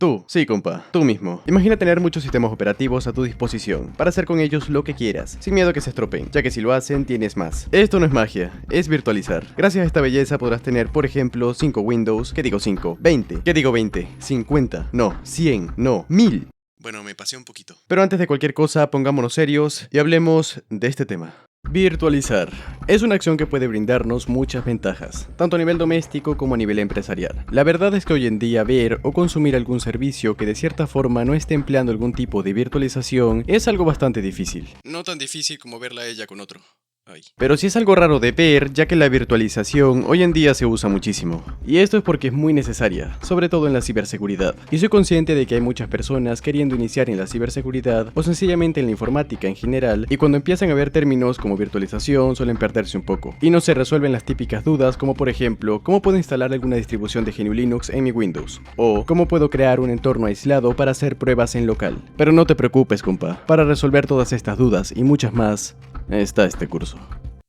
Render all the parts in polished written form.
Tú, sí compa, tú mismo. Imagina tener muchos sistemas operativos a tu disposición, para hacer con ellos lo que quieras, sin miedo a que se estropeen, ya que si lo hacen, tienes más. Esto no es magia, es virtualizar. Gracias a esta belleza podrás tener, por ejemplo, 5 Windows, ¿qué digo 5? 20, ¿qué digo 20? 50, no, 100, no, 1000. Bueno, me pasé un poquito. Pero antes de cualquier cosa, pongámonos serios y hablemos de este tema. Virtualizar es una acción que puede brindarnos muchas ventajas, tanto a nivel doméstico como a nivel empresarial. La verdad es que hoy en día ver o consumir algún servicio que de cierta forma no esté empleando algún tipo de virtualización es algo bastante difícil. No tan difícil como verla a ella con otro. Ay. Pero sí es algo raro de ver, ya que la virtualización hoy en día se usa muchísimo. Y esto es porque es muy necesaria, sobre todo en la ciberseguridad. Y soy consciente de que hay muchas personas queriendo iniciar en la ciberseguridad o sencillamente en la informática en general, y cuando empiezan a ver términos como virtualización suelen perderse un poco. Y no se resuelven las típicas dudas como por ejemplo, ¿cómo puedo instalar alguna distribución de GNU Linux en mi Windows? O ¿cómo puedo crear un entorno aislado para hacer pruebas en local? Pero no te preocupes, compa. Para resolver todas estas dudas y muchas más, está este curso.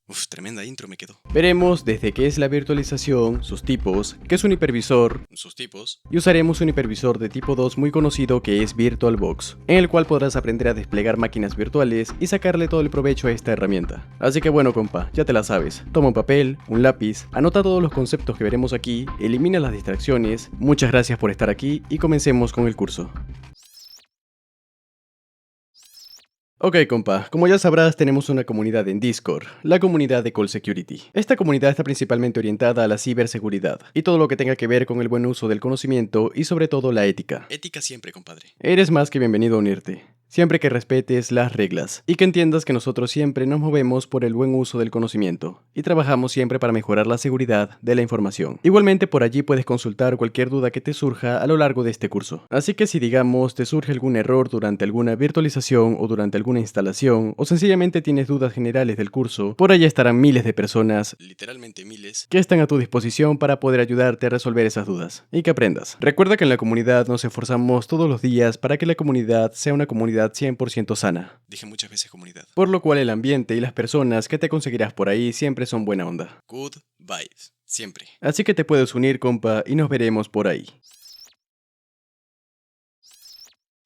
Uf, tremenda intro me quedó. Veremos desde qué es la virtualización, sus tipos, qué es un hipervisor, Sus tipos. y usaremos un hipervisor de tipo 2 muy conocido que es VirtualBox, en el cual podrás aprender a desplegar máquinas virtuales y sacarle todo el provecho a esta herramienta. Así que bueno compa, ya te la sabes, toma un papel, un lápiz, anota todos los conceptos que veremos aquí, elimina las distracciones, muchas gracias por estar aquí y comencemos con el curso. Ok compa, como ya sabrás tenemos una comunidad en Discord, la comunidad de Call Security. Esta comunidad está principalmente orientada a la ciberseguridad y todo lo que tenga que ver con el buen uso del conocimiento y sobre todo la ética. Ética siempre, compadre. Eres más que bienvenido a unirte, siempre que respetes las reglas y que entiendas que nosotros siempre nos movemos por el buen uso del conocimiento y trabajamos siempre para mejorar la seguridad de la información. Igualmente por allí puedes consultar cualquier duda que te surja a lo largo de este curso. Así que si digamos te surge algún error durante alguna virtualización o durante alguna instalación o sencillamente tienes dudas generales del curso, por allá estarán miles de personas, Literalmente miles. que están a tu disposición para poder ayudarte a resolver esas dudas y que aprendas. Recuerda que en la comunidad nos esforzamos todos los días para que la comunidad sea una comunidad 100% sana, Dije muchas veces comunidad. por lo cual el ambiente y las personas que te conseguirás por ahí siempre son buena onda. Good vibes. Siempre. Así que te puedes unir compa y nos veremos por ahí.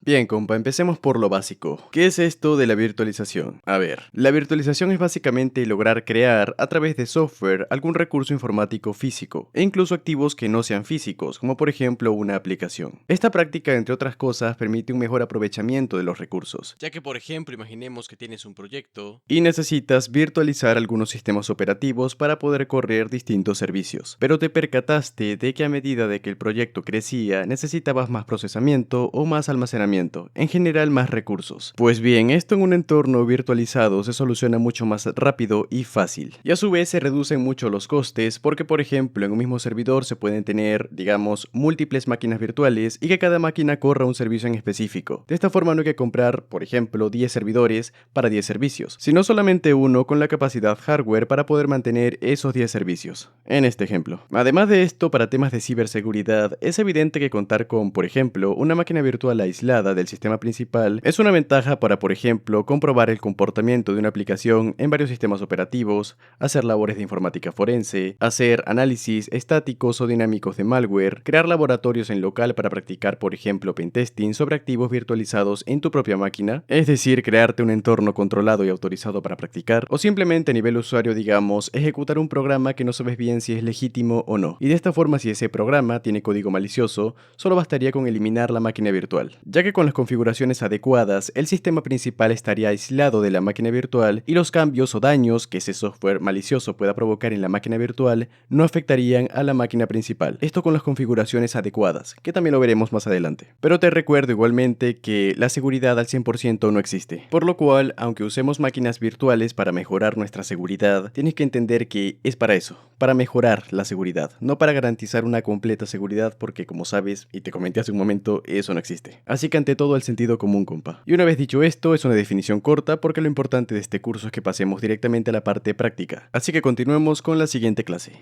Bien, compa, empecemos por lo básico. ¿Qué es esto de la virtualización? A ver, la virtualización es básicamente lograr crear a través de software algún recurso informático físico, e incluso activos que no sean físicos, como por ejemplo una aplicación. Esta práctica, entre otras cosas, permite un mejor aprovechamiento de los recursos, Ya que, por ejemplo, imaginemos que tienes un proyecto. y necesitas virtualizar algunos sistemas operativos para poder correr distintos servicios. Pero te percataste de que a medida de que el proyecto crecía, necesitabas más procesamiento o más almacenamiento, en general más recursos. Pues bien, esto en un entorno virtualizado se soluciona mucho más rápido y fácil. Y a su vez se reducen mucho los costes porque, por ejemplo, en un mismo servidor se pueden tener, digamos, múltiples máquinas virtuales y que cada máquina corra un servicio en específico. De esta forma no hay que comprar, por ejemplo, 10 servidores para 10 servicios, sino solamente uno con la capacidad hardware para poder mantener esos 10 servicios, en este ejemplo. Además de esto, para temas de ciberseguridad, es evidente que contar con, por ejemplo, una máquina virtual aislada del sistema principal es una ventaja para, por ejemplo, comprobar el comportamiento de una aplicación en varios sistemas operativos, hacer labores de informática forense, hacer análisis estáticos o dinámicos de malware, crear laboratorios en local para practicar, por ejemplo, pentesting sobre activos virtualizados en tu propia máquina, es decir, crearte un entorno controlado y autorizado para practicar, o simplemente a nivel usuario, digamos, ejecutar un programa que no sabes bien si es legítimo o no. Y de esta forma, si ese programa tiene código malicioso, solo bastaría con eliminar la máquina virtual, ya que con las configuraciones adecuadas, el sistema principal estaría aislado de la máquina virtual y los cambios o daños que ese software malicioso pueda provocar en la máquina virtual no afectarían a la máquina principal. Esto con las configuraciones adecuadas, que también lo veremos más adelante. Pero te recuerdo igualmente que la seguridad al 100% no existe, por lo cual, aunque usemos máquinas virtuales para mejorar nuestra seguridad, tienes que entender que es para eso, para mejorar la seguridad, no para garantizar una completa seguridad porque, como sabes, y te comenté hace un momento, eso no existe. Así que ante todo el sentido común, compa. Y una vez dicho esto, es una definición corta porque lo importante de este curso es que pasemos directamente a la parte práctica. Así que continuemos con la siguiente clase.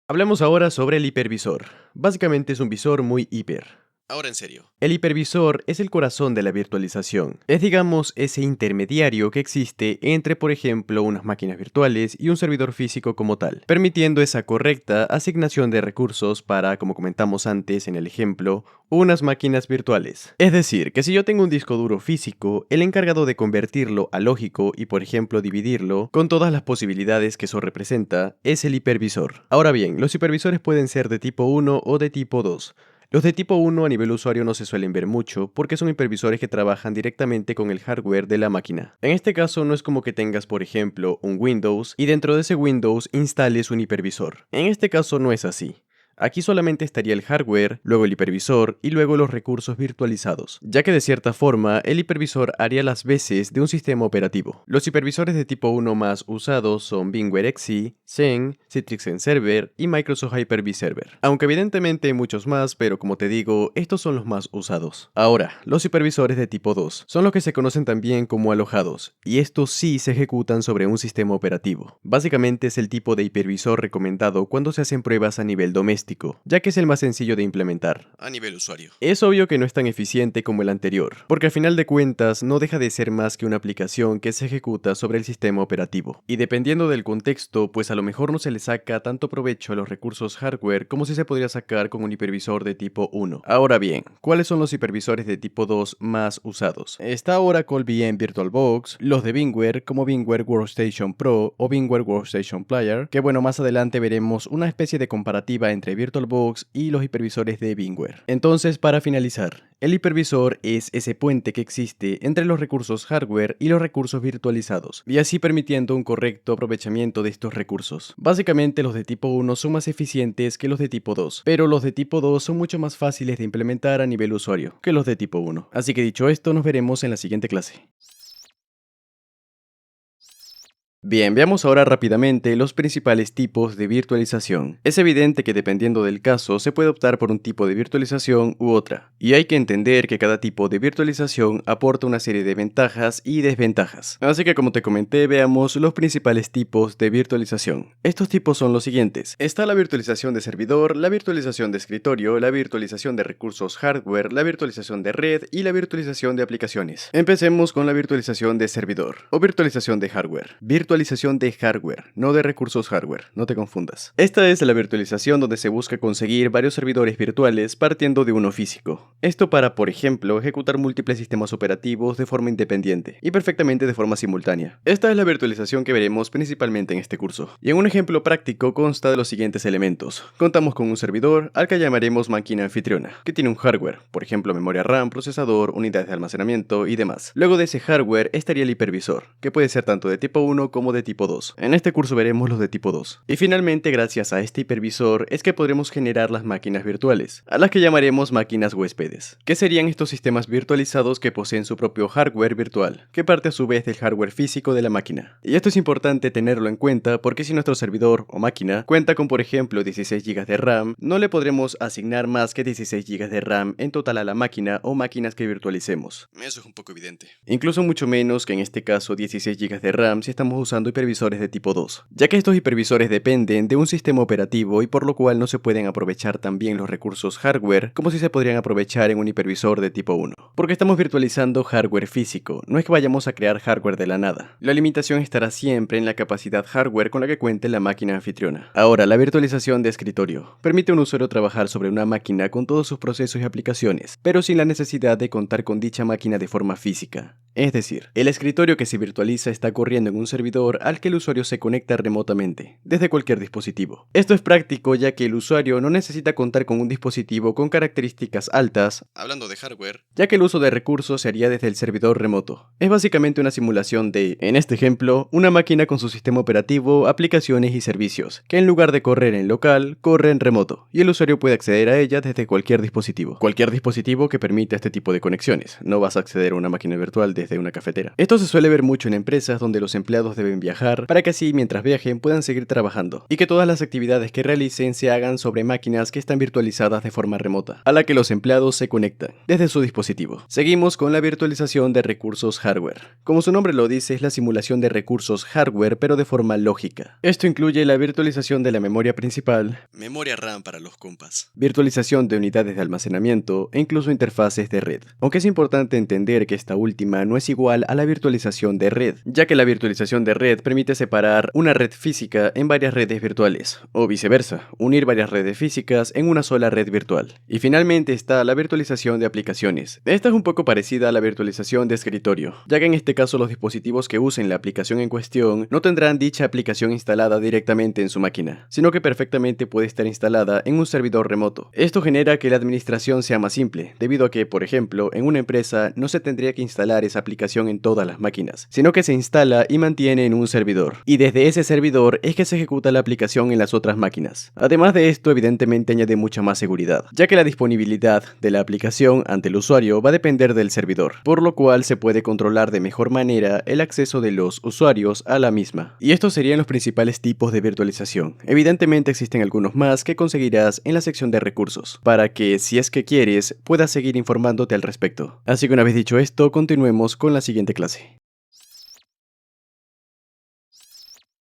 Hablemos ahora sobre el hipervisor. Básicamente es un visor muy hiper. Ahora en serio. El hipervisor es el corazón de la virtualización. Es, digamos, ese intermediario que existe entre, por ejemplo, unas máquinas virtuales y un servidor físico como tal, permitiendo esa correcta asignación de recursos para, como comentamos antes en el ejemplo, unas máquinas virtuales. Es decir, que si yo tengo un disco duro físico, el encargado de convertirlo a lógico y, por ejemplo, dividirlo con todas las posibilidades que eso representa, es el hipervisor. Ahora bien, los hipervisores pueden ser de tipo 1 o de tipo 2. Los de tipo 1 a nivel usuario no se suelen ver mucho porque son hipervisores que trabajan directamente con el hardware de la máquina. En este caso no es como que tengas, por ejemplo, un Windows y dentro de ese Windows instales un hipervisor. En este caso no es así. Aquí solamente estaría el hardware, luego el hipervisor y luego los recursos virtualizados, ya que de cierta forma el hipervisor haría las veces de un sistema operativo. Los hipervisores de tipo 1 más usados son VMware XE, Xen, Citrix Server y Microsoft Hyper-V Server. Aunque evidentemente hay muchos más, pero como te digo, estos son los más usados. Ahora, los hipervisores de tipo 2 son los que se conocen también como alojados, y estos sí se ejecutan sobre un sistema operativo. Básicamente es el tipo de hipervisor recomendado cuando se hacen pruebas a nivel doméstico, ya que es el más sencillo de implementar. A nivel usuario. Es obvio que no es tan eficiente como el anterior, porque al final de cuentas no deja de ser más que una aplicación que se ejecuta sobre el sistema operativo. Y dependiendo del contexto, pues a lo mejor no se le saca tanto provecho a los recursos hardware como si se podría sacar con un hipervisor de tipo 1. Ahora bien, ¿cuáles son los hipervisores de tipo 2 más usados? Está Oracle VM VirtualBox, los de VMware como VMware Workstation Pro o VMware Workstation Player, que bueno, más adelante veremos una especie de comparativa entre VirtualBox y los hipervisores de VMware. Entonces, para finalizar, el hipervisor es ese puente que existe entre los recursos hardware y los recursos virtualizados, y así permitiendo un correcto aprovechamiento de estos recursos. Básicamente los de tipo 1 son más eficientes que los de tipo 2, pero los de tipo 2 son mucho más fáciles de implementar a nivel usuario que los de tipo 1. Así que dicho esto, nos veremos en la siguiente clase. Bien, veamos ahora rápidamente los principales tipos de virtualización. Es evidente que dependiendo del caso se puede optar por un tipo de virtualización u otra, y hay que entender que cada tipo de virtualización aporta una serie de ventajas y desventajas. Así que como te comenté, veamos los principales tipos de virtualización. Estos tipos son los siguientes. Está la virtualización de servidor, la virtualización de escritorio, la virtualización de recursos hardware, la virtualización de red y la virtualización de aplicaciones. Empecemos con la virtualización de servidor o virtualización de hardware. Virtualización de hardware, no de recursos hardware, no te confundas. Esta es la virtualización donde se busca conseguir varios servidores virtuales partiendo de uno físico. Esto para, por ejemplo, ejecutar múltiples sistemas operativos de forma independiente y perfectamente de forma simultánea. Esta es la virtualización que veremos principalmente en este curso. Y en un ejemplo práctico consta de los siguientes elementos. Contamos con un servidor al que llamaremos máquina anfitriona, que tiene un hardware, por ejemplo memoria RAM, procesador, unidades de almacenamiento y demás. Luego de ese hardware estaría el hipervisor, que puede ser tanto de tipo 1 como de tipo 2. En este curso veremos los de tipo 2. Y finalmente, gracias a este hipervisor es que podremos generar las máquinas virtuales, a las que llamaremos máquinas huéspedes, que serían estos sistemas virtualizados que poseen su propio hardware virtual, que parte a su vez del hardware físico de la máquina. Y esto es importante tenerlo en cuenta porque si nuestro servidor o máquina cuenta con por ejemplo 16 GB de RAM, no le podremos asignar más que 16 GB de RAM en total a la máquina o máquinas que virtualicemos. Eso es un poco evidente. Incluso mucho menos que en este caso 16 GB de RAM si estamos usando hipervisores de tipo 2, ya que estos hipervisores dependen de un sistema operativo y por lo cual no se pueden aprovechar tan bien los recursos hardware como si se podrían aprovechar en un hipervisor de tipo 1, porque estamos virtualizando hardware físico, no es que vayamos a crear hardware de la nada. La limitación estará siempre en la capacidad hardware con la que cuente la máquina anfitriona. Ahora, la virtualización de escritorio permite a un usuario trabajar sobre una máquina con todos sus procesos y aplicaciones, pero sin la necesidad de contar con dicha máquina de forma física. Es decir, el escritorio que se virtualiza está corriendo en un servidor al que el usuario se conecta remotamente, desde cualquier dispositivo. Esto es práctico ya que el usuario no necesita contar con un dispositivo con características altas, hablando de hardware, ya que el uso de recursos se haría desde el servidor remoto. Es básicamente una simulación de, en este ejemplo, una máquina con su sistema operativo, aplicaciones y servicios, que en lugar de correr en local, corre en remoto, y el usuario puede acceder a ella desde cualquier dispositivo. Cualquier dispositivo que permita este tipo de conexiones. No vas a acceder a una máquina virtual desde desde una cafetera. Esto se suele ver mucho en empresas donde los empleados deben viajar para que así mientras viajen puedan seguir trabajando y que todas las actividades que realicen se hagan sobre máquinas que están virtualizadas de forma remota, a la que los empleados se conectan desde su dispositivo. Seguimos con la virtualización de recursos hardware. Como su nombre lo dice, es la simulación de recursos hardware pero de forma lógica. Esto incluye la virtualización de la memoria principal, Memoria RAM para los compas. virtualización de unidades de almacenamiento e incluso interfaces de red. Aunque es importante entender que esta última no es igual a la virtualización de red, ya que la virtualización de red permite separar una red física en varias redes virtuales, o viceversa, unir varias redes físicas en una sola red virtual. Y finalmente está la virtualización de aplicaciones. Esta es un poco parecida a la virtualización de escritorio, ya que en este caso los dispositivos que usen la aplicación en cuestión no tendrán dicha aplicación instalada directamente en su máquina, sino que perfectamente puede estar instalada en un servidor remoto. Esto genera que la administración sea más simple, debido a que, por ejemplo, en una empresa no se tendría que instalar esa aplicación en todas las máquinas, sino que se instala y mantiene en un servidor, y desde ese servidor es que se ejecuta la aplicación en las otras máquinas. Además de esto, evidentemente añade mucha más seguridad, ya que la disponibilidad de la aplicación ante el usuario va a depender del servidor, por lo cual se puede controlar de mejor manera el acceso de los usuarios a la misma. Y estos serían los principales tipos de virtualización. Evidentemente existen algunos más que conseguirás en la sección de recursos, para que, si es que quieres, puedas seguir informándote al respecto. Así que una vez dicho esto, continuemos con la siguiente clase.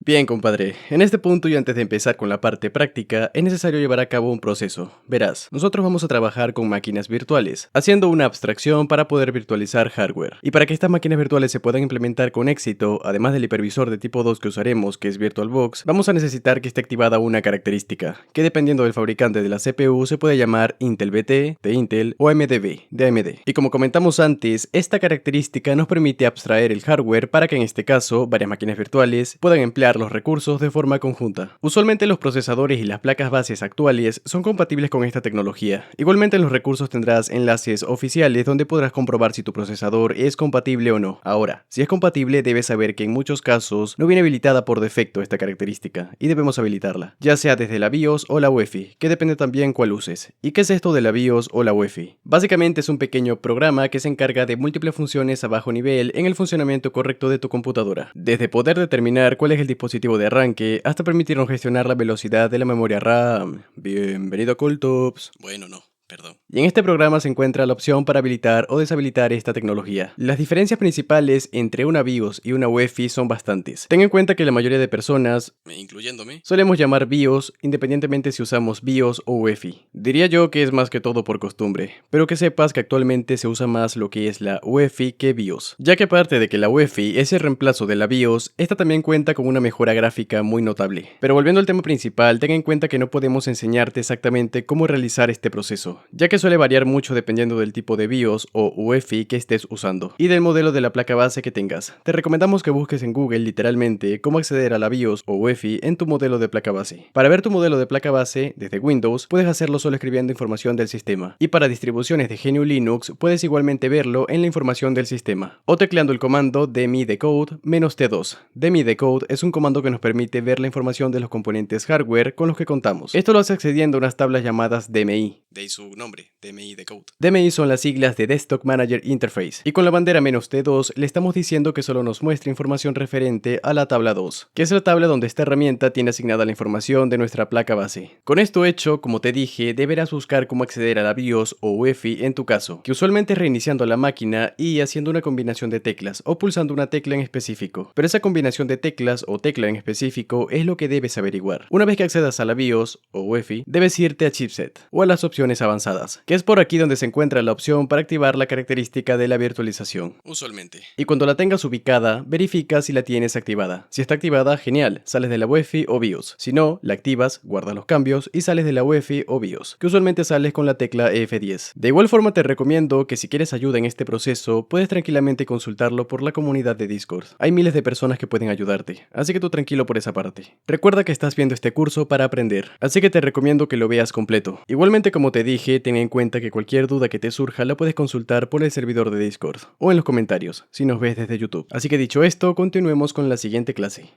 Bien, compadre, en este punto y antes de empezar con la parte práctica, es necesario llevar a cabo un proceso. Verás, nosotros vamos a trabajar con máquinas virtuales, haciendo una abstracción para poder virtualizar hardware. Y para que estas máquinas virtuales se puedan implementar con éxito, además del hipervisor de tipo 2 que usaremos, que es VirtualBox, vamos a necesitar que esté activada una característica, que dependiendo del fabricante de la CPU se puede llamar Intel VT, de Intel, o AMD-B, de AMD. Y como comentamos antes, esta característica nos permite abstraer el hardware para que en este caso, varias máquinas virtuales puedan emplear los recursos de forma conjunta. Usualmente los procesadores y las placas bases actuales son compatibles con esta tecnología. Igualmente en los recursos tendrás enlaces oficiales donde podrás comprobar si tu procesador es compatible o no. Ahora, si es compatible debes saber que en muchos casos no viene habilitada por defecto esta característica y debemos habilitarla, ya sea desde la BIOS o la UEFI, que depende también cuál uses. ¿Y qué es esto de la BIOS o la UEFI? Básicamente es un pequeño programa que se encarga de múltiples funciones a bajo nivel en el funcionamiento correcto de tu computadora, desde poder determinar cuál es el dispositivo de arranque hasta permitirnos gestionar la velocidad de la memoria RAM. Bienvenido a Cultops. Bueno, no, perdón. Y en este programa se encuentra la opción para habilitar o deshabilitar esta tecnología. Las diferencias principales entre una BIOS y una UEFI son bastantes. Ten en cuenta que la mayoría de personas, Incluyéndome. solemos llamar BIOS independientemente si usamos BIOS o UEFI. Diría yo que es más que todo por costumbre, pero que sepas que actualmente se usa más lo que es la UEFI que BIOS, ya que aparte de que la UEFI es el reemplazo de la BIOS, esta también cuenta con una mejora gráfica muy notable. Pero volviendo al tema principal, ten en cuenta que no podemos enseñarte exactamente cómo realizar este proceso, ya que suele variar mucho dependiendo del tipo de BIOS o UEFI que estés usando y del modelo de la placa base que tengas. Te recomendamos que busques en Google literalmente cómo acceder a la BIOS o UEFI en tu modelo de placa base. Para ver tu modelo de placa base desde Windows puedes hacerlo solo escribiendo información del sistema, y para distribuciones de GNU Linux puedes igualmente verlo en la información del sistema o tecleando el comando dmi-decode -t2. Dmi-decode es un comando que nos permite ver la información de los componentes hardware con los que contamos. Esto lo hace accediendo a unas tablas llamadas DMI. De ahí su nombre, DMI Decode. DMI son las siglas de Desktop Manager Interface, y con la bandera "-t2 le estamos diciendo que solo nos muestra información referente a la tabla 2, que es la tabla donde esta herramienta tiene asignada la información de nuestra placa base. Con esto hecho, como te dije, deberás buscar cómo acceder a la BIOS o UEFI en tu caso, que usualmente es reiniciando la máquina y haciendo una combinación de teclas o pulsando una tecla en específico. Pero esa combinación de teclas o tecla en específico es lo que debes averiguar. Una vez que accedas a la BIOS o UEFI, debes irte a Chipset o a las opciones avanzadas, que es por aquí donde se encuentra la opción para activar la característica de la virtualización. Usualmente. Y cuando la tengas ubicada, verifica si la tienes activada. Si está activada, genial, sales de la UEFI o BIOS. Si no, la activas, guardas los cambios y sales de la UEFI o BIOS, que usualmente sales con la tecla F10. De igual forma te recomiendo que si quieres ayuda en este proceso, puedes tranquilamente consultarlo por la comunidad de Discord. Hay miles de personas que pueden ayudarte, así que tú tranquilo por esa parte. Recuerda que estás viendo este curso para aprender, así que te recomiendo que lo veas completo. Igualmente, como te dije, ten en cuenta que cualquier duda que te surja la puedes consultar por el servidor de Discord o en los comentarios si nos ves desde YouTube. Así que dicho esto, continuemos con la siguiente clase.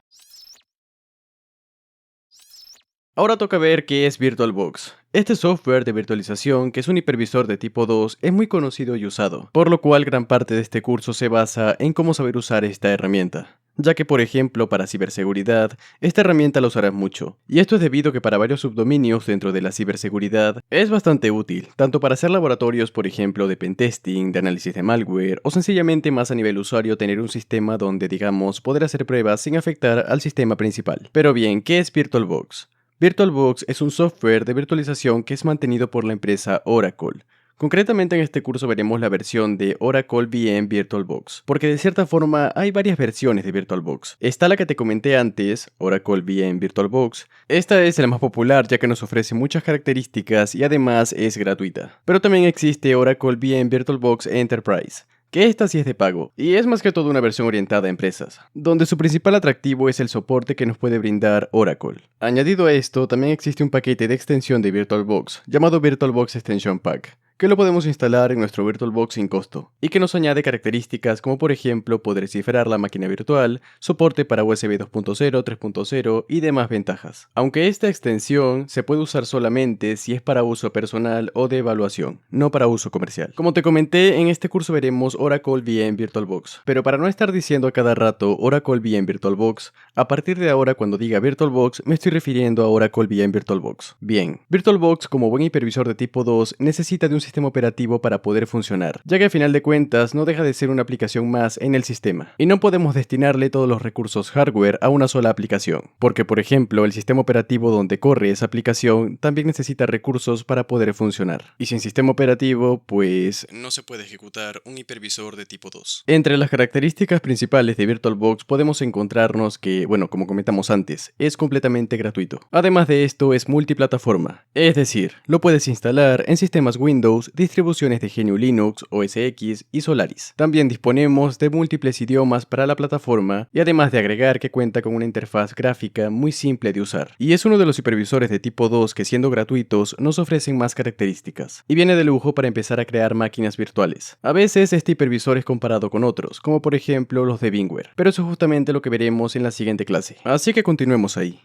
Ahora toca ver qué es VirtualBox. Este software de virtualización, que es un hipervisor de tipo 2, es muy conocido y usado, por lo cual gran parte de este curso se basa en cómo saber usar esta herramienta. Ya que, por ejemplo, para ciberseguridad, esta herramienta la usarás mucho. Y esto es debido a que para varios subdominios dentro de la ciberseguridad es bastante útil, tanto para hacer laboratorios, por ejemplo, de pentesting, de análisis de malware, o sencillamente más a nivel usuario tener un sistema donde, digamos, poder hacer pruebas sin afectar al sistema principal. Pero bien, ¿qué es VirtualBox? VirtualBox es un software de virtualización que es mantenido por la empresa Oracle. Concretamente en este curso veremos la versión de Oracle VM VirtualBox, porque de cierta forma hay varias versiones de VirtualBox. Está la que te comenté antes, Oracle VM VirtualBox. Esta es la más popular ya que nos ofrece muchas características y además es gratuita. Pero también existe Oracle VM VirtualBox Enterprise, que esta sí es de pago, y es más que todo una versión orientada a empresas, donde su principal atractivo es el soporte que nos puede brindar Oracle. Añadido a esto, también existe un paquete de extensión de VirtualBox, llamado VirtualBox Extension Pack, que lo podemos instalar en nuestro VirtualBox sin costo, y que nos añade características como por ejemplo poder cifrar la máquina virtual, soporte para USB 2.0, 3.0 y demás ventajas. Aunque esta extensión se puede usar solamente si es para uso personal o de evaluación, no para uso comercial. Como te comenté, en este curso veremos Oracle VM VirtualBox, pero para no estar diciendo a cada rato Oracle VM VirtualBox, a partir de ahora cuando diga VirtualBox me estoy refiriendo a Oracle VM VirtualBox. Bien, VirtualBox como buen hipervisor de tipo 2 necesita de un sistema operativo para poder funcionar, ya que a final de cuentas no deja de ser una aplicación más en el sistema, y no podemos destinarle todos los recursos hardware a una sola aplicación, porque por ejemplo el sistema operativo donde corre esa aplicación también necesita recursos para poder funcionar, y sin sistema operativo pues No se puede ejecutar un hipervisor de tipo 2. entre las características principales de VirtualBox podemos encontrarnos que, bueno, como comentamos antes, es completamente gratuito. Además de esto es multiplataforma, es decir, lo puedes instalar en sistemas Windows, distribuciones de GNU Linux, OS X y Solaris. También disponemos de múltiples idiomas para la plataforma y además de agregar que cuenta con una interfaz gráfica muy simple de usar. Y es uno de los supervisores de tipo 2 que siendo gratuitos nos ofrecen más características. Y viene de lujo para empezar a crear máquinas virtuales. A veces este hipervisor es comparado con otros, como por ejemplo los de VMware. Pero eso es justamente lo que veremos en la siguiente clase. Así que continuemos ahí.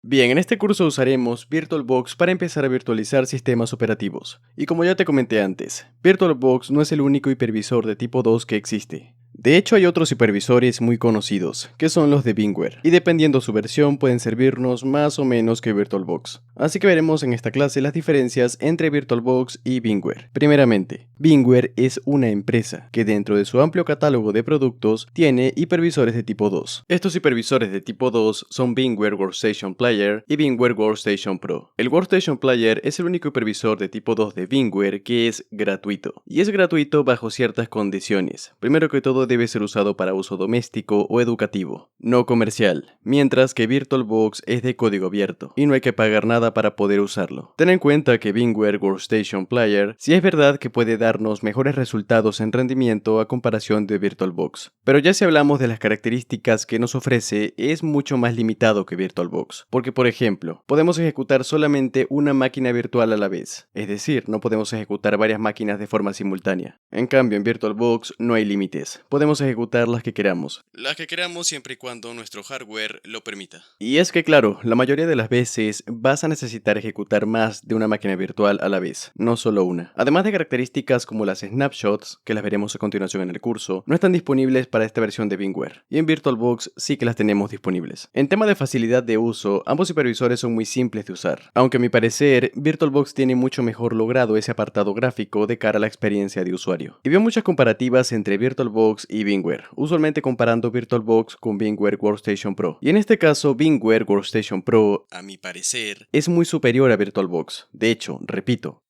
Bien, en este curso usaremos VirtualBox para empezar a virtualizar sistemas operativos. Y como ya te comenté antes, VirtualBox no es el único hipervisor de tipo 2 que existe. De hecho hay otros hipervisores muy conocidos, que son los de VMware, y dependiendo su versión pueden servirnos más o menos que VirtualBox. Así que veremos en esta clase las diferencias entre VirtualBox y VMware. Primeramente, VMware es una empresa que dentro de su amplio catálogo de productos tiene hipervisores de tipo 2. Estos hipervisores de tipo 2 son VMware Workstation Player y VMware Workstation Pro. El Workstation Player es el único hipervisor de tipo 2 de VMware que es gratuito, y es gratuito bajo ciertas condiciones. Primero que todo debe ser usado para uso doméstico o educativo, no comercial, mientras que VirtualBox es de código abierto y no hay que pagar nada para poder usarlo. Ten en cuenta que VMware Workstation Player sí es verdad que puede darnos mejores resultados en rendimiento a comparación de VirtualBox, pero ya si hablamos de las características que nos ofrece es mucho más limitado que VirtualBox, porque por ejemplo, podemos ejecutar solamente una máquina virtual a la vez, es decir, no podemos ejecutar varias máquinas de forma simultánea. En cambio en VirtualBox no hay límites. Podemos ejecutar las que queramos. Las que queramos siempre y cuando nuestro hardware lo permita. Y es que claro, la mayoría de las veces vas a necesitar ejecutar más de una máquina virtual a la vez, no solo una. Además de características como las snapshots, que las veremos a continuación en el curso, no están disponibles para esta versión de VMware, y en VirtualBox sí que las tenemos disponibles. En tema de facilidad de uso, ambos hipervisores son muy simples de usar, aunque a mi parecer, VirtualBox tiene mucho mejor logrado ese apartado gráfico de cara a la experiencia de usuario. Y veo muchas comparativas entre VirtualBox y VMware, usualmente comparando VirtualBox con VMware Workstation Pro. Y en este caso, VMware Workstation Pro, A mi parecer, es muy superior a VirtualBox. De hecho, repito,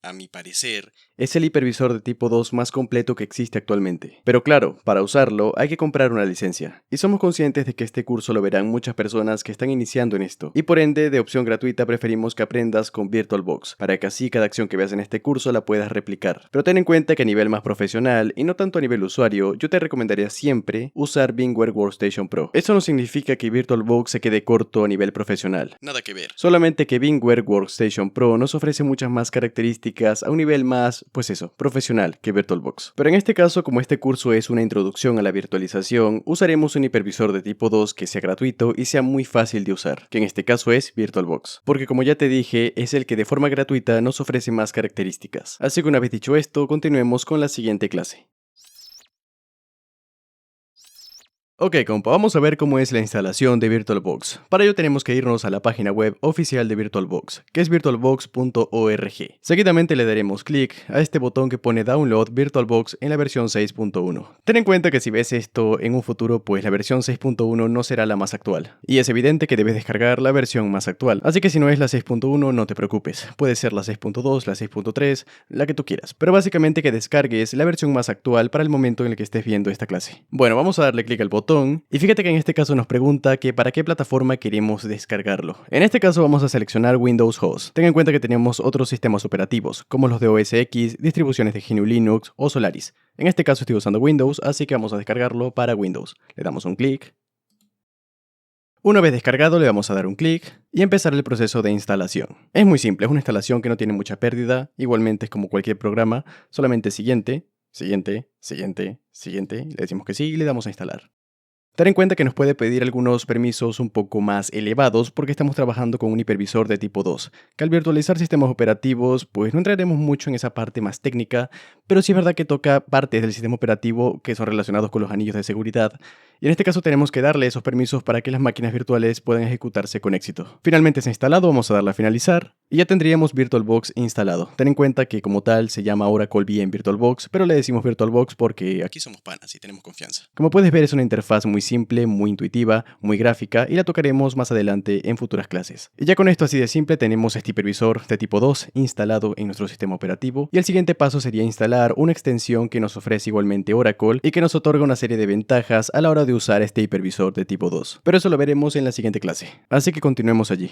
es el hipervisor de tipo 2 más completo que existe actualmente. Pero claro, para usarlo hay que comprar una licencia. Y somos conscientes de que este curso lo verán muchas personas que están iniciando en esto. Y por ende, de opción gratuita preferimos que aprendas con VirtualBox, para que así cada acción que veas en este curso la puedas replicar. Pero ten en cuenta que a nivel más profesional, y no tanto a nivel usuario, yo te recomiendo recomendaría siempre usar VMware Workstation Pro. Esto no significa que VirtualBox se quede corto a nivel profesional. Nada que ver. Solamente que VMware Workstation Pro nos ofrece muchas más características a un nivel más, profesional que VirtualBox. Pero en este caso, como este curso es una introducción a la virtualización, usaremos un hipervisor de tipo 2 que sea gratuito y sea muy fácil de usar, que en este caso es VirtualBox. Porque como ya te dije, es el que de forma gratuita nos ofrece más características. Así que una vez dicho esto, continuemos con la siguiente clase. Ok, compa, vamos a ver cómo es la instalación de VirtualBox. Para ello tenemos que irnos a la página web oficial de VirtualBox, que es virtualbox.org. Seguidamente le daremos clic a este botón que pone Download VirtualBox en la versión 6.1. Ten en cuenta que si ves esto en un futuro, pues la versión 6.1 no será la más actual. Y es evidente que debes descargar la versión más actual. Así que si no es la 6.1, no te preocupes. Puede ser la 6.2, la 6.3, la que tú quieras. Pero básicamente que descargues la versión más actual para el momento en el que estés viendo esta clase. Bueno, vamos a darle clic al botón. Y fíjate que en este caso nos pregunta que para qué plataforma queremos descargarlo. En este caso vamos a seleccionar Windows Host. Ten en cuenta que tenemos otros sistemas operativos, como los de OS X, distribuciones de GNU Linux o Solaris. En este caso estoy usando Windows, así que vamos a descargarlo para Windows. Le damos un clic. Una vez descargado le vamos a dar un clic y empezar el proceso de instalación. Es muy simple, es una instalación que no tiene mucha pérdida, igualmente es como cualquier programa, solamente siguiente, le decimos que sí y le damos a instalar. Ten en cuenta que nos puede pedir algunos permisos un poco más elevados porque estamos trabajando con un hipervisor de tipo 2, que al virtualizar sistemas operativos pues no entraremos mucho en esa parte más técnica, pero sí es verdad que toca partes del sistema operativo que son relacionados con los anillos de seguridad, y en este caso tenemos que darle esos permisos para que las máquinas virtuales puedan ejecutarse con éxito. Finalmente se ha instalado, vamos a darle a finalizar, y ya tendríamos VirtualBox instalado. Ten en cuenta que como tal se llama Oracle VM VirtualBox, pero le decimos VirtualBox porque Aquí somos panas y tenemos confianza. como puedes ver es una interfaz muy simple, muy intuitiva, muy gráfica y la tocaremos más adelante en futuras clases. Y ya con esto así de simple tenemos este hipervisor de tipo 2 instalado en nuestro sistema operativo y el siguiente paso sería instalar una extensión que nos ofrece igualmente Oracle y que nos otorga una serie de ventajas a la hora de usar este hipervisor de tipo 2. Pero eso lo veremos en la siguiente clase, así que continuemos allí.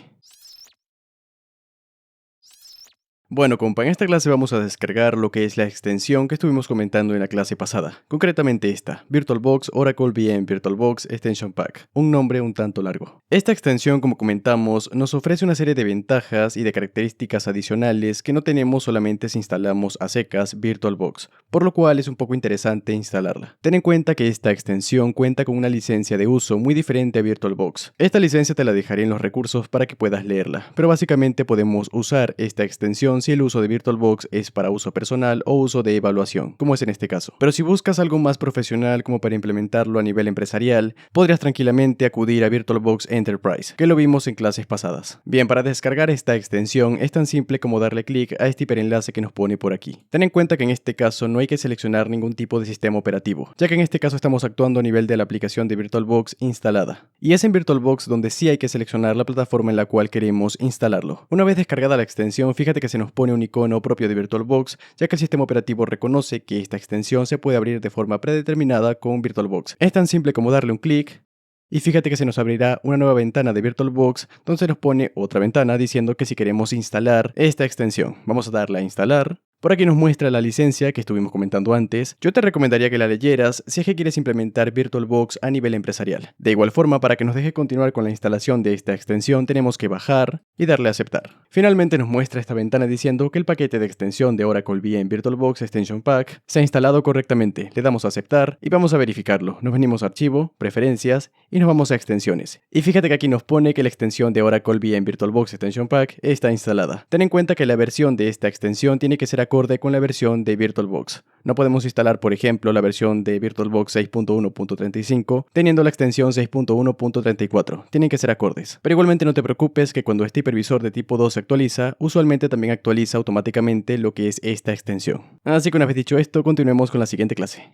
Bueno, compa, en esta clase vamos a descargar lo que es la extensión que estuvimos comentando en la clase pasada. Concretamente esta, VirtualBox Oracle VM VirtualBox Extension Pack, un nombre un tanto largo. Esta extensión, como comentamos, nos ofrece una serie de ventajas y de características adicionales que no tenemos solamente si instalamos a secas VirtualBox, por lo cual es un poco interesante instalarla. Ten en cuenta que esta extensión cuenta con una licencia de uso muy diferente a VirtualBox. Esta licencia te la dejaré en los recursos para que puedas leerla, pero básicamente podemos usar esta extensión si el uso de VirtualBox es para uso personal o uso de evaluación, como es en este caso. Pero si buscas algo más profesional como para implementarlo a nivel empresarial, podrías tranquilamente acudir a VirtualBox Enterprise, que lo vimos en clases pasadas. Bien, para descargar esta extensión es tan simple como darle clic a este hiperenlace que nos pone por aquí. Ten en cuenta que en este caso no hay que seleccionar ningún tipo de sistema operativo, ya que en este caso estamos actuando a nivel de la aplicación de VirtualBox instalada. Y es en VirtualBox donde sí hay que seleccionar la plataforma en la cual queremos instalarlo. Una vez descargada la extensión, fíjate que se nos pone un icono propio de VirtualBox, ya que el sistema operativo reconoce que esta extensión se puede abrir de forma predeterminada con VirtualBox. Es tan simple como darle un clic y fíjate que se nos abrirá una nueva ventana de VirtualBox donde se nos pone otra ventana diciendo que si queremos instalar esta extensión. Vamos a darle a instalar. Por aquí nos muestra la licencia que estuvimos comentando antes. Yo te recomendaría que la leyeras si es que quieres implementar VirtualBox a nivel empresarial. De igual forma, para que nos deje continuar con la instalación de esta extensión, tenemos que bajar y darle a aceptar. Finalmente nos muestra esta ventana diciendo que el paquete de extensión de Oracle VM VirtualBox Extension Pack se ha instalado correctamente. Le damos a aceptar y vamos a verificarlo. Nos venimos a Archivo, Preferencias y nos vamos a Extensiones. Y fíjate que aquí nos pone que la extensión de Oracle VM VirtualBox Extension Pack está instalada. Ten en cuenta que la versión de esta extensión tiene que ser acorde con la versión de VirtualBox. No podemos instalar, por ejemplo, la versión de VirtualBox 6.1.35 teniendo la extensión 6.1.34. Tienen que ser acordes. Pero igualmente no te preocupes que cuando este hipervisor de tipo 2 se actualiza, usualmente también actualiza automáticamente lo que es esta extensión. Así que una vez dicho esto, continuemos con la siguiente clase.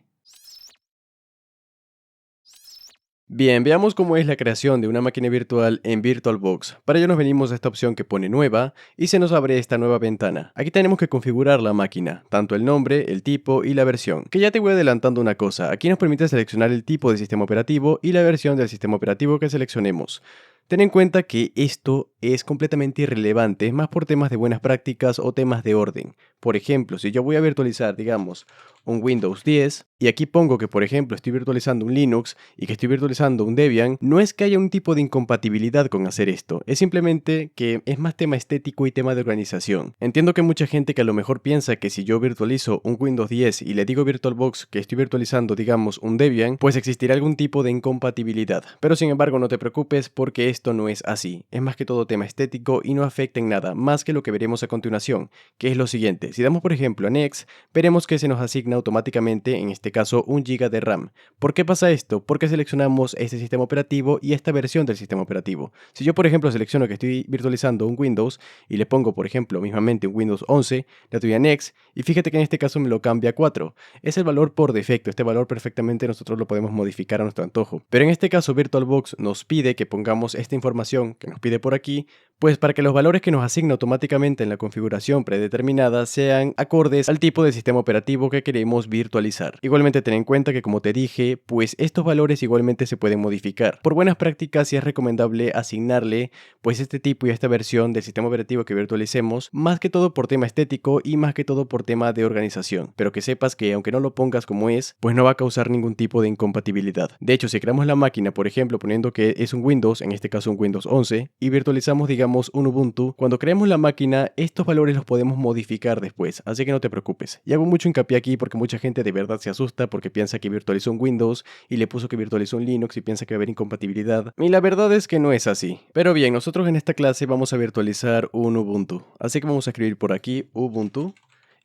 Bien, veamos cómo es la creación de una máquina virtual en VirtualBox. Para ello nos venimos a esta opción que pone Nueva y se nos abre esta nueva ventana. Aquí tenemos que configurar la máquina, tanto el nombre, el tipo y la versión. Que ya te voy adelantando una cosa, aquí nos permite seleccionar el tipo de sistema operativo y la versión del sistema operativo que seleccionemos. Ten en cuenta que esto es completamente irrelevante, es más por temas de buenas prácticas o temas de orden. Por ejemplo, si yo voy a virtualizar, digamos, un Windows 10 y aquí pongo que, por ejemplo, estoy virtualizando un Linux y que estoy virtualizando un Debian, no es que haya un tipo de incompatibilidad con hacer esto, es simplemente que es más tema estético y tema de organización. Entiendo que mucha gente que a lo mejor piensa que si yo virtualizo un Windows 10 y le digo VirtualBox que estoy virtualizando, digamos, un Debian, pues existirá algún tipo de incompatibilidad. Pero sin embargo, no te preocupes porque esto no es así. Es más que todo tema estético y no afecta en nada más que lo que veremos a continuación, que es lo siguiente. Si damos por ejemplo a Next, veremos que se nos asigna automáticamente, en este caso, 1 GB de RAM. ¿Por qué pasa esto? Porque seleccionamos este sistema operativo y esta versión del sistema operativo. Si yo, por ejemplo, selecciono que estoy virtualizando un Windows y le pongo, por ejemplo, mismamente un Windows 11, le doy a Next y fíjate que en este caso me lo cambia a 4. Es el valor por defecto. Este valor perfectamente nosotros lo podemos modificar a nuestro antojo. Pero en este caso, VirtualBox nos pide que pongamos esta información que nos pide por aquí, pues para que los valores que nos asigna automáticamente en la configuración predeterminada sean acordes al tipo de sistema operativo que queremos virtualizar. Igualmente ten en cuenta que, como te dije, pues estos valores igualmente se pueden modificar. Por buenas prácticas sí es recomendable asignarle pues este tipo y esta versión del sistema operativo que virtualicemos, más que todo por tema estético y más que todo por tema de organización. Pero que sepas que aunque no lo pongas como es, pues no va a causar ningún tipo de incompatibilidad. De hecho, si creamos la máquina, por ejemplo, poniendo que es un Windows, en este caso un Windows 11, y virtualizamos, digamos, un Ubuntu, cuando creemos la máquina, estos valores los podemos modificar después, así que no te preocupes. Y hago mucho hincapié aquí porque mucha gente de verdad se asusta porque piensa que virtualizó un Windows y le puso que virtualizó un Linux y piensa que va a haber incompatibilidad. Y la verdad es que no es así. Pero bien, nosotros en esta clase vamos a virtualizar un Ubuntu, así que vamos a escribir por aquí Ubuntu.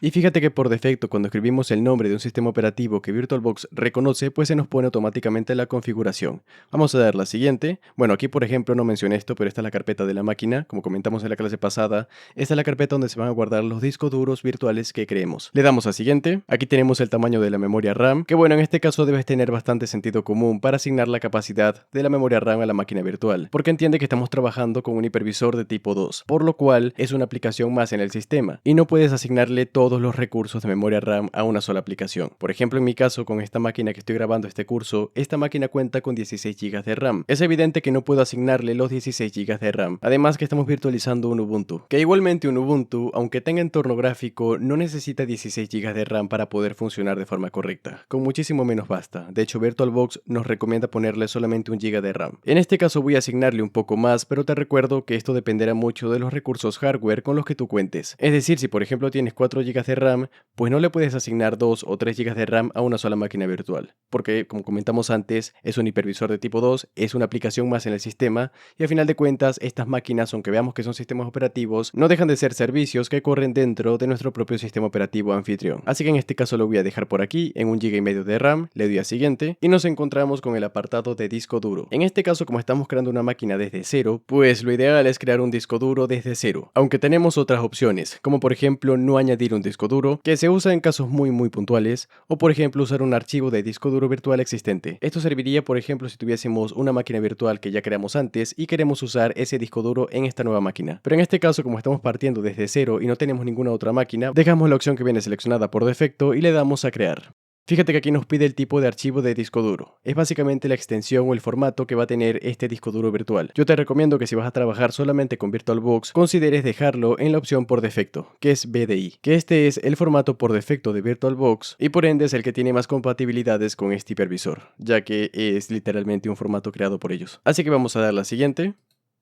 Y fíjate que por defecto, cuando escribimos el nombre de un sistema operativo que VirtualBox reconoce, pues se nos pone automáticamente la configuración. Vamos a dar la siguiente. Bueno, aquí por ejemplo no mencioné esto, pero esta es la carpeta de la máquina. Como comentamos en la clase pasada, esta es la carpeta donde se van a guardar los discos duros virtuales que creemos. Le damos a siguiente. Aquí tenemos el tamaño de la memoria RAM, que bueno, en este caso debes tener bastante sentido común para asignar la capacidad de la memoria RAM a la máquina virtual, porque entiende que estamos trabajando con un hipervisor de tipo 2, por lo cual es una aplicación más en el sistema, y no puedes asignarle todos los recursos de memoria RAM a una sola aplicación. Por ejemplo, en mi caso, con esta máquina que estoy grabando este curso, esta máquina cuenta con 16 GB de RAM. Es evidente que no puedo asignarle los 16 GB de RAM. Además que estamos virtualizando un Ubuntu. Que igualmente un Ubuntu, aunque tenga entorno gráfico, no necesita 16 GB de RAM para poder funcionar de forma correcta. Con muchísimo menos basta. De hecho, VirtualBox nos recomienda ponerle solamente 1 GB de RAM. En este caso voy a asignarle un poco más, pero te recuerdo que esto dependerá mucho de los recursos hardware con los que tú cuentes. Es decir, si por ejemplo tienes 4 GB de RAM, pues no le puedes asignar 2 o 3 GB de RAM a una sola máquina virtual, porque como comentamos antes, es un hipervisor de tipo 2, es una aplicación más en el sistema, y al final de cuentas, estas máquinas, aunque veamos que son sistemas operativos, no dejan de ser servicios que corren dentro de nuestro propio sistema operativo anfitrión. Así que en este caso lo voy a dejar por aquí, en 1,5 GB de RAM, le doy a siguiente, y nos encontramos con el apartado de disco duro. En este caso, como estamos creando una máquina desde cero, pues lo ideal es crear un disco duro desde cero, aunque tenemos otras opciones, como por ejemplo no añadir un disco duro, que se usa en casos muy puntuales, o por ejemplo usar un archivo de disco duro virtual existente. Esto serviría por ejemplo si tuviésemos una máquina virtual que ya creamos antes y queremos usar ese disco duro en esta nueva máquina. Pero en este caso, como estamos partiendo desde cero y no tenemos ninguna otra máquina, dejamos la opción que viene seleccionada por defecto y le damos a crear. Fíjate que aquí nos pide el tipo de archivo de disco duro. Es básicamente la extensión o el formato que va a tener este disco duro virtual. Yo te recomiendo que si vas a trabajar solamente con VirtualBox, consideres dejarlo en la opción por defecto, que es BDI, que este es el formato por defecto de VirtualBox y por ende es el que tiene más compatibilidades con este hipervisor, ya que es literalmente un formato creado por ellos. Así que vamos a dar la siguiente.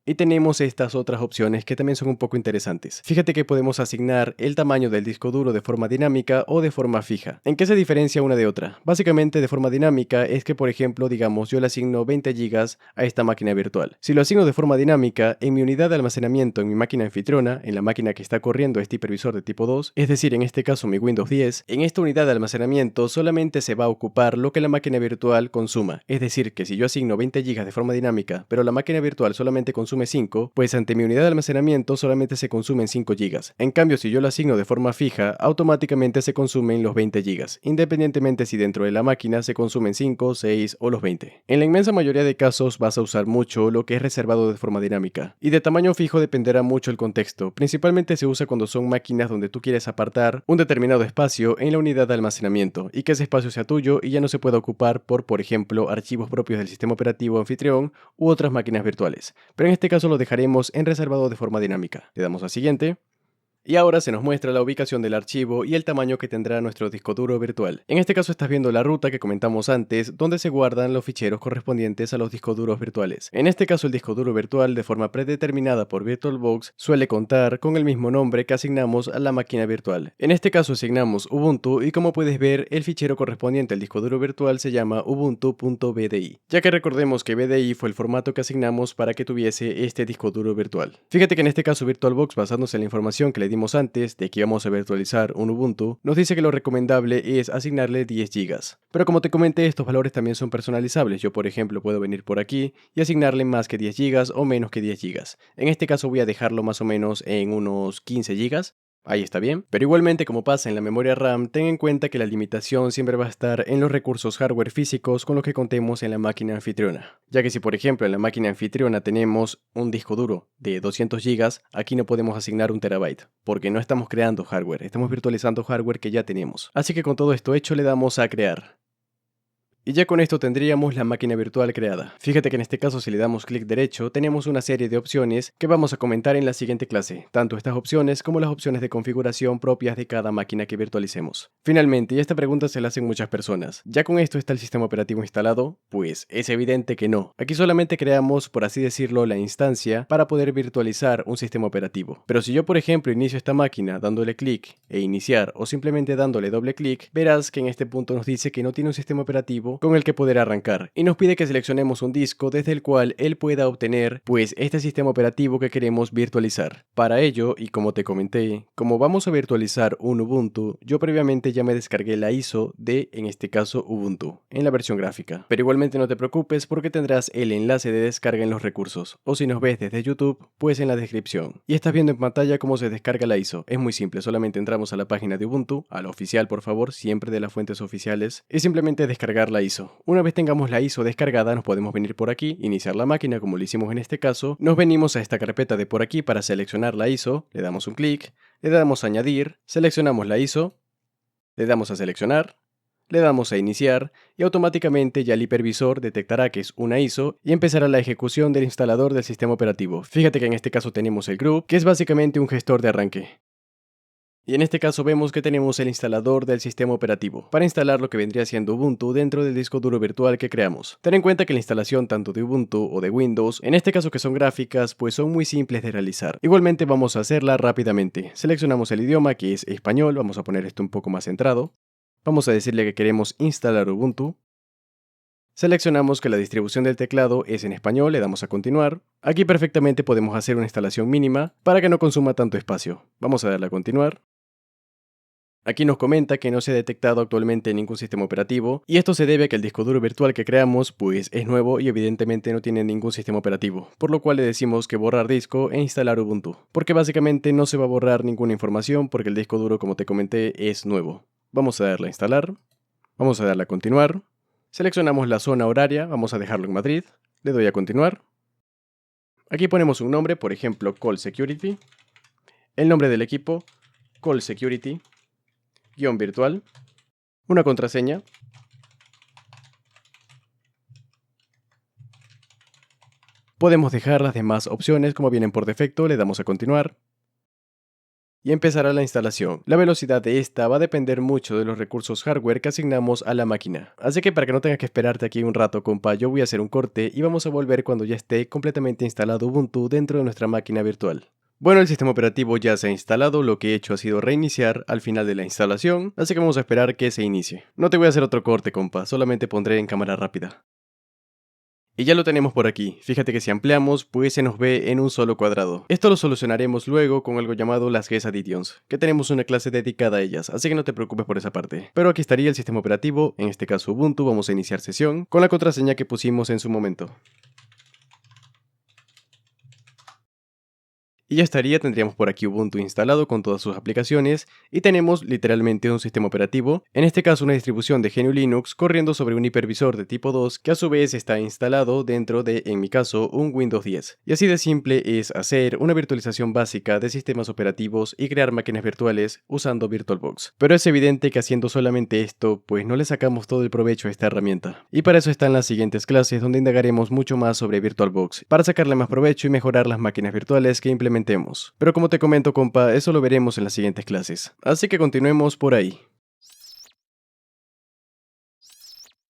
Y tenemos estas otras opciones que también son un poco interesantes. Fíjate que podemos asignar el tamaño del disco duro de forma dinámica o de forma fija. ¿En qué se diferencia una de otra? Básicamente de forma dinámica es que, por ejemplo, digamos yo le asigno 20 GB a esta máquina virtual. Si lo asigno de forma dinámica, en mi unidad de almacenamiento en mi máquina anfitriona, en la máquina que está corriendo este hipervisor de tipo 2, es decir, en este caso mi Windows 10, en esta unidad de almacenamiento solamente se va a ocupar lo que la máquina virtual consuma. Es decir, que si yo asigno 20 GB de forma dinámica, pero la máquina virtual solamente consume consume 5, pues ante mi unidad de almacenamiento solamente se consumen 5 GB. En cambio, si yo lo asigno de forma fija, automáticamente se consumen los 20 GB, independientemente si dentro de la máquina se consumen 5, 6 o los 20. En la inmensa mayoría de casos vas a usar mucho lo que es reservado de forma dinámica, y de tamaño fijo dependerá mucho el contexto. Principalmente se usa cuando son máquinas donde tú quieres apartar un determinado espacio en la unidad de almacenamiento y que ese espacio sea tuyo y ya no se pueda ocupar por ejemplo, archivos propios del sistema operativo anfitrión u otras máquinas virtuales. Pero en este caso lo dejaremos en reservado de forma dinámica. Le damos a siguiente. Y ahora se nos muestra la ubicación del archivo y el tamaño que tendrá nuestro disco duro virtual. En este caso estás viendo la ruta que comentamos antes, donde se guardan los ficheros correspondientes a los discos duros virtuales. En este caso el disco duro virtual de forma predeterminada por VirtualBox suele contar con el mismo nombre que asignamos a la máquina virtual. En este caso asignamos Ubuntu y como puedes ver el fichero correspondiente al disco duro virtual se llama ubuntu.bdi, ya que recordemos que BDI fue el formato que asignamos para que tuviese este disco duro virtual. Fíjate que en este caso VirtualBox, basándose en la información que le dimos antes de que íbamos a virtualizar un Ubuntu, nos dice que lo recomendable es asignarle 10 GB. Pero como te comenté, estos valores también son personalizables. Yo por ejemplo puedo venir por aquí y asignarle más que 10 GB o menos que 10 GB. En este caso voy a dejarlo más o menos en unos 15 GB. Ahí está bien, pero igualmente como pasa en la memoria RAM, ten en cuenta que la limitación siempre va a estar en los recursos hardware físicos con los que contemos en la máquina anfitriona. Ya que si por ejemplo en la máquina anfitriona tenemos un disco duro de 200 GB, aquí no podemos asignar 1 TB, porque no estamos creando hardware, estamos virtualizando hardware que ya tenemos. Así que con todo esto hecho le damos a crear. Y ya con esto tendríamos la máquina virtual creada. Fíjate que en este caso si le damos clic derecho tenemos una serie de opciones que vamos a comentar en la siguiente clase, tanto estas opciones como las opciones de configuración propias de cada máquina que virtualicemos. Finalmente, y esta pregunta se la hacen muchas personas, ¿ya con esto está el sistema operativo instalado? Pues es evidente que no. Aquí solamente creamos, por así decirlo, la instancia para poder virtualizar un sistema operativo. Pero si yo por ejemplo inicio esta máquina dándole clic e iniciar o simplemente dándole doble clic, verás que en este punto nos dice que no tiene un sistema operativo con el que poder arrancar y nos pide que seleccionemos un disco desde el cual él pueda obtener pues este sistema operativo que queremos virtualizar. Para ello, y como te comenté, como vamos a virtualizar un Ubuntu, yo previamente ya me descargué la ISO de, en este caso, Ubuntu, en la versión gráfica. Pero igualmente no te preocupes porque tendrás el enlace de descarga en los recursos, o si nos ves desde YouTube, pues en la descripción. Y estás viendo en pantalla cómo se descarga la ISO. Es muy simple, solamente entramos a la página de Ubuntu, a la oficial por favor, siempre de las fuentes oficiales, y simplemente descargar la ISO. Una vez tengamos la ISO descargada, nos podemos venir por aquí, iniciar la máquina como lo hicimos en este caso, nos venimos a esta carpeta de por aquí para seleccionar la ISO, le damos un clic, le damos a añadir, seleccionamos la ISO, le damos a seleccionar, le damos a iniciar y automáticamente ya el hipervisor detectará que es una ISO y empezará la ejecución del instalador del sistema operativo. Fíjate que en este caso tenemos el group, que es básicamente un gestor de arranque. Y en este caso vemos que tenemos el instalador del sistema operativo, para instalar lo que vendría siendo Ubuntu dentro del disco duro virtual que creamos. Ten en cuenta que la instalación tanto de Ubuntu o de Windows, en este caso que son gráficas, pues son muy simples de realizar. Igualmente vamos a hacerla rápidamente. Seleccionamos el idioma que es español, vamos a poner esto un poco más centrado. Vamos a decirle que queremos instalar Ubuntu. Seleccionamos que la distribución del teclado es en español, le damos a continuar. Aquí perfectamente podemos hacer una instalación mínima para que no consuma tanto espacio. Vamos a darle a continuar. Aquí nos comenta que no se ha detectado actualmente ningún sistema operativo y esto se debe a que el disco duro virtual que creamos pues es nuevo y evidentemente no tiene ningún sistema operativo, por lo cual le decimos que borrar disco e instalar Ubuntu, porque básicamente no se va a borrar ninguna información porque el disco duro, como te comenté, es nuevo. Vamos a darle a instalar, vamos a darle a continuar, seleccionamos la zona horaria, vamos a dejarlo en Madrid, le doy a continuar. Aquí ponemos un nombre, por ejemplo Call Security, el nombre del equipo, Call Security, guión virtual, una contraseña, podemos dejar las demás opciones como vienen por defecto, le damos a continuar y empezará la instalación. La velocidad de esta va a depender mucho de los recursos hardware que asignamos a la máquina, así que para que no tengas que esperarte aquí un rato compa, yo voy a hacer un corte y vamos a volver cuando ya esté completamente instalado Ubuntu dentro de nuestra máquina virtual. Bueno, el sistema operativo ya se ha instalado, lo que he hecho ha sido reiniciar al final de la instalación, así que vamos a esperar que se inicie. No te voy a hacer otro corte, compa, solamente pondré en cámara rápida. Y ya lo tenemos por aquí, fíjate que si ampliamos, pues se nos ve en un solo cuadrado. Esto lo solucionaremos luego con algo llamado las Guest Additions, que tenemos una clase dedicada a ellas, así que no te preocupes por esa parte. Pero aquí estaría el sistema operativo, en este caso Ubuntu, vamos a iniciar sesión, con la contraseña que pusimos en su momento. Y ya estaría, tendríamos por aquí Ubuntu instalado con todas sus aplicaciones y tenemos literalmente un sistema operativo, en este caso una distribución de GNU Linux corriendo sobre un hipervisor de tipo 2 que a su vez está instalado dentro de, en mi caso, un Windows 10. Y así de simple es hacer una virtualización básica de sistemas operativos y crear máquinas virtuales usando VirtualBox. Pero es evidente que haciendo solamente esto, pues no le sacamos todo el provecho a esta herramienta. Y para eso están las siguientes clases donde indagaremos mucho más sobre VirtualBox, para sacarle más provecho y mejorar las máquinas virtuales que implementemos. Pero como te comento, compa, eso lo veremos en las siguientes clases. Así que continuemos por ahí.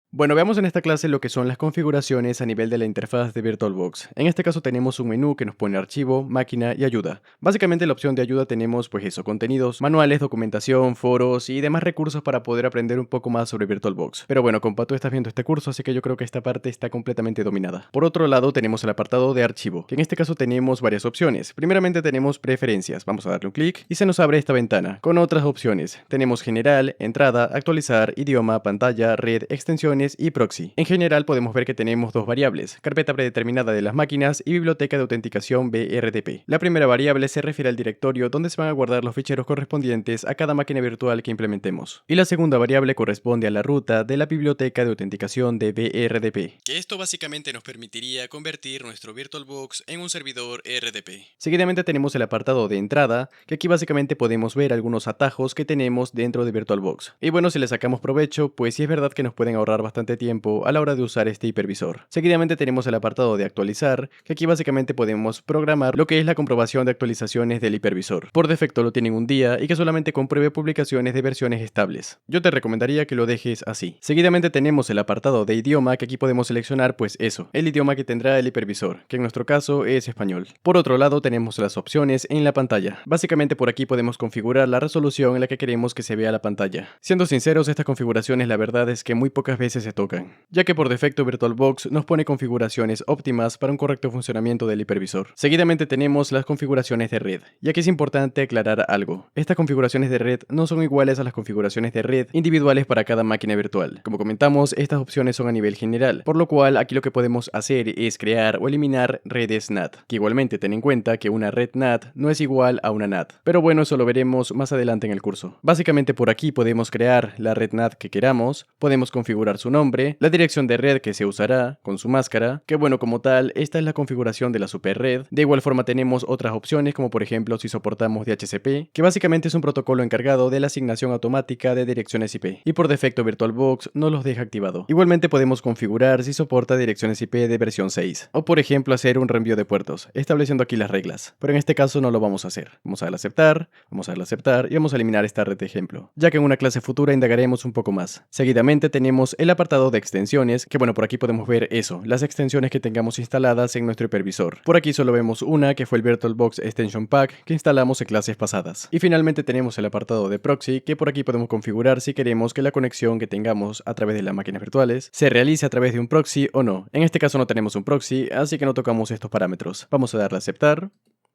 Bueno, veamos en esta clase lo que son las configuraciones a nivel de la interfaz de VirtualBox. En este caso tenemos un menú que nos pone archivo, máquina y ayuda. Básicamente la opción de ayuda tenemos pues eso, contenidos, manuales, documentación, foros y demás recursos para poder aprender un poco más sobre VirtualBox. Pero bueno, compa, tú estás viendo este curso, así que yo creo que esta parte está completamente dominada. Por otro lado tenemos el apartado de archivo, que en este caso tenemos varias opciones. Primeramente tenemos preferencias, vamos a darle un clic y se nos abre esta ventana con otras opciones. Tenemos general, entrada, actualizar, idioma, pantalla, red, extensiones y proxy. En general podemos ver que tenemos dos variables, carpeta predeterminada de las máquinas y biblioteca de autenticación BRTP. La primera variable se refiere al directorio donde se van a guardar los ficheros correspondientes a cada máquina virtual que implementemos. Y la segunda variable corresponde a la ruta de la biblioteca de autenticación de BRTP. Que esto básicamente nos permitiría convertir nuestro VirtualBox en un servidor RDP. Seguidamente tenemos el apartado de entrada, que aquí básicamente podemos ver algunos atajos que tenemos dentro de VirtualBox. Y bueno, si le sacamos provecho, pues sí es verdad que nos pueden ahorrar bastante tiempo a la hora de usar este hipervisor. Seguidamente tenemos el apartado de actualizar, que aquí básicamente podemos programar lo que es la comprobación de actualizaciones del hipervisor. Por defecto lo tienen un día y que solamente compruebe publicaciones de versiones estables. Yo te recomendaría que lo dejes así. Seguidamente tenemos el apartado de idioma, que aquí podemos seleccionar pues eso, el idioma que tendrá el hipervisor, que en nuestro caso es español. Por otro lado tenemos las opciones en la pantalla. Básicamente por aquí podemos configurar la resolución en la que queremos que se vea la pantalla. Siendo sinceros, estas configuraciones la verdad es que muy pocas veces se tocan, ya que por defecto VirtualBox nos pone configuraciones óptimas para un correcto funcionamiento del hipervisor. Seguidamente tenemos las configuraciones de red, y aquí es importante aclarar algo. Estas configuraciones de red no son iguales a las configuraciones de red individuales para cada máquina virtual. Como comentamos, estas opciones son a nivel general, por lo cual aquí lo que podemos hacer es crear o eliminar redes NAT, que igualmente ten en cuenta que una red NAT no es igual a una NAT. Pero bueno, eso lo veremos más adelante en el curso. Básicamente por aquí podemos crear la red NAT que queramos, podemos configurar su nombre, la dirección de red que se usará con su máscara, que bueno, como tal, esta es la configuración de la superred. De igual forma tenemos otras opciones como por ejemplo si soportamos DHCP, que básicamente es un protocolo encargado de la asignación automática de direcciones IP, y por defecto VirtualBox no los deja activado. Igualmente podemos configurar si soporta direcciones IP de versión 6, o por ejemplo hacer un reenvío de puertos, estableciendo aquí las reglas, pero en este caso no lo vamos a hacer. Vamos a darle a aceptar, vamos a darle a aceptar y vamos a eliminar esta red de ejemplo, ya que en una clase futura indagaremos un poco más. Seguidamente tenemos el apartado de extensiones, que bueno, por aquí podemos ver eso, las extensiones que tengamos instaladas en nuestro hipervisor. Por aquí solo vemos una, que fue el VirtualBox Extension Pack, que instalamos en clases pasadas. Y finalmente tenemos el apartado de proxy, que por aquí podemos configurar si queremos que la conexión que tengamos a través de las máquinas virtuales se realice a través de un proxy o no. En este caso no tenemos un proxy, así que no tocamos estos parámetros. Vamos a darle a aceptar.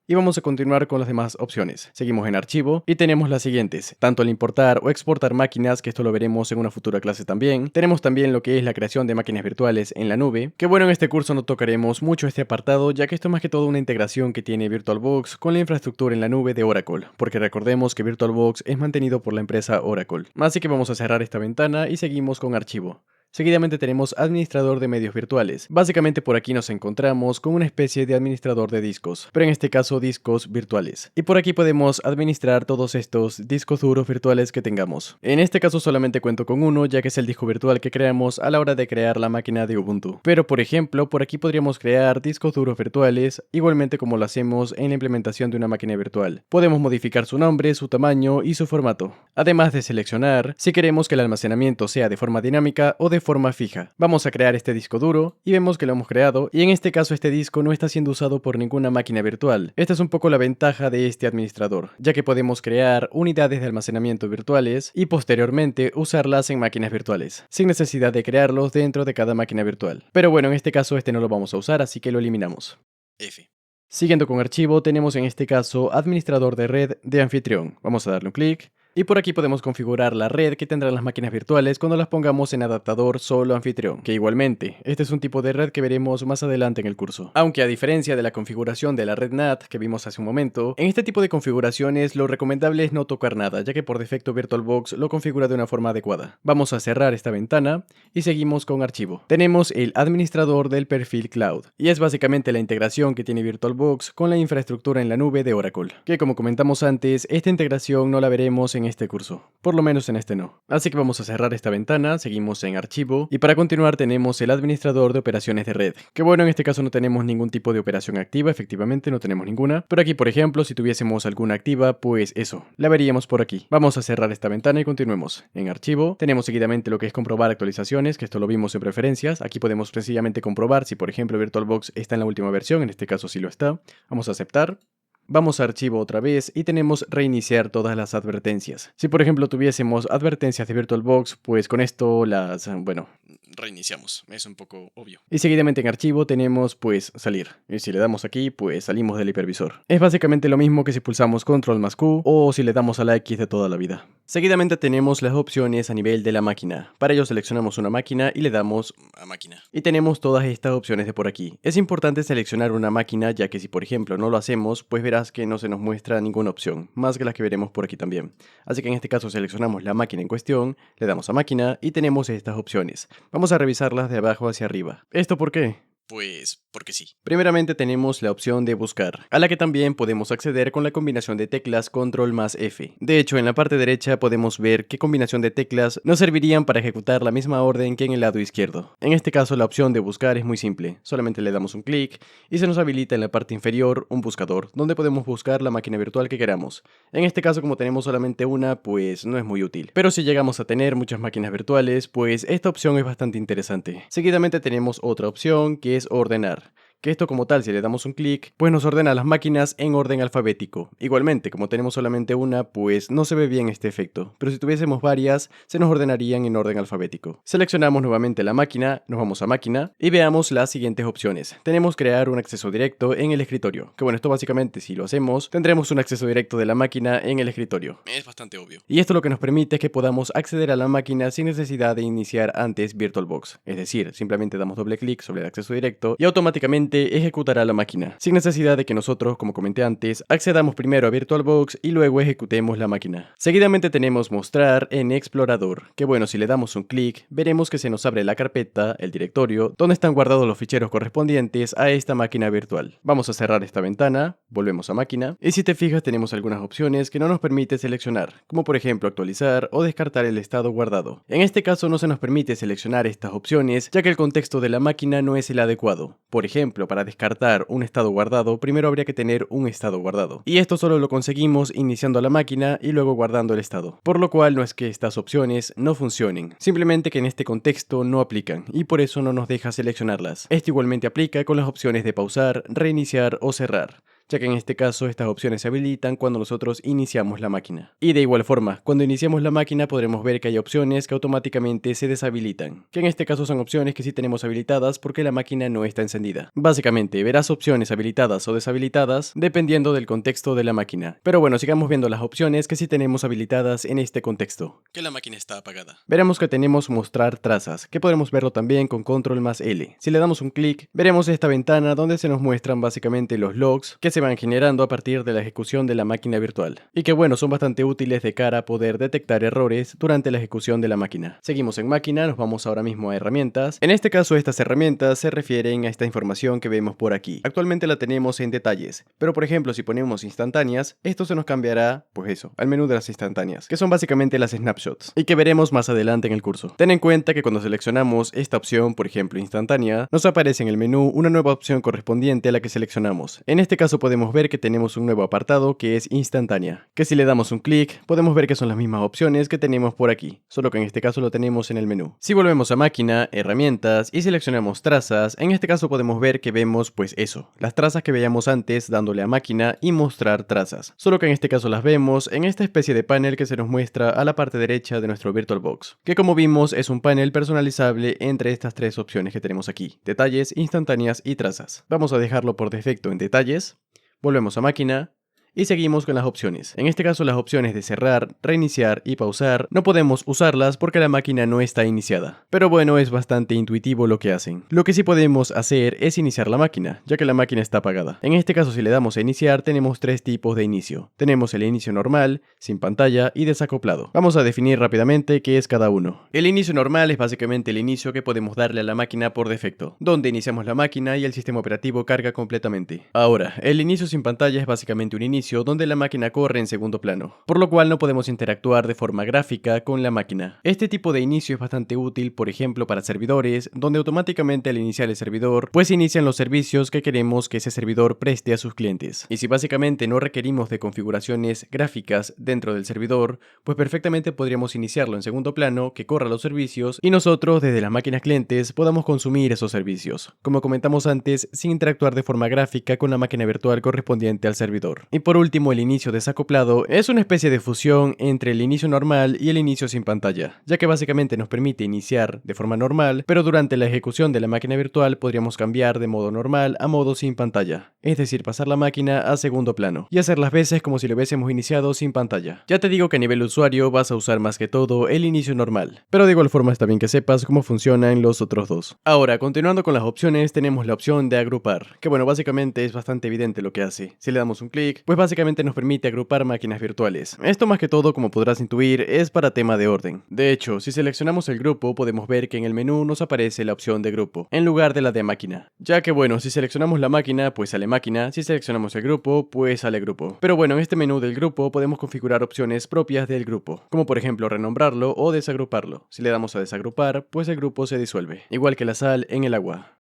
Y vamos a continuar con las demás opciones. Seguimos en archivo y tenemos las siguientes, tanto el importar o exportar máquinas, que esto lo veremos en una futura clase también. Tenemos también lo que es la creación de máquinas virtuales en la nube, que bueno, en este curso no tocaremos mucho este apartado, ya que esto es más que todo una integración que tiene VirtualBox con la infraestructura en la nube de Oracle, porque recordemos que VirtualBox es mantenido por la empresa Oracle. Así que vamos a cerrar esta ventana y seguimos con archivo. Seguidamente tenemos administrador de medios virtuales. Básicamente por aquí nos encontramos con una especie de administrador de discos, pero en este caso discos virtuales. Y por aquí podemos administrar todos estos discos duros virtuales que tengamos. En este caso solamente cuento con uno, ya que es el disco virtual que creamos a la hora de crear la máquina de Ubuntu. Pero por ejemplo, por aquí podríamos crear discos duros virtuales, igualmente como lo hacemos en la implementación de una máquina virtual. Podemos modificar su nombre, su tamaño y su formato. Además de seleccionar si queremos que el almacenamiento sea de forma dinámica o de forma fija. Vamos a crear este disco duro y vemos que lo hemos creado, y en este caso este disco no está siendo usado por ninguna máquina virtual. Esta es un poco la ventaja de este administrador, ya que podemos crear unidades de almacenamiento virtuales y posteriormente usarlas en máquinas virtuales, sin necesidad de crearlos dentro de cada máquina virtual. Pero bueno, en este caso este no lo vamos a usar, así que lo eliminamos. F. Siguiendo con archivo, tenemos en este caso administrador de red de anfitrión. Vamos a darle un clic. Y por aquí podemos configurar la red que tendrán las máquinas virtuales cuando las pongamos en adaptador solo anfitrión, que igualmente, este es un tipo de red que veremos más adelante en el curso. Aunque a diferencia de la configuración de la red NAT que vimos hace un momento, en este tipo de configuraciones lo recomendable es no tocar nada, ya que por defecto VirtualBox lo configura de una forma adecuada. Vamos a cerrar esta ventana y seguimos con archivo. Tenemos el administrador del perfil cloud, y es básicamente la integración que tiene VirtualBox con la infraestructura en la nube de Oracle, que como comentamos antes, esta integración no la veremos en este curso, por lo menos en este no. Así que vamos a cerrar esta ventana, seguimos en archivo, y para continuar tenemos el administrador de operaciones de red, que bueno, en este caso no tenemos ningún tipo de operación activa, efectivamente no tenemos ninguna, pero aquí por ejemplo si tuviésemos alguna activa, pues eso, la veríamos por aquí. Vamos a cerrar esta ventana y continuemos. En archivo, tenemos seguidamente lo que es comprobar actualizaciones, que esto lo vimos en preferencias. Aquí podemos sencillamente comprobar si por ejemplo VirtualBox está en la última versión, en este caso sí lo está. Vamos a aceptar. Vamos a archivo otra vez y tenemos reiniciar todas las advertencias. Si por ejemplo tuviésemos advertencias de VirtualBox, pues con esto las, bueno, Reiniciamos, es un poco obvio. y seguidamente en archivo tenemos pues salir. Y si le damos aquí, pues salimos del hipervisor. Es básicamente lo mismo que si pulsamos control más Q o si le damos a la X de toda la vida. Seguidamente tenemos las opciones a nivel de la máquina. Para ello seleccionamos una máquina y le damos A máquina. y tenemos todas estas opciones de por aquí. Es importante seleccionar una máquina, ya que si por ejemplo no lo hacemos, pues verás que no se nos muestra ninguna opción, más que las que veremos por aquí también. Así que en este caso seleccionamos la máquina en cuestión, le damos a máquina y tenemos estas opciones. Vamos a revisarlas de abajo hacia arriba. ¿Esto por qué? Pues porque sí. Primeramente tenemos la opción de buscar, a la que también podemos acceder con la combinación de teclas control más F. De hecho, en la parte derecha podemos ver qué combinación de teclas nos servirían para ejecutar la misma orden que en el lado izquierdo. En este caso la opción de buscar es muy simple, solamente le damos un clic y se nos habilita en la parte inferior un buscador, donde podemos buscar la máquina virtual que queramos. En este caso como tenemos solamente una, pues no es muy útil. Pero si llegamos a tener muchas máquinas virtuales, pues esta opción es bastante interesante. Seguidamente tenemos otra opción que es ordenar, que esto como tal si le damos un clic, pues nos ordena las máquinas en orden alfabético. Igualmente, como tenemos solamente una, pues no se ve bien este efecto, pero si tuviésemos varias, se nos ordenarían en orden alfabético. Seleccionamos nuevamente la máquina, nos vamos a máquina y veamos las siguientes opciones. Tenemos crear un acceso directo en el escritorio, que bueno, esto básicamente si lo hacemos, tendremos un acceso directo de la máquina en el escritorio. Es bastante obvio. Y esto lo que nos permite es que podamos acceder a la máquina sin necesidad de iniciar antes VirtualBox. Es decir, simplemente damos doble clic sobre el acceso directo y automáticamente ejecutará la máquina, sin necesidad de que nosotros, como comenté antes, accedamos primero a VirtualBox y luego ejecutemos la máquina. Seguidamente tenemos mostrar en explorador, que bueno, si le damos un clic, veremos que se nos abre la carpeta, el directorio, donde están guardados los ficheros correspondientes a esta máquina virtual. Vamos a cerrar esta ventana, volvemos a máquina, y si te fijas tenemos algunas opciones que no nos permite seleccionar, como por ejemplo actualizar o descartar el estado guardado. En este caso no se nos permite seleccionar estas opciones, ya que el contexto de la máquina no es el adecuado. Por ejemplo, para descartar un estado guardado, primero habría que tener un estado guardado. Y esto solo lo conseguimos iniciando la máquina y luego guardando el estado. Por lo cual no es que estas opciones no funcionen, simplemente que en este contexto no aplican y por eso no nos deja seleccionarlas. Esto igualmente aplica con las opciones de pausar, reiniciar o cerrar, ya que en este caso estas opciones se habilitan cuando nosotros iniciamos la máquina. Y de igual forma, cuando iniciamos la máquina podremos ver que hay opciones que automáticamente se deshabilitan, que en este caso son opciones que sí tenemos habilitadas porque la máquina no está encendida. Básicamente, verás opciones habilitadas o deshabilitadas dependiendo del contexto de la máquina. Pero bueno, sigamos viendo las opciones que sí tenemos habilitadas en este contexto. Que la máquina está apagada. Veremos que tenemos mostrar trazas, que podemos verlo también con control más L. Si le damos un clic, veremos esta ventana donde se nos muestran básicamente los logs que se van generando a partir de la ejecución de la máquina virtual, y que bueno, son bastante útiles de cara a poder detectar errores durante la ejecución de la máquina. Seguimos en máquina, nos vamos ahora mismo a herramientas. En este caso estas herramientas se refieren a esta información que vemos por aquí. Actualmente la tenemos en detalles, pero por ejemplo si ponemos instantáneas, esto se nos cambiará, pues eso, al menú de las instantáneas, que son básicamente las snapshots, y que veremos más adelante en el curso. Ten en cuenta que cuando seleccionamos esta opción, por ejemplo instantánea, nos aparece en el menú una nueva opción correspondiente a la que seleccionamos. En este caso podemos ver que tenemos un nuevo apartado que es instantánea, que si le damos un clic podemos ver que son las mismas opciones que tenemos por aquí, solo que en este caso lo tenemos en el menú. Si volvemos a máquina, herramientas y seleccionamos trazas, en este caso podemos ver que vemos pues eso, las trazas que veíamos antes dándole a máquina y mostrar trazas, solo que en este caso las vemos en esta especie de panel que se nos muestra a la parte derecha de nuestro VirtualBox, que como vimos es un panel personalizable entre estas tres opciones que tenemos aquí, detalles, instantáneas y trazas. Vamos a dejarlo por defecto en detalles. Volvemos a máquina y seguimos con las opciones. En este caso las opciones de cerrar, reiniciar y pausar no podemos usarlas porque la máquina no está iniciada. Pero bueno, es bastante intuitivo lo que hacen. Lo que sí podemos hacer es iniciar la máquina, ya que la máquina está apagada. En este caso, si le damos a iniciar, tenemos tres tipos de inicio. Tenemos el inicio normal, sin pantalla y desacoplado. Vamos a definir rápidamente qué es cada uno. El inicio normal es básicamente el inicio que podemos darle a la máquina por defecto, donde iniciamos la máquina y el sistema operativo carga completamente. Ahora, el inicio sin pantalla es básicamente un inicio donde la máquina corre en segundo plano, por lo cual no podemos interactuar de forma gráfica con la máquina. Este tipo de inicio es bastante útil, por ejemplo, para servidores, donde automáticamente al iniciar el servidor, pues inician los servicios que queremos que ese servidor preste a sus clientes. Y si básicamente no requerimos de configuraciones gráficas dentro del servidor, pues perfectamente podríamos iniciarlo en segundo plano, que corra los servicios, y nosotros desde las máquinas clientes podamos consumir esos servicios, como comentamos antes, sin interactuar de forma gráfica con la máquina virtual correspondiente al servidor. Y por último, el inicio desacoplado es una especie de fusión entre el inicio normal y el inicio sin pantalla, ya que básicamente nos permite iniciar de forma normal, pero durante la ejecución de la máquina virtual podríamos cambiar de modo normal a modo sin pantalla, es decir, pasar la máquina a segundo plano, y hacer las veces como si lo hubiésemos iniciado sin pantalla. Ya te digo que a nivel usuario vas a usar más que todo el inicio normal, pero de igual forma está bien que sepas cómo funcionan los otros dos. Ahora, continuando con las opciones, tenemos la opción de agrupar, que bueno, básicamente es bastante evidente lo que hace. Si le damos un clic, pues básicamente nos permite agrupar máquinas virtuales. Esto más que todo, como podrás intuir, es para tema de orden. De hecho, si seleccionamos el grupo, podemos ver que en el menú nos aparece la opción de grupo, en lugar de la de máquina. Ya que bueno, si seleccionamos la máquina, pues sale máquina, si seleccionamos el grupo, pues sale grupo. Pero bueno, en este menú del grupo podemos configurar opciones propias del grupo, como por ejemplo renombrarlo o desagruparlo. Si le damos a desagrupar, pues el grupo se disuelve, igual que la sal en el agua.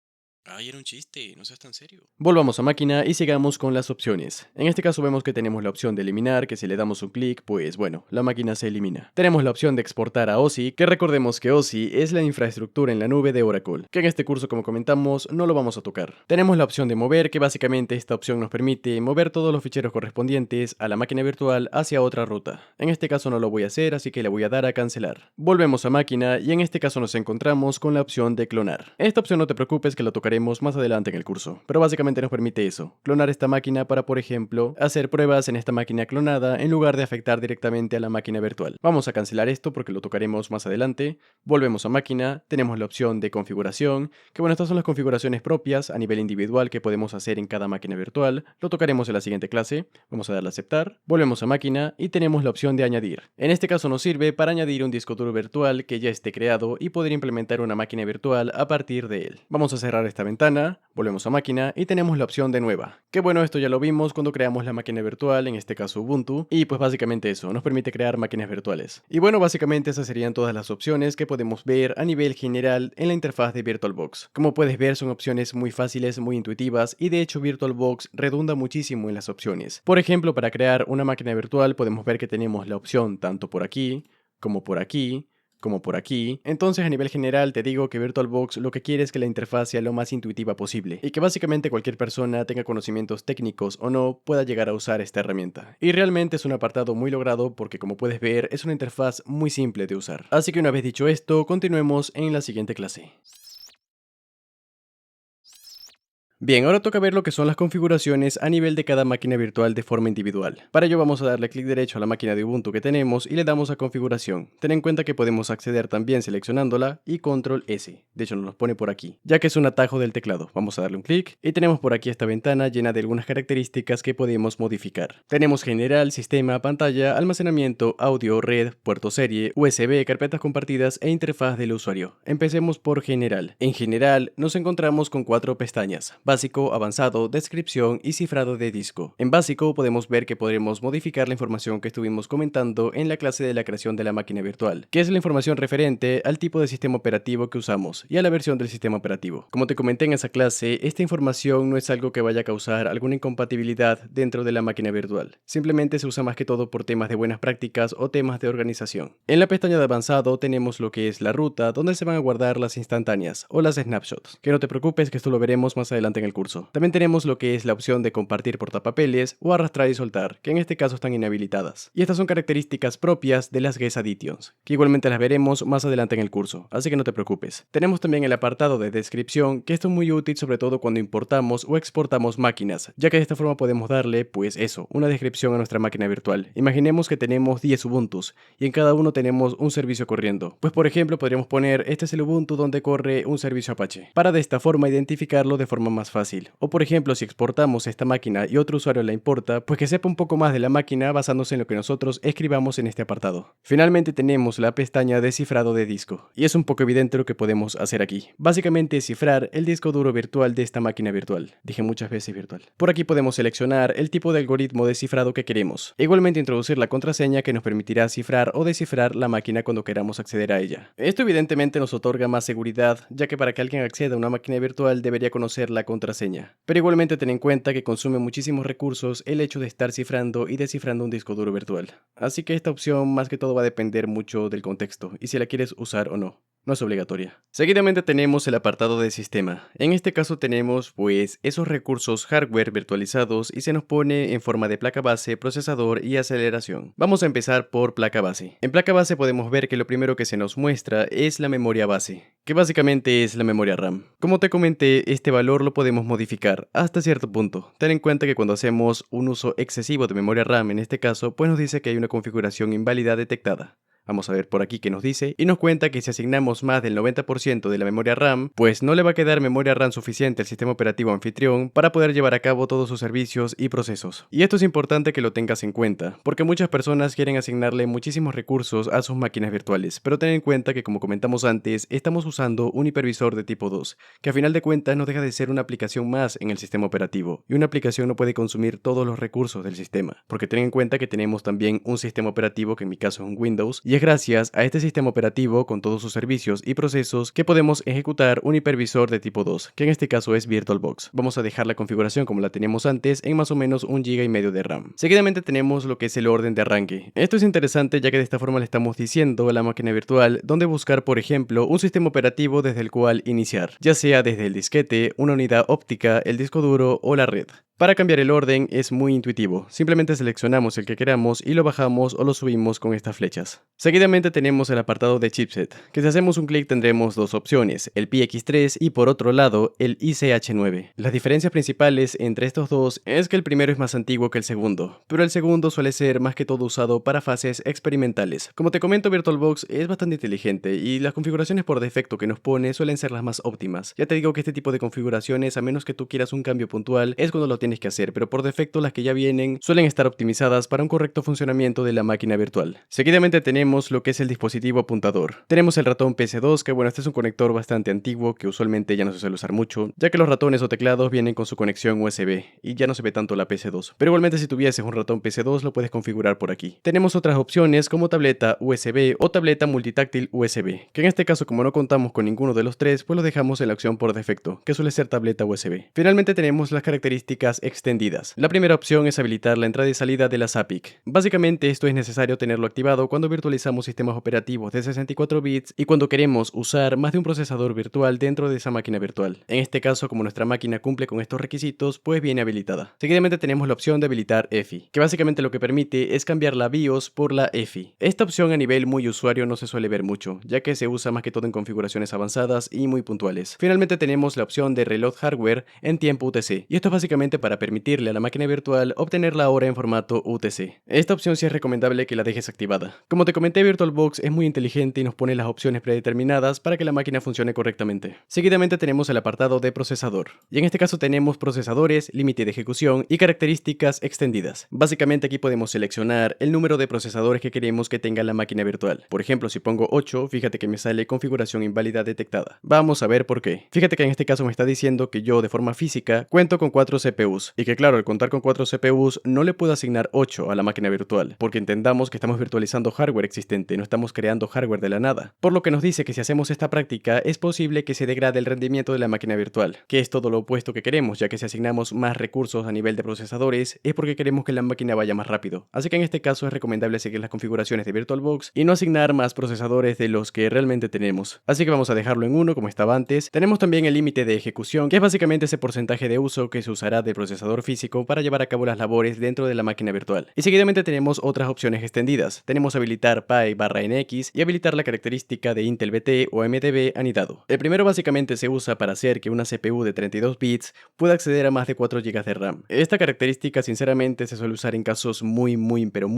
Ay, era un chiste, no seas tan serio. Volvamos a máquina y sigamos con las opciones. En este caso vemos que tenemos la opción de eliminar, que si le damos un clic, pues bueno, la máquina se elimina. Tenemos la opción de exportar a OSI, que recordemos que OSI es la infraestructura en la nube de Oracle, que en este curso, como comentamos, no lo vamos a tocar. Tenemos la opción de mover, que básicamente esta opción nos permite mover todos los ficheros correspondientes a la máquina virtual hacia otra ruta. En este caso no lo voy a hacer, así que le voy a dar a cancelar. Volvemos a máquina y en este caso nos encontramos con la opción de clonar. Esta opción no te preocupes que la tocaremos más adelante en el curso, pero básicamente nos permite eso, clonar esta máquina para, por ejemplo, hacer pruebas en esta máquina clonada en lugar de afectar directamente a la máquina virtual. Vamos a cancelar esto porque lo tocaremos más adelante. Volvemos a máquina, tenemos la opción de configuración, que bueno, estas son las configuraciones propias a nivel individual que podemos hacer en cada máquina virtual, lo tocaremos en la siguiente clase. Vamos a darle a aceptar, volvemos a máquina y tenemos la opción de añadir. En este caso nos sirve para añadir un disco duro virtual que ya esté creado y poder implementar una máquina virtual a partir de él. Vamos a cerrar esta ventana, volvemos a máquina y tenemos la opción de nueva. Que bueno, esto ya lo vimos cuando creamos la máquina virtual, en este caso Ubuntu, y pues básicamente eso, nos permite crear máquinas virtuales. Y bueno, básicamente esas serían todas las opciones que podemos ver a nivel general en la interfaz de VirtualBox. Como puedes ver, son opciones muy fáciles, muy intuitivas, y de hecho VirtualBox redunda muchísimo en las opciones. Por ejemplo, para crear una máquina virtual podemos ver que tenemos la opción tanto por aquí, como por aquí, como por aquí. Entonces, a nivel general te digo que VirtualBox lo que quiere es que la interfaz sea lo más intuitiva posible y que básicamente cualquier persona, tenga conocimientos técnicos o no, pueda llegar a usar esta herramienta. Y realmente es un apartado muy logrado porque, como puedes ver, es una interfaz muy simple de usar. Así que una vez dicho esto, continuemos en la siguiente clase. Bien, ahora toca ver lo que son las configuraciones a nivel de cada máquina virtual de forma individual. Para ello vamos a darle clic derecho a la máquina de Ubuntu que tenemos y le damos a configuración. Ten en cuenta que podemos acceder también seleccionándola y control S. De hecho nos los pone por aquí, ya que es un atajo del teclado. Vamos a darle un clic y tenemos por aquí esta ventana llena de algunas características que podemos modificar. Tenemos general, sistema, pantalla, almacenamiento, audio, red, puerto serie, USB, carpetas compartidas e interfaz del usuario. Empecemos por general. En general nos encontramos con 4 pestañas: básico, avanzado, descripción y cifrado de disco. En básico podemos ver que podremos modificar la información que estuvimos comentando en la clase de la creación de la máquina virtual, que es la información referente al tipo de sistema operativo que usamos y a la versión del sistema operativo. Como te comenté en esa clase, esta información no es algo que vaya a causar alguna incompatibilidad dentro de la máquina virtual. Simplemente se usa más que todo por temas de buenas prácticas o temas de organización. En la pestaña de avanzado tenemos lo que es la ruta, donde se van a guardar las instantáneas o las snapshots. Que no te preocupes, que esto lo veremos más adelante adelante en el curso. También tenemos lo que es la opción de compartir portapapeles o arrastrar y soltar, que en este caso están inhabilitadas. Y estas son características propias de las Guest Additions, que igualmente las veremos más adelante en el curso, así que no te preocupes. Tenemos también el apartado de descripción, que esto es muy útil sobre todo cuando importamos o exportamos máquinas, ya que de esta forma podemos darle, pues eso, una descripción a nuestra máquina virtual. Imaginemos que tenemos 10 Ubuntus y en cada uno tenemos un servicio corriendo. Pues por ejemplo podríamos poner, este es el Ubuntu donde corre un servicio Apache, para de esta forma identificarlo de forma más fácil. O por ejemplo, si exportamos esta máquina y otro usuario la importa, pues que sepa un poco más de la máquina basándose en lo que nosotros escribamos en este apartado. Finalmente tenemos la pestaña de cifrado de disco, y es un poco evidente lo que podemos hacer aquí. Básicamente es cifrar el disco duro virtual de esta máquina virtual. Dije muchas veces virtual. Por aquí podemos seleccionar el tipo de algoritmo de cifrado que queremos. E igualmente introducir la contraseña que nos permitirá cifrar o descifrar la máquina cuando queramos acceder a ella. Esto evidentemente nos otorga más seguridad, ya que para que alguien acceda a una máquina virtual debería conocer la contraseña. Pero igualmente ten en cuenta que consume muchísimos recursos el hecho de estar cifrando y descifrando un disco duro virtual. Así que esta opción más que todo va a depender mucho del contexto y si la quieres usar o no. No es obligatoria. Seguidamente tenemos el apartado de sistema. En este caso tenemos pues esos recursos hardware virtualizados y se nos pone en forma de placa base, procesador y aceleración. Vamos a empezar por placa base. En placa base podemos ver que lo primero que se nos muestra es la memoria base, que básicamente es la memoria RAM. Como te comenté, este valor lo podemos modificar hasta cierto punto. Ten en cuenta que cuando hacemos un uso excesivo de memoria RAM en este caso, pues nos dice que hay una configuración inválida detectada. Vamos a ver por aquí qué nos dice y nos cuenta que si asignamos más del 90% de la memoria RAM, pues no le va a quedar memoria RAM suficiente al sistema operativo anfitrión para poder llevar a cabo todos sus servicios y procesos. Y esto es importante que lo tengas en cuenta, porque muchas personas quieren asignarle muchísimos recursos a sus máquinas virtuales, pero ten en cuenta que como comentamos antes, estamos usando un hipervisor de tipo 2, que a final de cuentas no deja de ser una aplicación más en el sistema operativo, y una aplicación no puede consumir todos los recursos del sistema, porque ten en cuenta que tenemos también un sistema operativo que en mi caso es un Windows, y es gracias a este sistema operativo con todos sus servicios y procesos que podemos ejecutar un hipervisor de tipo 2, que en este caso es VirtualBox. Vamos a dejar la configuración como la teníamos antes en más o menos 1,5 GB de RAM. Seguidamente tenemos lo que es el orden de arranque. Esto es interesante ya que de esta forma le estamos diciendo a la máquina virtual dónde buscar, por ejemplo, un sistema operativo desde el cual iniciar, ya sea desde el disquete, una unidad óptica, el disco duro o la red. Para cambiar el orden es muy intuitivo, simplemente seleccionamos el que queramos y lo bajamos o lo subimos con estas flechas. Seguidamente tenemos el apartado de chipset, que si hacemos un clic tendremos dos opciones, el PX3 y por otro lado el ICH9. Las diferencias principales entre estos dos es que el primero es más antiguo que el segundo, pero el segundo suele ser más que todo usado para fases experimentales. Como te comento, VirtualBox es bastante inteligente y las configuraciones por defecto que nos pone suelen ser las más óptimas. Ya te digo que este tipo de configuraciones, a menos que tú quieras un cambio puntual, es cuando lo tienes que hacer, pero por defecto las que ya vienen suelen estar optimizadas para un correcto funcionamiento de la máquina virtual. Seguidamente tenemos lo que es el dispositivo apuntador. Tenemos el ratón PS2, que bueno, este es un conector bastante antiguo que usualmente ya no se suele usar mucho, ya que los ratones o teclados vienen con su conexión USB y ya no se ve tanto la PS2. Pero igualmente si tuvieses un ratón PS2 lo puedes configurar por aquí. Tenemos otras opciones como tableta USB o tableta multitáctil USB, que en este caso como no contamos con ninguno de los tres, pues lo dejamos en la opción por defecto, que suele ser tableta USB. Finalmente tenemos las características extendidas. La primera opción es habilitar la entrada y salida de las APIC. Básicamente esto es necesario tenerlo activado cuando virtualizamos sistemas operativos de 64 bits y cuando queremos usar más de un procesador virtual dentro de esa máquina virtual. En este caso, como nuestra máquina cumple con estos requisitos, pues viene habilitada. Seguidamente tenemos la opción de habilitar EFI, que básicamente lo que permite es cambiar la BIOS por la EFI. Esta opción a nivel muy usuario no se suele ver mucho, ya que se usa más que todo en configuraciones avanzadas y muy puntuales. Finalmente tenemos la opción de reload hardware en tiempo UTC, y esto es básicamente para permitirle a la máquina virtual obtener la hora en formato UTC. Esta opción sí es recomendable que la dejes activada. Como te comenté, VirtualBox es muy inteligente y nos pone las opciones predeterminadas para que la máquina funcione correctamente. Seguidamente tenemos el apartado de procesador, y en este caso tenemos procesadores, límite de ejecución y características extendidas. Básicamente aquí podemos seleccionar el número de procesadores que queremos que tenga la máquina virtual. Por ejemplo, si pongo 8, fíjate que me sale configuración inválida detectada. Vamos a ver por qué. Fíjate que en este caso me está diciendo que yo de forma física cuento con 4 CPUs y que claro, al contar con 4 CPUs no le puedo asignar 8 a la máquina virtual, porque entendamos que estamos virtualizando hardware existente, no estamos creando hardware de la nada. Por lo que nos dice que si hacemos esta práctica es posible que se degrade el rendimiento de la máquina virtual, que es todo lo opuesto que queremos, ya que si asignamos más recursos a nivel de procesadores es porque queremos que la máquina vaya más rápido. Así que en este caso es recomendable seguir las configuraciones de VirtualBox y no asignar más procesadores de los que realmente tenemos. Así que vamos a dejarlo en 1 como estaba antes. Tenemos también el límite de ejecución, que es básicamente ese porcentaje de uso que se usará del procesador físico para llevar a cabo las labores dentro de la máquina virtual. Y seguidamente tenemos otras opciones extendidas. Tenemos habilitar PI/NX y habilitar la característica de Intel VT o MDB anidado. El primero básicamente se usa para hacer que una CPU de 32 bits pueda acceder a más de 4 GB de RAM. Esta característica sinceramente se suele usar en casos muy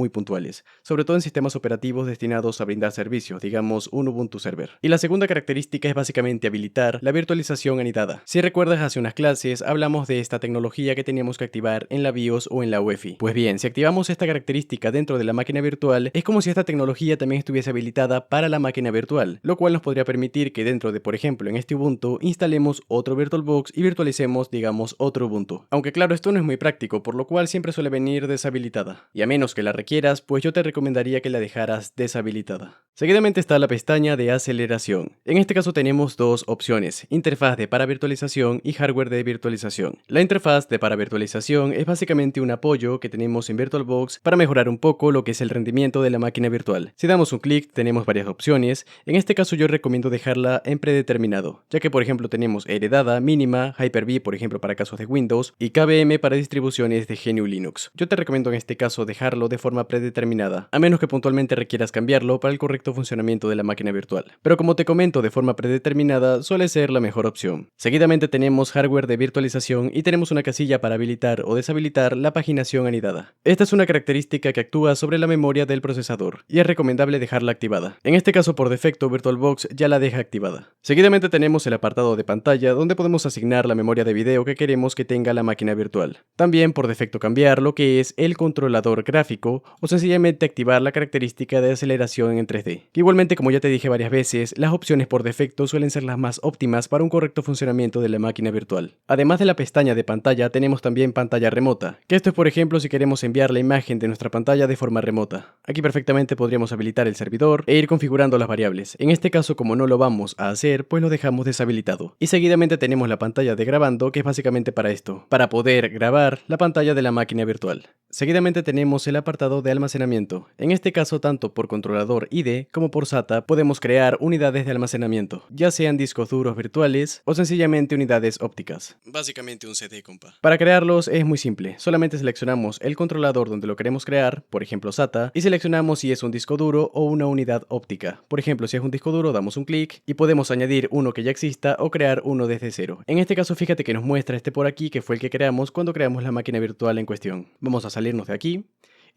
puntuales, sobre todo en sistemas operativos destinados a brindar servicios, digamos un Ubuntu server. Y la segunda característica es básicamente habilitar la virtualización anidada. Si recuerdas, hace unas clases hablamos de esta tecnología que teníamos que activar en la BIOS o en la UEFI. Pues bien, si activamos esta característica dentro de la máquina virtual, es como si esta tecnología también estuviese habilitada para la máquina virtual, lo cual nos podría permitir que dentro de, por ejemplo, en este Ubuntu, instalemos otro VirtualBox y virtualicemos, digamos, otro Ubuntu. Aunque claro, esto no es muy práctico, por lo cual siempre suele venir deshabilitada. Y a menos que la requieras, pues yo te recomendaría que la dejaras deshabilitada. Seguidamente está la pestaña de aceleración. En este caso tenemos dos opciones, interfaz de paravirtualización y hardware de virtualización. La interfaz de paravirtualización es básicamente un apoyo que tenemos en VirtualBox para mejorar un poco lo que es el rendimiento de la máquina virtual. Si damos un clic tenemos varias opciones, en este caso yo recomiendo dejarla en predeterminado, ya que por ejemplo tenemos heredada, mínima, Hyper-V por ejemplo para casos de Windows y KVM para distribuciones de GNU Linux. Yo te recomiendo en este caso dejarlo de forma predeterminada, a menos que puntualmente requieras cambiarlo para el correcto funcionamiento de la máquina virtual. Pero como te comento, de forma predeterminada suele ser la mejor opción. Seguidamente tenemos hardware de virtualización y tenemos una casilla para habilitar o deshabilitar la paginación anidada. Esta es una característica que actúa sobre la memoria del procesador y es recomendable dejarla activada. En este caso por defecto VirtualBox ya la deja activada. Seguidamente tenemos el apartado de pantalla donde podemos asignar la memoria de video que queremos que tenga la máquina virtual. También por defecto cambiar lo que es el controlador gráfico o sencillamente activar la característica de aceleración en 3D. Igualmente, como ya te dije varias veces, las opciones por defecto suelen ser las más óptimas para un correcto funcionamiento de la máquina virtual. Además de la pestaña de pantalla tenemos también pantalla remota, que esto es por ejemplo si queremos enviar la imagen de nuestra pantalla de forma remota. Aquí perfectamente podríamos habilitar el servidor e ir configurando las variables. En este caso, como no lo vamos a hacer, pues lo dejamos deshabilitado. Y seguidamente tenemos la pantalla de grabando, que es básicamente para esto, para poder grabar la pantalla de la máquina virtual. Seguidamente tenemos el apartado de almacenamiento. En este caso, tanto por controlador ID como por SATA podemos crear unidades de almacenamiento, ya sean discos duros virtuales o sencillamente unidades ópticas. Básicamente un CD, compa. Para crearlos es muy simple, solamente seleccionamos el controlador donde lo queremos crear, por ejemplo SATA, y seleccionamos si es un disco duro o una unidad óptica. Por ejemplo, si es un disco duro damos un clic y podemos añadir uno que ya exista o crear uno desde cero. En este caso fíjate que nos muestra este por aquí que fue el que creamos cuando creamos la máquina virtual en cuestión. Vamos a salirnos de aquí.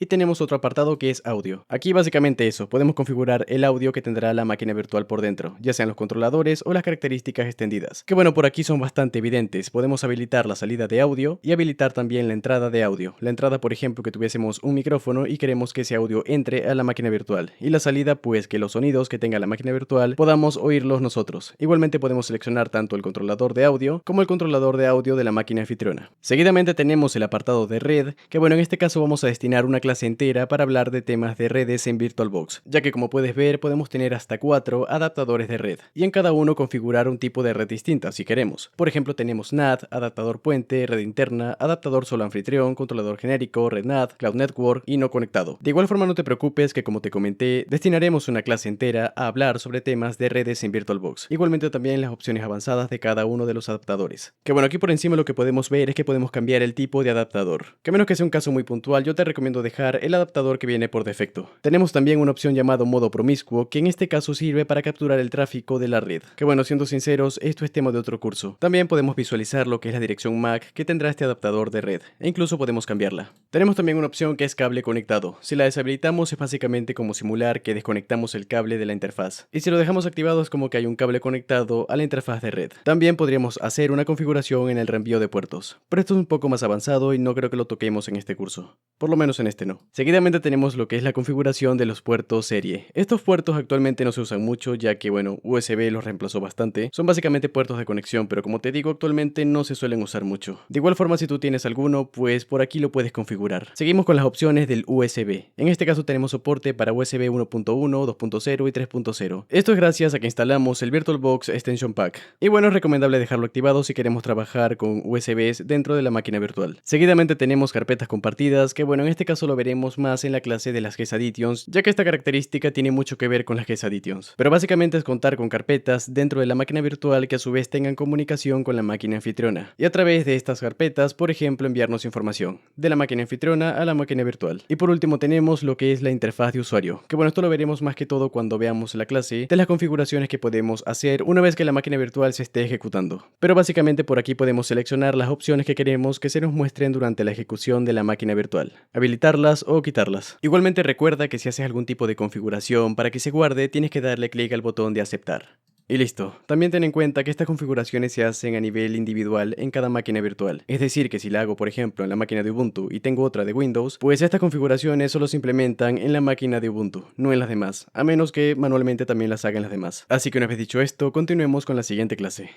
Y tenemos otro apartado que es audio. Aquí básicamente eso, podemos configurar el audio que tendrá la máquina virtual por dentro, ya sean los controladores o las características extendidas. Que bueno, por aquí son bastante evidentes, podemos habilitar la salida de audio y habilitar también la entrada de audio. La entrada, por ejemplo, que tuviésemos un micrófono y queremos que ese audio entre a la máquina virtual. Y la salida, pues que los sonidos que tenga la máquina virtual podamos oírlos nosotros. Igualmente podemos seleccionar tanto el controlador de audio como el controlador de audio de la máquina anfitriona. Seguidamente tenemos el apartado de red, que bueno, en este caso vamos a destinar una clase entera para hablar de temas de redes en VirtualBox, ya que como puedes ver podemos tener hasta 4 adaptadores de red y en cada uno configurar un tipo de red distinta si queremos. Por ejemplo tenemos NAT, adaptador puente, red interna, adaptador solo anfitrión, controlador genérico, red NAT, Cloud Network y no conectado. De igual forma no te preocupes que como te comenté destinaremos una clase entera a hablar sobre temas de redes en VirtualBox. Igualmente también las opciones avanzadas de cada uno de los adaptadores. Que bueno, aquí por encima lo que podemos ver es que podemos cambiar el tipo de adaptador. Que a menos que sea un caso muy puntual yo te recomiendo dejar el adaptador que viene por defecto. Tenemos también una opción llamado modo promiscuo, que en este caso sirve para capturar el tráfico de la red. Que bueno, siendo sinceros, esto es tema de otro curso. También podemos visualizar lo que es la dirección MAC que tendrá este adaptador de red, e incluso podemos cambiarla. Tenemos también una opción que es cable conectado. Si la deshabilitamos es básicamente como simular que desconectamos el cable de la interfaz. Y si lo dejamos activado es como que hay un cable conectado a la interfaz de red. También podríamos hacer una configuración en el reenvío de puertos. Pero esto es un poco más avanzado y no creo que lo toquemos en este curso. Por lo menos en este este no. Seguidamente tenemos lo que es la configuración de los puertos serie. Estos puertos actualmente no se usan mucho, ya que bueno, USB los reemplazó bastante. Son básicamente puertos de conexión, pero como te digo, actualmente no se suelen usar mucho. De igual forma, si tú tienes alguno, pues por aquí lo puedes configurar. Seguimos con las opciones del USB. En este caso tenemos soporte para USB 1.1, 2.0 y 3.0. Esto es gracias a que instalamos el VirtualBox Extension Pack. Y bueno, es recomendable dejarlo activado si queremos trabajar con USBs dentro de la máquina virtual. Seguidamente tenemos carpetas compartidas, que bueno, en este caso lo veremos más en la clase de las Guest Additions, ya que esta característica tiene mucho que ver con las Guest Additions. Pero básicamente es contar con carpetas dentro de la máquina virtual que a su vez tengan comunicación con la máquina anfitriona. Y a través de estas carpetas, por ejemplo, enviarnos información de la máquina anfitriona a la máquina virtual. Y por último tenemos lo que es la interfaz de usuario, que bueno, esto lo veremos más que todo cuando veamos la clase de las configuraciones que podemos hacer una vez que la máquina virtual se esté ejecutando. Pero básicamente por aquí podemos seleccionar las opciones que queremos que se nos muestren durante la ejecución de la máquina virtual, habilitarlas o quitarlas. Igualmente recuerda que si haces algún tipo de configuración para que se guarde, tienes que darle clic al botón de aceptar. Y listo. También ten en cuenta que estas configuraciones se hacen a nivel individual en cada máquina virtual. Es decir, que si la hago, por ejemplo, en la máquina de Ubuntu y tengo otra de Windows, pues estas configuraciones solo se implementan en la máquina de Ubuntu, no en las demás, a menos que manualmente también las hagan las demás. Así que una vez dicho esto, continuemos con la siguiente clase.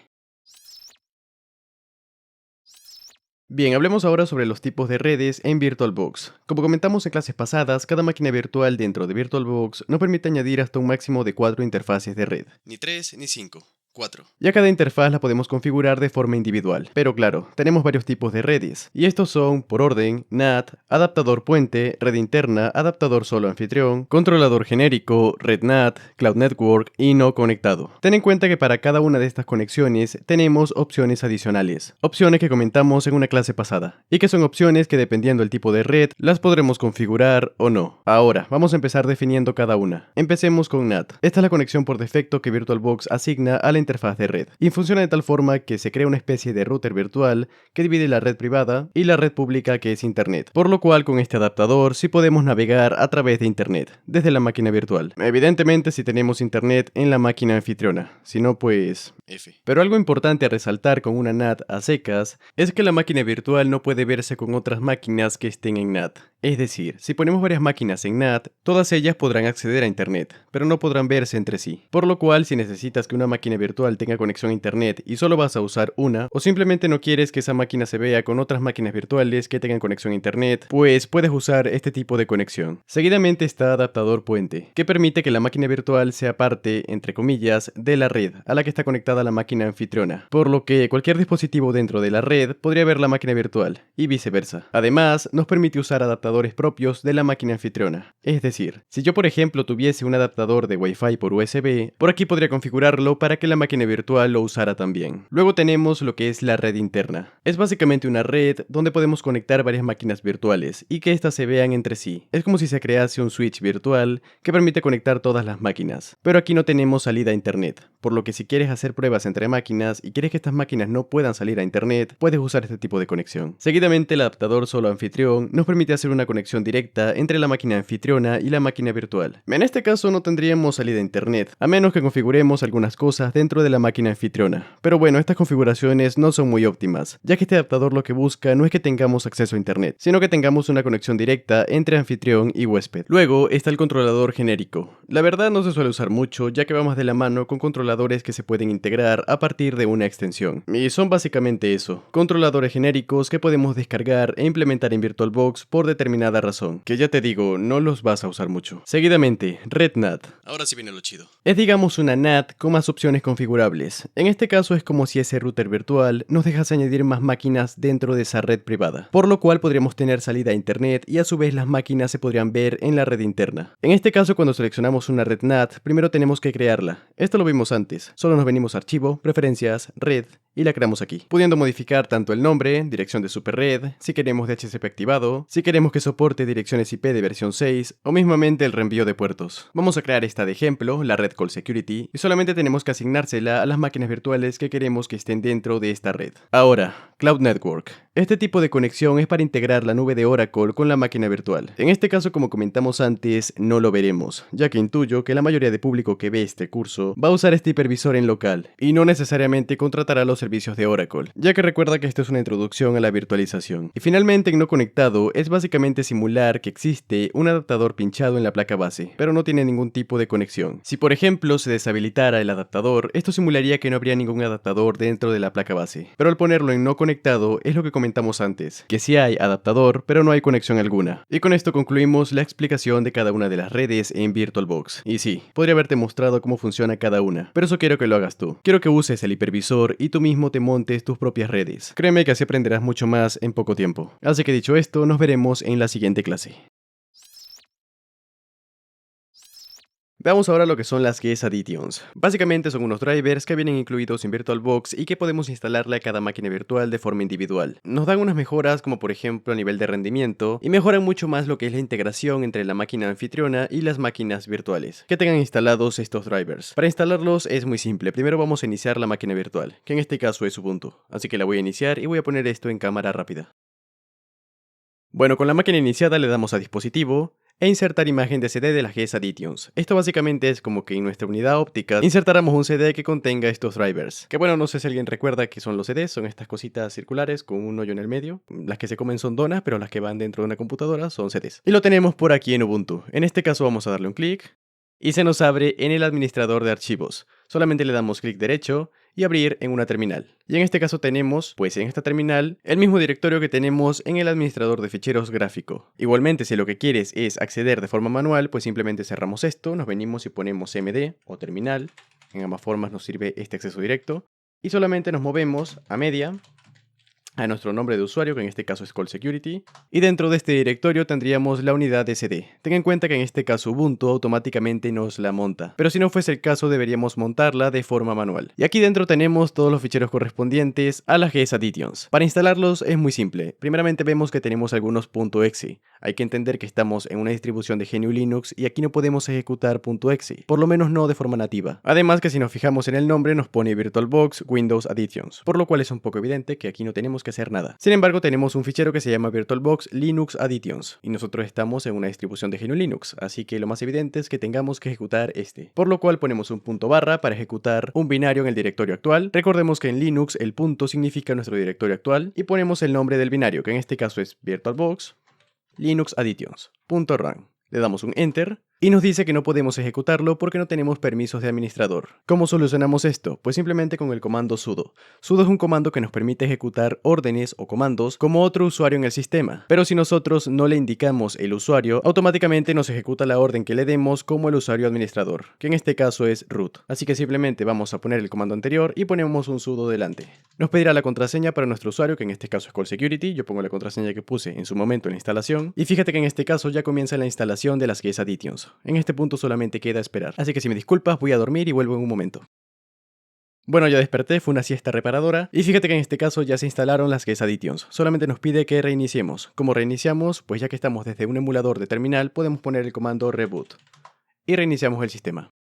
Bien, hablemos ahora sobre los tipos de redes en VirtualBox. Como comentamos en clases pasadas, cada máquina virtual dentro de VirtualBox nos permite añadir hasta un máximo de 4 interfaces de red. Ni 3 ni 5. 4. Ya cada interfaz la podemos configurar de forma individual, pero claro, tenemos varios tipos de redes, y estos son, por orden, NAT, adaptador puente, red interna, adaptador solo anfitrión, controlador genérico, red NAT, Cloud Network y no conectado. Ten en cuenta que para cada una de estas conexiones tenemos opciones adicionales, opciones que comentamos en una clase pasada, y que son opciones que dependiendo del tipo de red, las podremos configurar o no. Ahora, vamos a empezar definiendo cada una. Empecemos con NAT. Esta es la conexión por defecto que VirtualBox asigna a la interfaz de red, y funciona de tal forma que se crea una especie de router virtual que divide la red privada y la red pública que es internet, por lo cual con este adaptador sí podemos navegar a través de internet, desde la máquina virtual. Evidentemente si tenemos internet en la máquina anfitriona, si no pues... F. Pero algo importante a resaltar con una NAT a secas es que la máquina virtual no puede verse con otras máquinas que estén en NAT. Es decir, si ponemos varias máquinas en NAT, todas ellas podrán acceder a internet, pero no podrán verse entre sí. Por lo cual, si necesitas que una máquina virtual tenga conexión a internet y solo vas a usar una, o simplemente no quieres que esa máquina se vea con otras máquinas virtuales que tengan conexión a internet, pues puedes usar este tipo de conexión. Seguidamente está adaptador puente, que permite que la máquina virtual sea parte, entre comillas, de la red a la que está conectada la máquina anfitriona, por lo que cualquier dispositivo dentro de la red podría ver la máquina virtual, y viceversa. Además, nos permite usar adaptadores propios de la máquina anfitriona. Es decir, si yo por ejemplo tuviese un adaptador de Wi-Fi por USB, por aquí podría configurarlo para que la máquina virtual lo usara también. Luego tenemos lo que es la red interna. Es básicamente una red donde podemos conectar varias máquinas virtuales y que éstas se vean entre sí. Es como si se crease un switch virtual que permite conectar todas las máquinas. Pero aquí no tenemos salida a internet, por lo que si quieres hacer pruebas entre máquinas y quieres que estas máquinas no puedan salir a internet, puedes usar este tipo de conexión. Seguidamente el adaptador solo anfitrión nos permite hacer una conexión directa entre la máquina anfitriona y la máquina virtual. En este caso no tendríamos salida a internet, a menos que configuremos algunas cosas dentro de la máquina anfitriona. Pero bueno, estas configuraciones no son muy óptimas, ya que este adaptador lo que busca no es que tengamos acceso a internet, sino que tengamos una conexión directa entre anfitrión y huésped. Luego está el controlador genérico. La verdad no se suele usar mucho, ya que va más de la mano con controladores que se pueden integrar a partir de una extensión. Y son básicamente eso, controladores genéricos que podemos descargar e implementar en VirtualBox por determinada razón, que ya te digo, no los vas a usar mucho. Seguidamente, Red NAT. Ahora sí viene lo chido. Es digamos una NAT con más opciones configurables. En este caso es como si ese router virtual nos dejase añadir más máquinas dentro de esa red privada, por lo cual podríamos tener salida a internet y a su vez las máquinas se podrían ver en la red interna. En este caso cuando seleccionamos una Red NAT, primero tenemos que crearla. Esto lo vimos antes, solo nos venimos a archivo, preferencias, red y la creamos aquí, pudiendo modificar tanto el nombre, dirección de superred, si queremos DHCP activado, si queremos que soporte direcciones IP de versión 6 o mismamente el reenvío de puertos. Vamos a crear esta de ejemplo, la red Call Security, y solamente tenemos que asignársela a las máquinas virtuales que queremos que estén dentro de esta red. Ahora, Cloud Network. Este tipo de conexión es para integrar la nube de Oracle con la máquina virtual. En este caso, como comentamos antes, no lo veremos, ya que intuyo que la mayoría de público que ve este curso va a usar este hipervisor en local y no necesariamente contratará los servicios de Oracle, ya que recuerda que esto es una introducción a la virtualización. Y finalmente en no conectado es básicamente simular que existe un adaptador pinchado en la placa base, pero no tiene ningún tipo de conexión. Si por ejemplo se deshabilitara el adaptador, esto simularía que no habría ningún adaptador dentro de la placa base. Pero al ponerlo en no conectado es lo que comentamos antes, que sí hay adaptador, pero no hay conexión alguna. Y con esto concluimos la explicación de cada una de las redes en VirtualBox. Y sí, podría haberte mostrado cómo funciona cada una, pero eso quiero que lo hagas tú. Quiero que uses el hipervisor y tú mismo te montes tus propias redes. Créeme que así aprenderás mucho más en poco tiempo. Así que dicho esto, nos veremos en la siguiente clase. Veamos ahora lo que son las Guest Additions. Básicamente son unos drivers que vienen incluidos en VirtualBox y que podemos instalarle a cada máquina virtual de forma individual. Nos dan unas mejoras como por ejemplo a nivel de rendimiento y mejoran mucho más lo que es la integración entre la máquina anfitriona y las máquinas virtuales que tengan instalados estos drivers. Para instalarlos es muy simple. Primero vamos a iniciar la máquina virtual, que en este caso es Ubuntu. Así que la voy a iniciar y voy a poner esto en cámara rápida. Bueno, con la máquina iniciada le damos a dispositivo e insertar imagen de CD de las Guest Additions. Esto básicamente es como que en nuestra unidad óptica insertáramos un CD que contenga estos drivers. Que bueno, no sé si alguien recuerda que son los CDs, son estas cositas circulares con un hoyo en el medio. Las que se comen son donas, pero las que van dentro de una computadora son CDs. Y lo tenemos por aquí en Ubuntu. En este caso vamos a darle un clic y se nos abre en el administrador de archivos. Solamente le damos clic derecho y abrir en una terminal. Y en este caso tenemos, pues en esta terminal, el mismo directorio que tenemos en el administrador de ficheros gráfico. Igualmente, si lo que quieres es acceder de forma manual, pues simplemente cerramos esto, nos venimos y ponemos cmd o terminal. En ambas formas nos sirve este acceso directo. Y solamente nos movemos a media, a nuestro nombre de usuario, que en este caso es Call Security, y dentro de este directorio tendríamos la unidad de CD. Ten en cuenta que en este caso Ubuntu automáticamente nos la monta, pero si no fuese el caso deberíamos montarla de forma manual. Y aquí dentro tenemos todos los ficheros correspondientes a las Guest Additions. Para instalarlos es muy simple. Primeramente vemos que tenemos algunos .exe. Hay que entender que estamos en una distribución de GNU Linux y aquí no podemos ejecutar .exe, por lo menos no de forma nativa. Además que si nos fijamos en el nombre nos pone VirtualBox Windows Additions, por lo cual es un poco evidente que aquí no tenemos que hacer nada. Sin embargo, tenemos un fichero que se llama VirtualBox Linux Additions y nosotros estamos en una distribución de GNU Linux, así que lo más evidente es que tengamos que ejecutar este. Por lo cual ponemos un /, para ejecutar un binario en el directorio actual. Recordemos que en Linux el punto significa nuestro directorio actual y ponemos el nombre del binario, que en este caso es VirtualBox Linux Additions.run. Le damos un Enter y nos dice que no podemos ejecutarlo porque no tenemos permisos de administrador. ¿Cómo solucionamos esto? Pues simplemente con el comando sudo. Sudo es un comando que nos permite ejecutar órdenes o comandos como otro usuario en el sistema. Pero si nosotros no le indicamos el usuario, automáticamente nos ejecuta la orden que le demos como el usuario administrador, que en este caso es root. Así que simplemente vamos a poner el comando anterior y ponemos un sudo delante. Nos pedirá la contraseña para nuestro usuario, que en este caso es Call Security. Yo pongo la contraseña que puse en su momento en la instalación. Y fíjate que en este caso ya comienza la instalación de las Guest Additions. En este punto solamente queda esperar. Así que si me disculpas, voy a dormir y vuelvo en un momento. Bueno, ya desperté, fue una siesta reparadora. Y fíjate que en este caso ya se instalaron las Guest Additions. Solamente nos pide que reiniciemos. Como reiniciamos, pues ya que estamos desde un emulador de terminal, podemos poner el comando reboot. Y reiniciamos el sistema.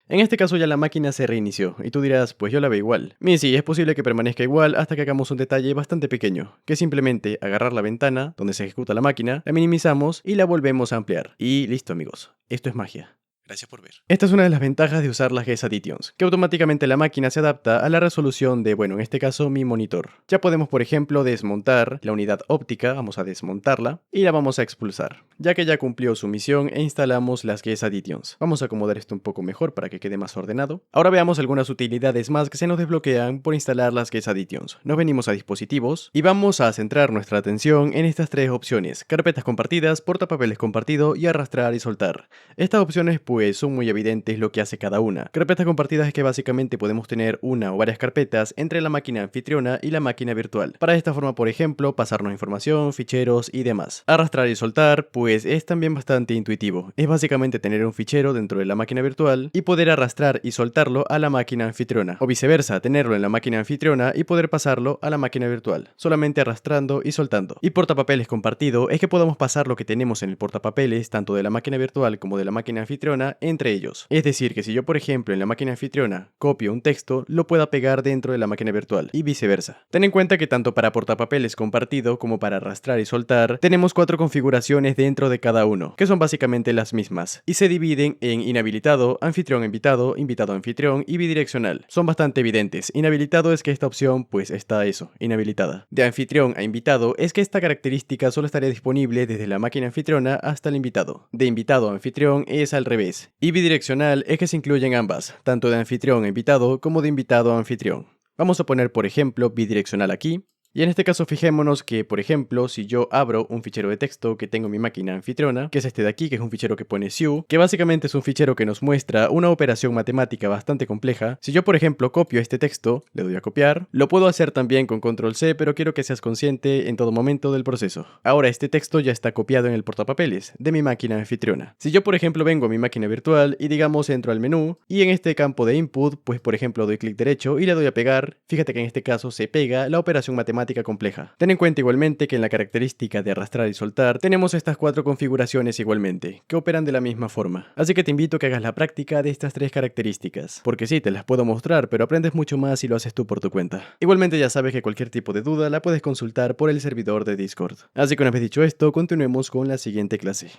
En este caso ya la máquina se reinició, y tú dirás, pues yo la veo igual. Y sí, es posible que permanezca igual hasta que hagamos un detalle bastante pequeño, que es simplemente agarrar la ventana donde se ejecuta la máquina, la minimizamos y la volvemos a ampliar. Y listo amigos, esto es magia. Gracias por ver. Esta es una de las ventajas de usar las Guest Additions, que automáticamente la máquina se adapta a la resolución de, bueno, en este caso mi monitor. Ya podemos, por ejemplo, desmontar la unidad óptica, vamos a desmontarla, y la vamos a expulsar, ya que ya cumplió su misión e instalamos las Guest Additions. Vamos a acomodar esto un poco mejor para que quede más ordenado. Ahora veamos algunas utilidades más que se nos desbloquean por instalar las Guest Additions. Nos venimos a dispositivos y vamos a centrar nuestra atención en estas tres opciones: carpetas compartidas, portapapeles compartido y arrastrar y soltar. Estas opciones pues son muy evidentes lo que hace cada una. Carpetas compartidas es que básicamente podemos tener una o varias carpetas entre la máquina anfitriona y la máquina virtual. Para esta forma, por ejemplo, pasarnos información, ficheros y demás. Arrastrar y soltar pues es también bastante intuitivo. Es básicamente tener un fichero dentro de la máquina virtual y poder arrastrar y soltarlo a la máquina anfitriona. O viceversa, tenerlo en la máquina anfitriona y poder pasarlo a la máquina virtual. Solamente arrastrando y soltando. Y portapapeles compartido es que podamos pasar lo que tenemos en el portapapeles, tanto de la máquina virtual como de la máquina anfitriona, anfitriona entre ellos. Es decir, que si yo por ejemplo en la máquina anfitriona copio un texto, lo pueda pegar dentro de la máquina virtual y viceversa. Ten en cuenta que tanto para portapapeles compartido como para arrastrar y soltar, tenemos 4 configuraciones dentro de cada uno, que son básicamente las mismas, y se dividen en inhabilitado, anfitrión invitado, invitado anfitrión y bidireccional. Son bastante evidentes. Inhabilitado es que esta opción pues está inhabilitada. De anfitrión a invitado es que esta característica solo estaría disponible desde la máquina anfitriona hasta el invitado. De invitado a anfitrión es al revés. Y bidireccional es que se incluyen ambas, tanto de anfitrión a invitado como de invitado a anfitrión. Vamos a poner por ejemplo bidireccional aquí. Y en este caso fijémonos que, por ejemplo, si yo abro un fichero de texto que tengo en mi máquina anfitriona, que es este de aquí, que es un fichero que pone Sue, que básicamente es un fichero que nos muestra una operación matemática bastante compleja, si yo, por ejemplo, copio este texto, le doy a copiar, lo puedo hacer también con control C, pero quiero que seas consciente en todo momento del proceso. Ahora este texto ya está copiado en el portapapeles de mi máquina anfitriona. Si yo, por ejemplo, vengo a mi máquina virtual y digamos entro al menú, y en este campo de input, pues por ejemplo doy clic derecho y le doy a pegar, fíjate que en este caso se pega la operación matemática compleja. Ten en cuenta igualmente que en la característica de arrastrar y soltar tenemos estas 4 configuraciones igualmente, que operan de la misma forma. Así que te invito a que hagas la práctica de estas 3 características, porque sí, te las puedo mostrar, pero aprendes mucho más si lo haces tú por tu cuenta. Igualmente ya sabes que cualquier tipo de duda la puedes consultar por el servidor de Discord. Así que una vez dicho esto, continuemos con la siguiente clase.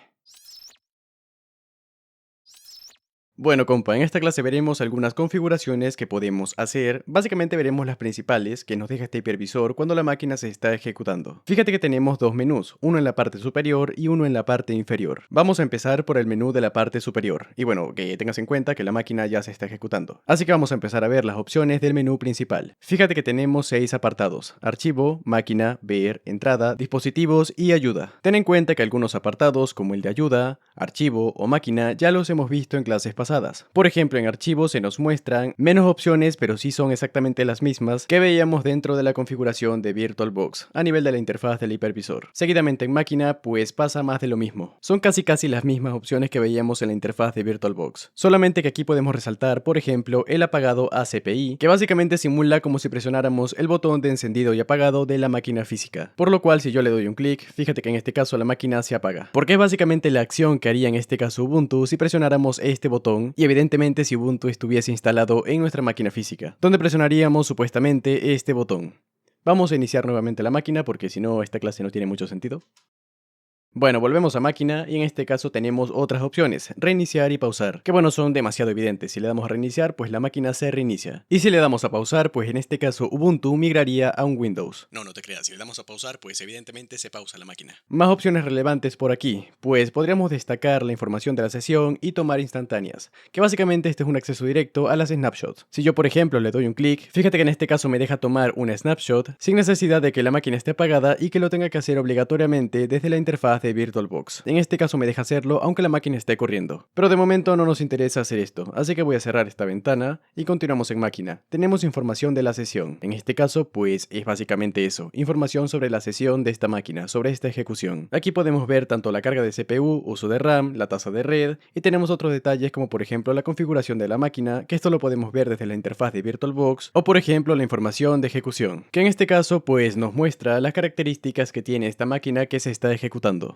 Bueno, compa, en esta clase veremos algunas configuraciones que podemos hacer. Básicamente veremos las principales que nos deja este hipervisor cuando la máquina se está ejecutando. Fíjate que tenemos 2 menús, uno en la parte superior y uno en la parte inferior. Vamos a empezar por el menú de la parte superior. Y bueno, que tengas en cuenta que la máquina ya se está ejecutando. Así que vamos a empezar a ver las opciones del menú principal. Fíjate que tenemos 6 apartados: archivo, máquina, ver, entrada, dispositivos y ayuda. Ten en cuenta que algunos apartados, como el de ayuda, archivo o máquina, ya los hemos visto en clases pasadas. Por ejemplo, en archivos se nos muestran menos opciones, pero sí son exactamente las mismas que veíamos dentro de la configuración de VirtualBox a nivel de la interfaz del hipervisor. Seguidamente en máquina, pues pasa más de lo mismo. Son casi las mismas opciones que veíamos en la interfaz de VirtualBox. Solamente que aquí podemos resaltar, por ejemplo, el apagado ACPI, que básicamente simula como si presionáramos el botón de encendido y apagado de la máquina física. Por lo cual, si yo le doy un clic, fíjate que en este caso la máquina se apaga. Porque es básicamente la acción que haría en este caso Ubuntu si presionáramos este botón, y evidentemente si Ubuntu estuviese instalado en nuestra máquina física, donde presionaríamos supuestamente este botón. Vamos a iniciar nuevamente la máquina porque si no esta clase no tiene mucho sentido. Bueno, volvemos a máquina y en este caso tenemos otras opciones, reiniciar y pausar, que bueno, son demasiado evidentes. Si le damos a reiniciar, pues la máquina se reinicia. Y si le damos a pausar, pues en este caso Ubuntu migraría a un Windows. No te creas, si le damos a pausar, pues evidentemente se pausa la máquina. Más opciones relevantes por aquí, pues podríamos destacar la información de la sesión y tomar instantáneas, que básicamente este es un acceso directo a las snapshots. Si yo por ejemplo le doy un clic, fíjate que en este caso me deja tomar una snapshot sin necesidad de que la máquina esté apagada y que lo tenga que hacer obligatoriamente desde la interfaz de VirtualBox. En este caso me deja hacerlo aunque la máquina esté corriendo. Pero de momento no nos interesa hacer esto, así que voy a cerrar esta ventana y continuamos en máquina. Tenemos información de la sesión. En este caso pues es básicamente eso, información sobre la sesión de esta máquina, sobre esta ejecución. Aquí podemos ver tanto la carga de CPU, uso de RAM, la tasa de red y tenemos otros detalles como por ejemplo la configuración de la máquina, que esto lo podemos ver desde la interfaz de VirtualBox, o por ejemplo la información de ejecución, que en este caso pues nos muestra las características que tiene esta máquina que se está ejecutando.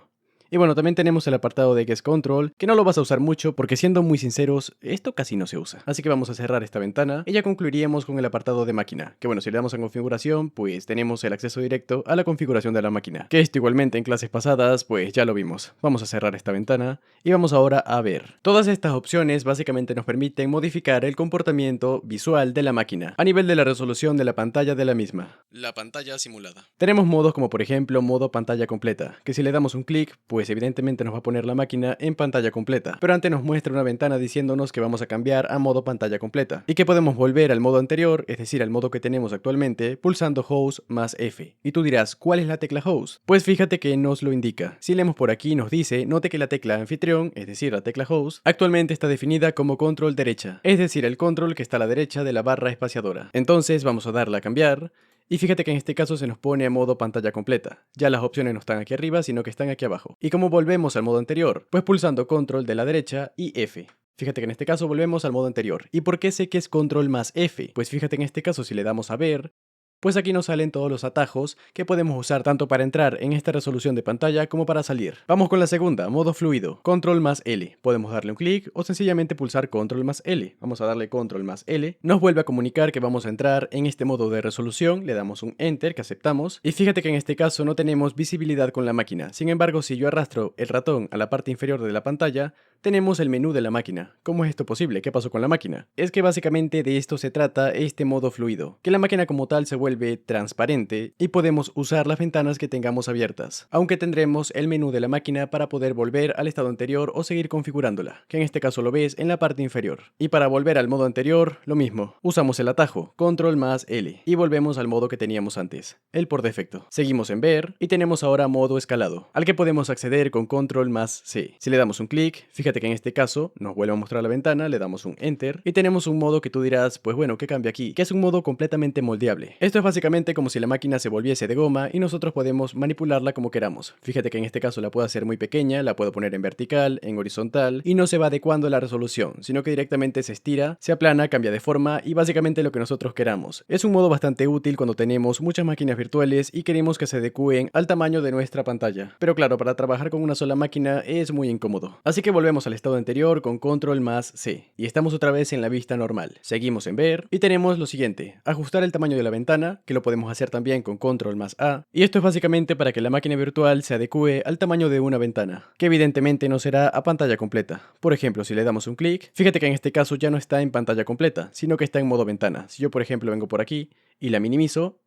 Y bueno, también tenemos el apartado de Guest Control, que no lo vas a usar mucho porque siendo muy sinceros, esto casi no se usa. Así que vamos a cerrar esta ventana y ya concluiríamos con el apartado de máquina, que bueno, si le damos a configuración, pues tenemos el acceso directo a la configuración de la máquina, que esto igualmente en clases pasadas, pues ya lo vimos. Vamos a cerrar esta ventana y vamos ahora a ver. Todas estas opciones básicamente nos permiten modificar el comportamiento visual de la máquina, a nivel de la resolución de la pantalla de la misma. La pantalla simulada. Tenemos modos como por ejemplo modo pantalla completa, que si le damos un clic, pues evidentemente nos va a poner la máquina en pantalla completa, pero antes nos muestra una ventana diciéndonos que vamos a cambiar a modo pantalla completa y que podemos volver al modo anterior, es decir, al modo que tenemos actualmente, pulsando Host más F. Y tú dirás, ¿cuál es la tecla Host? Pues fíjate que nos lo indica. Si leemos por aquí nos dice, note que la tecla anfitrión, es decir, la tecla Host, actualmente está definida como control derecha, es decir, el control que está a la derecha de la barra espaciadora. Entonces vamos a darle a cambiar. Y fíjate que en este caso se nos pone a modo pantalla completa. Ya las opciones no están aquí arriba, sino que están aquí abajo. ¿Y cómo volvemos al modo anterior? Pues pulsando control de la derecha y F. Fíjate que en este caso volvemos al modo anterior. ¿Y por qué sé que es control más F? Pues fíjate en este caso si le damos a ver, pues aquí nos salen todos los atajos que podemos usar tanto para entrar en esta resolución de pantalla como para salir. Vamos con la segunda, modo fluido, control más L. Podemos darle un clic o sencillamente pulsar control más L. Vamos a darle control más L. Nos vuelve a comunicar que vamos a entrar en este modo de resolución, le damos un enter que aceptamos y fíjate que en este caso no tenemos visibilidad con la máquina. Sin embargo, si yo arrastro el ratón a la parte inferior de la pantalla, tenemos el menú de la máquina. ¿Cómo es esto posible? ¿Qué pasó con la máquina? Es que básicamente de esto se trata este modo fluido, que la máquina como tal se vuelve transparente y podemos usar las ventanas que tengamos abiertas, aunque tendremos el menú de la máquina para poder volver al estado anterior o seguir configurándola, que en este caso lo ves en la parte inferior. Y para volver al modo anterior, lo mismo, usamos el atajo, control más L, y volvemos al modo que teníamos antes, el por defecto. Seguimos en ver y tenemos ahora modo escalado, al que podemos acceder con control más C. Si le damos un clic, fíjate que en este caso nos vuelve a mostrar la ventana, le damos un enter y tenemos un modo que tú dirás, pues bueno, ¿qué cambia aquí? Que es un modo completamente moldeable. Esto es básicamente como si la máquina se volviese de goma y nosotros podemos manipularla como queramos. Fíjate que en este caso la puedo hacer muy pequeña, la puedo poner en vertical, en horizontal y no se va adecuando a la resolución, sino que directamente se estira, se aplana, cambia de forma y básicamente lo que nosotros queramos. Es un modo bastante útil cuando tenemos muchas máquinas virtuales y queremos que se adecúen al tamaño de nuestra pantalla. Pero claro, para trabajar con una sola máquina es muy incómodo. Así que volvemos al estado anterior con control más C y estamos otra vez en la vista normal. Seguimos en ver y tenemos lo siguiente, ajustar el tamaño de la ventana, que lo podemos hacer también con control más A, y esto es básicamente para que la máquina virtual se adecue al tamaño de una ventana, que evidentemente no será a pantalla completa. Por ejemplo, si le damos un clic, fíjate que en este caso ya no está en pantalla completa, sino que está en modo ventana. Si yo por ejemplo vengo por aquí y la minimizo,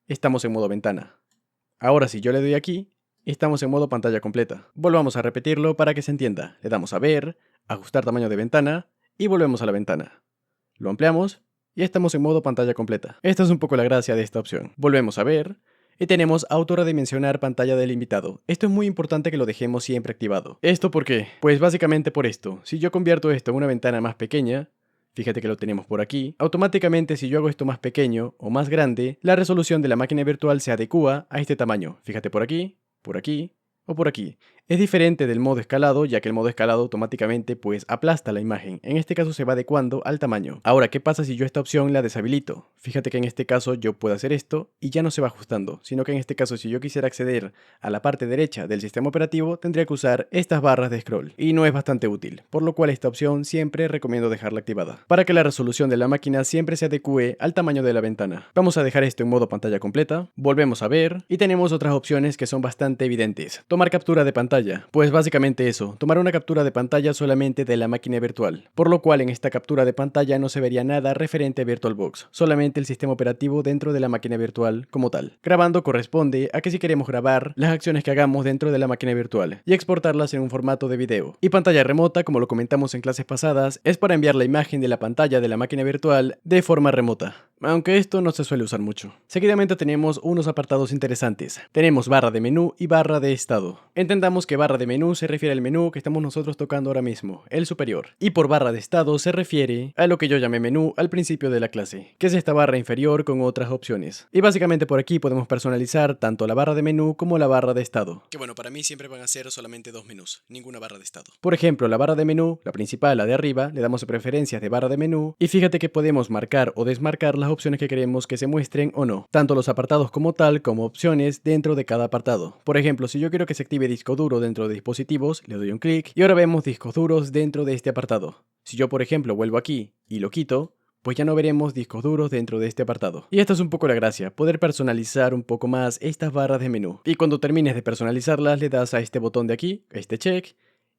estamos en modo ventana. Ahora si yo le doy aquí, estamos en modo pantalla completa. Volvamos a repetirlo para que se entienda. Le damos a ver, ajustar tamaño de ventana y volvemos a la ventana. Lo ampliamos y estamos en modo pantalla completa. Esta es un poco la gracia de esta opción. Volvemos a ver y tenemos autorredimensionar pantalla del invitado. Esto es muy importante que lo dejemos siempre activado. ¿Esto por qué? Pues básicamente por esto. Si yo convierto esto en una ventana más pequeña, fíjate que lo tenemos por aquí, automáticamente si yo hago esto más pequeño o más grande, la resolución de la máquina virtual se adecúa a este tamaño. Fíjate por aquí o por aquí. Es diferente del modo escalado, ya que el modo escalado automáticamente pues aplasta la imagen. En este caso se va adecuando al tamaño. Ahora, ¿qué pasa si yo esta opción la deshabilito? Fíjate que en este caso yo puedo hacer esto y ya no se va ajustando, sino que en este caso si yo quisiera acceder a la parte derecha del sistema operativo tendría que usar estas barras de scroll y no es bastante útil, por lo cual esta opción siempre recomiendo dejarla activada, para que la resolución de la máquina siempre se adecue al tamaño de la ventana. Vamos a dejar esto en modo pantalla completa, volvemos a ver y tenemos otras opciones que son bastante evidentes. Tomar captura de pantalla. Pues básicamente eso, tomar una captura de pantalla solamente de la máquina virtual, por lo cual en esta captura de pantalla no se vería nada referente a VirtualBox, solamente el sistema operativo dentro de la máquina virtual como tal. Grabando corresponde a que si queremos grabar las acciones que hagamos dentro de la máquina virtual y exportarlas en un formato de video. Y pantalla remota, como lo comentamos en clases pasadas, es para enviar la imagen de la pantalla de la máquina virtual de forma remota, aunque esto no se suele usar mucho. Seguidamente tenemos unos apartados interesantes. Tenemos barra de menú y barra de estado. Entendamos que barra de menú se refiere al menú que estamos nosotros tocando ahora mismo, el superior. Y por barra de estado se refiere a lo que yo llamé menú al principio de la clase, que es esta barra inferior con otras opciones. Y básicamente por aquí podemos personalizar tanto la barra de menú como la barra de estado. Que bueno, para mí siempre van a ser solamente dos menús, ninguna barra de estado. Por ejemplo, la barra de menú, la principal, la de arriba, le damos a preferencias de barra de menú y fíjate que podemos marcar o desmarcar las opciones que queremos que se muestren o no, tanto los apartados como tal como opciones dentro de cada apartado. Por ejemplo, si yo quiero que se active disco duro dentro de dispositivos, le doy un clic y ahora vemos discos duros dentro de este apartado. Si yo por ejemplo vuelvo aquí y lo quito, pues ya no veremos discos duros dentro de este apartado. Y esta es un poco la gracia, poder personalizar un poco más estas barras de menú. Y cuando termines de personalizarlas le das a este botón de aquí, este check,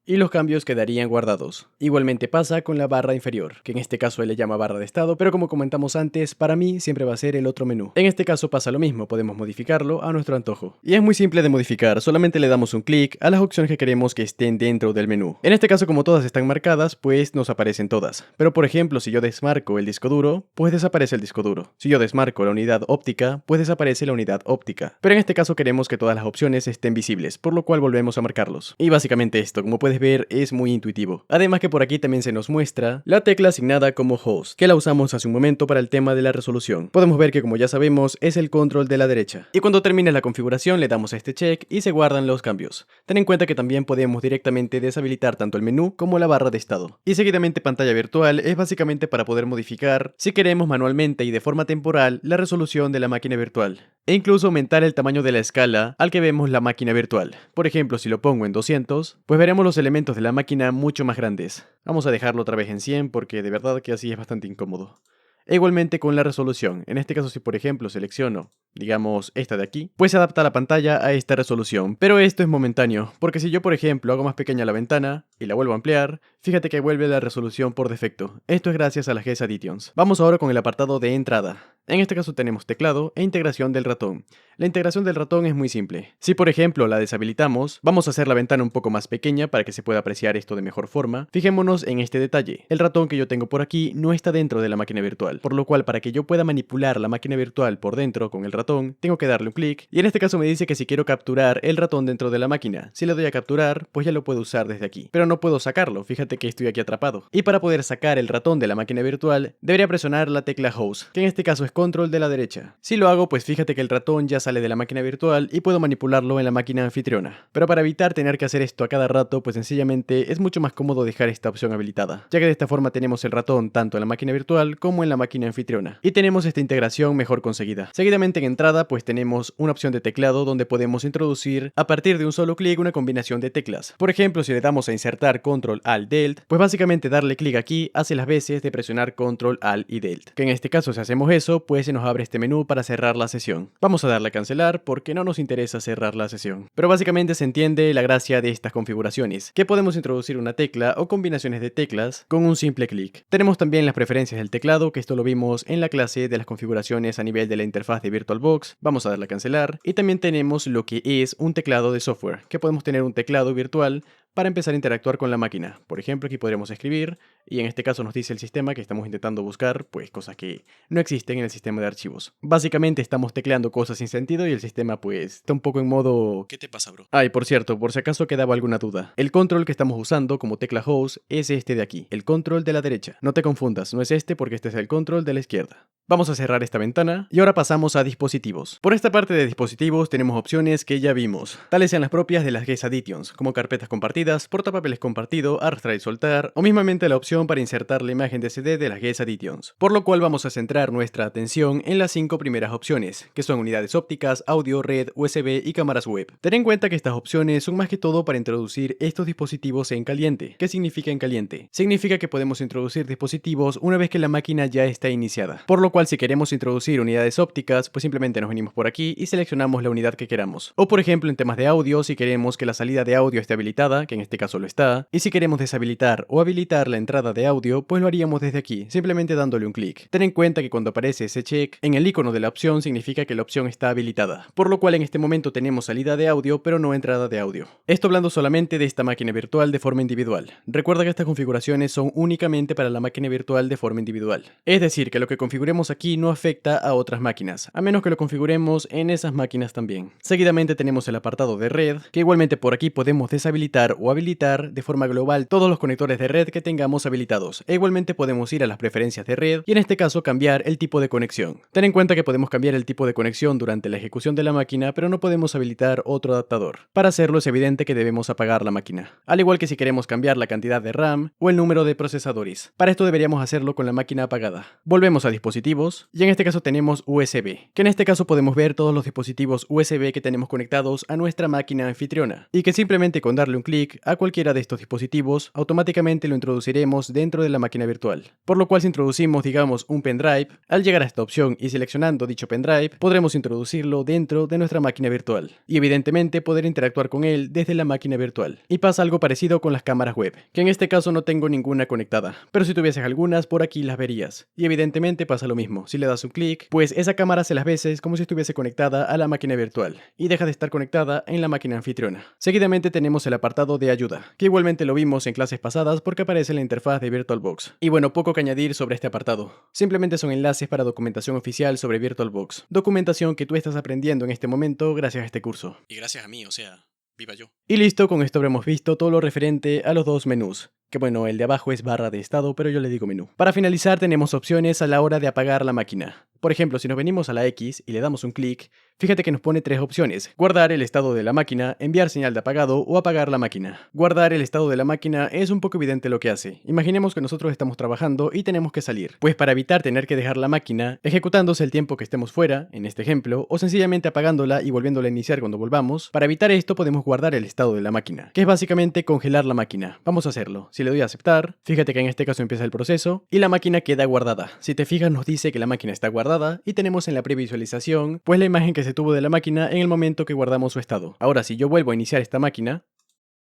y los cambios quedarían guardados. Igualmente pasa con la barra inferior, que en este caso él le llama barra de estado, pero como comentamos antes, para mí siempre va a ser el otro menú. En este caso pasa lo mismo, podemos modificarlo a nuestro antojo. Y es muy simple de modificar, solamente le damos un clic a las opciones que queremos que estén dentro del menú. En este caso como todas están marcadas, pues nos aparecen todas. Pero por ejemplo, si yo desmarco el disco duro, pues desaparece el disco duro. Si yo desmarco la unidad óptica, pues desaparece la unidad óptica. Pero en este caso queremos que todas las opciones estén visibles, por lo cual volvemos a marcarlos. Y básicamente esto, como puedes puedes ver es muy intuitivo. Además que por aquí también se nos muestra la tecla asignada como host, que la usamos hace un momento para el tema de la resolución. Podemos ver que, como ya sabemos, es el control de la derecha. Y cuando termine la configuración le damos a este check y se guardan los cambios. Ten en cuenta que también podemos directamente deshabilitar tanto el menú como la barra de estado. Y seguidamente pantalla virtual es básicamente para poder modificar, si queremos manualmente y de forma temporal, la resolución de la máquina virtual. E incluso aumentar el tamaño de la escala al que vemos la máquina virtual. Por ejemplo, si lo pongo en 200, pues veremos los elementos de la máquina mucho más grandes. Vamos a dejarlo otra vez en 100 porque de verdad que así es bastante incómodo. E igualmente con la resolución. En este caso, si por ejemplo selecciono, digamos, esta de aquí, pues se adapta la pantalla a esta resolución. Pero esto es momentáneo, porque si yo por ejemplo hago más pequeña la ventana y la vuelvo a ampliar, fíjate que vuelve la resolución por defecto. Esto es gracias a las GES Additions. Vamos ahora con el apartado de entrada. En este caso tenemos teclado e integración del ratón. La integración del ratón es muy simple. Si por ejemplo la deshabilitamos, vamos a hacer la ventana un poco más pequeña para que se pueda apreciar esto de mejor forma. Fijémonos en este detalle. El ratón que yo tengo por aquí no está dentro de la máquina virtual, por lo cual para que yo pueda manipular la máquina virtual por dentro con el ratón, tengo que darle un clic, y en este caso me dice que si quiero capturar el ratón dentro de la máquina. Si le doy a capturar, pues ya lo puedo usar desde aquí, pero no puedo sacarlo, fíjate que estoy aquí atrapado. Y para poder sacar el ratón de la máquina virtual, debería presionar la tecla Host, que en este caso es control de la derecha. Si lo hago, pues fíjate que el ratón ya sale de la máquina virtual y puedo manipularlo en la máquina anfitriona. Pero para evitar tener que hacer esto a cada rato, pues sencillamente es mucho más cómodo dejar esta opción habilitada, ya que de esta forma tenemos el ratón tanto en la máquina virtual como en la máquina anfitriona. Y tenemos esta integración mejor conseguida. Seguidamente en entrada, pues tenemos una opción de teclado donde podemos introducir a partir de un solo clic una combinación de teclas. Por ejemplo, si le damos a insertar Control Alt Delt, pues básicamente darle clic aquí hace las veces de presionar Control Alt y Delt. Que en este caso si hacemos eso, pues se nos abre este menú para cerrar la sesión. Vamos a darle a cancelar porque no nos interesa cerrar la sesión. Pero básicamente se entiende la gracia de estas configuraciones, que podemos introducir una tecla o combinaciones de teclas con un simple clic. Tenemos también las preferencias del teclado, que esto lo vimos en la clase de las configuraciones a nivel de la interfaz de VirtualBox. Vamos a darle a cancelar. Y también tenemos lo que es un teclado de software, que podemos tener un teclado virtual para empezar a interactuar con la máquina. Por ejemplo, aquí podríamos escribir y en este caso nos dice el sistema que estamos intentando buscar pues cosas que no existen en el sistema de archivos. Básicamente estamos tecleando cosas sin sentido y el sistema pues está un poco en modo... ¿Qué te pasa, bro? Ah, y por cierto, por si acaso quedaba alguna duda, el control que estamos usando como tecla host es este de aquí, el control de la derecha. No te confundas, no es este porque este es el control de la izquierda. Vamos a cerrar esta ventana y ahora pasamos a dispositivos. Por esta parte de dispositivos tenemos opciones que ya vimos, tales sean las propias de las GES Additions, como carpetas compartidas, portapapeles compartido, arrastrar y soltar, o mismamente la opción para insertar la imagen de CD de las GES Additions. Por lo cual vamos a centrar nuestra atención en las 5 primeras opciones, que son unidades ópticas, audio, red, USB y cámaras web. Ten en cuenta que estas opciones son más que todo para introducir estos dispositivos en caliente. ¿Qué significa en caliente? Significa que podemos introducir dispositivos una vez que la máquina ya está iniciada. Por lo cual si queremos introducir unidades ópticas, pues simplemente nos venimos por aquí y seleccionamos la unidad que queramos. O por ejemplo en temas de audio, si queremos que la salida de audio esté habilitada, que en este caso lo está, y si queremos deshabilitar o habilitar la entrada de audio, pues lo haríamos desde aquí, simplemente dándole un clic. Ten en cuenta que cuando aparece ese check, en el icono de la opción significa que la opción está habilitada, por lo cual en este momento tenemos salida de audio pero no entrada de audio. Esto hablando solamente de esta máquina virtual de forma individual. Recuerda que estas configuraciones son únicamente para la máquina virtual de forma individual. Es decir, que lo que configuremos aquí no afecta a otras máquinas, a menos que lo configuremos en esas máquinas también. Seguidamente tenemos el apartado de red, que igualmente por aquí podemos deshabilitar o habilitar de forma global todos los conectores de red que tengamos habilitados. E igualmente podemos ir a las preferencias de red y en este caso cambiar el tipo de conexión. Ten en cuenta que podemos cambiar el tipo de conexión durante la ejecución de la máquina, pero no podemos habilitar otro adaptador. Para hacerlo es evidente que debemos apagar la máquina, al igual que si queremos cambiar la cantidad de RAM o el número de procesadores. Para esto deberíamos hacerlo con la máquina apagada. Volvemos a dispositivos y en este caso tenemos USB, que en este caso podemos ver todos los dispositivos USB que tenemos conectados a nuestra máquina anfitriona y que simplemente con darle un clic a cualquiera de estos dispositivos automáticamente lo introduciremos dentro de la máquina virtual. Por lo cual si introducimos digamos un pendrive, al llegar a esta opción y seleccionando dicho pendrive podremos introducirlo dentro de nuestra máquina virtual y evidentemente poder interactuar con él desde la máquina virtual. Y pasa algo parecido con las cámaras web, que en este caso no tengo ninguna conectada, pero si tuvieses algunas por aquí las verías. Y evidentemente pasa lo mismo, si le das un clic, pues esa cámara hace las veces como si estuviese conectada a la máquina virtual y deja de estar conectada en la máquina anfitriona. Seguidamente tenemos el apartado de ayuda, que igualmente lo vimos en clases pasadas porque aparece en la interfaz de VirtualBox. Y bueno, poco que añadir sobre este apartado. Simplemente son enlaces para documentación oficial sobre VirtualBox. Documentación que tú estás aprendiendo en este momento gracias a este curso. Y gracias a mí, o sea... Viva yo. Y listo, con esto habremos visto todo lo referente a los dos menús. Que bueno, el de abajo es barra de estado, pero yo le digo menú. Para finalizar tenemos opciones a la hora de apagar la máquina. Por ejemplo, si nos venimos a la X y le damos un clic, fíjate que nos pone tres opciones: guardar el estado de la máquina, enviar señal de apagado o apagar la máquina. Guardar el estado de la máquina es un poco evidente lo que hace. Imaginemos que nosotros estamos trabajando y tenemos que salir. Pues para evitar tener que dejar la máquina ejecutándose el tiempo que estemos fuera, en este ejemplo, o sencillamente apagándola y volviéndola a iniciar cuando volvamos, para evitar esto podemos guardar el estado de la máquina, que es básicamente congelar la máquina. Vamos a hacerlo. Si le doy a aceptar, fíjate que en este caso empieza el proceso y la máquina queda guardada. Si te fijas nos dice que la máquina está guardada y tenemos en la previsualización pues la imagen que se tuvo de la máquina en el momento que guardamos su estado. Ahora si yo vuelvo a iniciar esta máquina,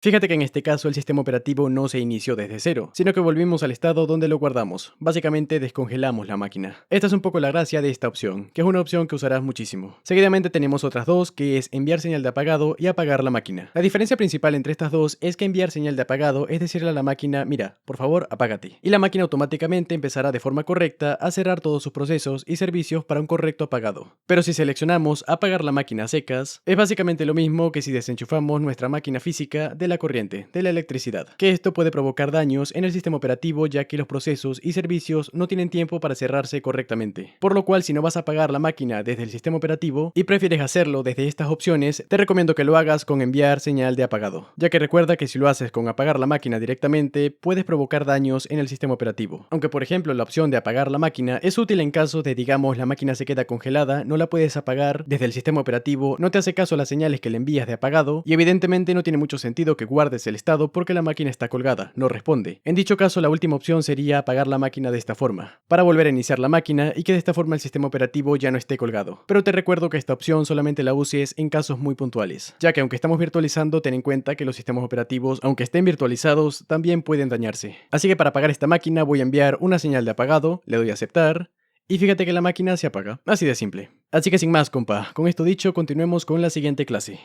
fíjate que en este caso el sistema operativo no se inició desde cero, sino que volvimos al estado donde lo guardamos. Básicamente descongelamos la máquina. Esta es un poco la gracia de esta opción, que es una opción que usarás muchísimo. Seguidamente tenemos otras dos, que es enviar señal de apagado y apagar la máquina. La diferencia principal entre estas dos es que enviar señal de apagado es decirle a la máquina: mira, por favor, apágate. Y la máquina automáticamente empezará de forma correcta a cerrar todos sus procesos y servicios para un correcto apagado. Pero si seleccionamos apagar la máquina a secas, es básicamente lo mismo que si desenchufamos nuestra máquina física de la corriente, de la electricidad, que esto puede provocar daños en el sistema operativo ya que los procesos y servicios no tienen tiempo para cerrarse correctamente. Por lo cual si no vas a apagar la máquina desde el sistema operativo y prefieres hacerlo desde estas opciones, te recomiendo que lo hagas con enviar señal de apagado, ya que recuerda que si lo haces con apagar la máquina directamente, puedes provocar daños en el sistema operativo. Aunque por ejemplo la opción de apagar la máquina es útil en caso de, digamos, la máquina se queda congelada, no la puedes apagar desde el sistema operativo, no te hace caso a las señales que le envías de apagado y evidentemente no tiene mucho sentido que guardes el estado porque la máquina está colgada, no responde. En dicho caso, la última opción sería apagar la máquina de esta forma, para volver a iniciar la máquina y que de esta forma el sistema operativo ya no esté colgado. Pero te recuerdo que esta opción solamente la uses en casos muy puntuales, ya que aunque estamos virtualizando, ten en cuenta que los sistemas operativos, aunque estén virtualizados, también pueden dañarse. Así que para apagar esta máquina voy a enviar una señal de apagado, le doy a aceptar, y fíjate que la máquina se apaga. Así de simple. Así que sin más, compa, con esto dicho, continuemos con la siguiente clase.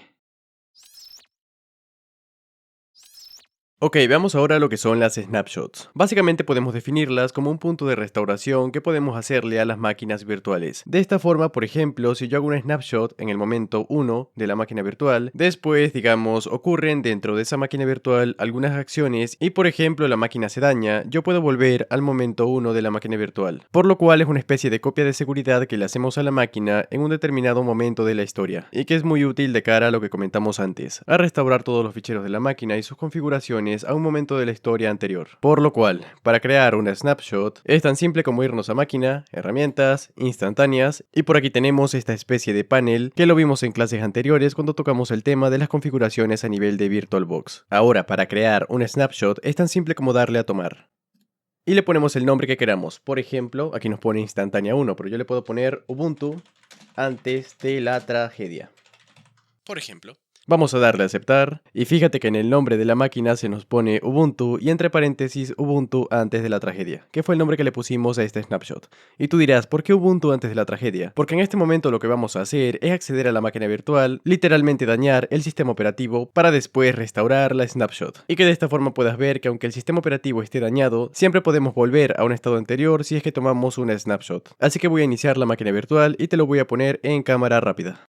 Ok, veamos ahora lo que son las snapshots. Básicamente podemos definirlas como un punto de restauración que podemos hacerle a las máquinas virtuales. De esta forma, por ejemplo, si yo hago una snapshot en el momento 1 de la máquina virtual, después, digamos, ocurren dentro de esa máquina virtual algunas acciones y, por ejemplo, la máquina se daña, yo puedo volver al momento 1 de la máquina virtual. Por lo cual es una especie de copia de seguridad que le hacemos a la máquina en un determinado momento de la historia, y que es muy útil de cara a lo que comentamos antes, a restaurar todos los ficheros de la máquina y sus configuraciones a un momento de la historia anterior. Por lo cual, para crear una snapshot, es tan simple como irnos a máquina, herramientas, instantáneas, y por aquí tenemos esta especie de panel que lo vimos en clases anteriores cuando tocamos el tema de las configuraciones a nivel de VirtualBox. Ahora, para crear una snapshot es tan simple como darle a tomar. Y le ponemos el nombre que queramos. Por ejemplo, aquí nos pone instantánea 1, pero yo le puedo poner Ubuntu antes de la tragedia. Por ejemplo. Vamos a darle a aceptar, y fíjate que en el nombre de la máquina se nos pone Ubuntu y entre paréntesis Ubuntu antes de la tragedia, que fue el nombre que le pusimos a este snapshot. Y tú dirás, ¿por qué Ubuntu antes de la tragedia? Porque en este momento lo que vamos a hacer es acceder a la máquina virtual, literalmente dañar el sistema operativo para después restaurar la snapshot. Y que de esta forma puedas ver que aunque el sistema operativo esté dañado, siempre podemos volver a un estado anterior si es que tomamos una snapshot. Así que voy a iniciar la máquina virtual y te lo voy a poner en cámara rápida.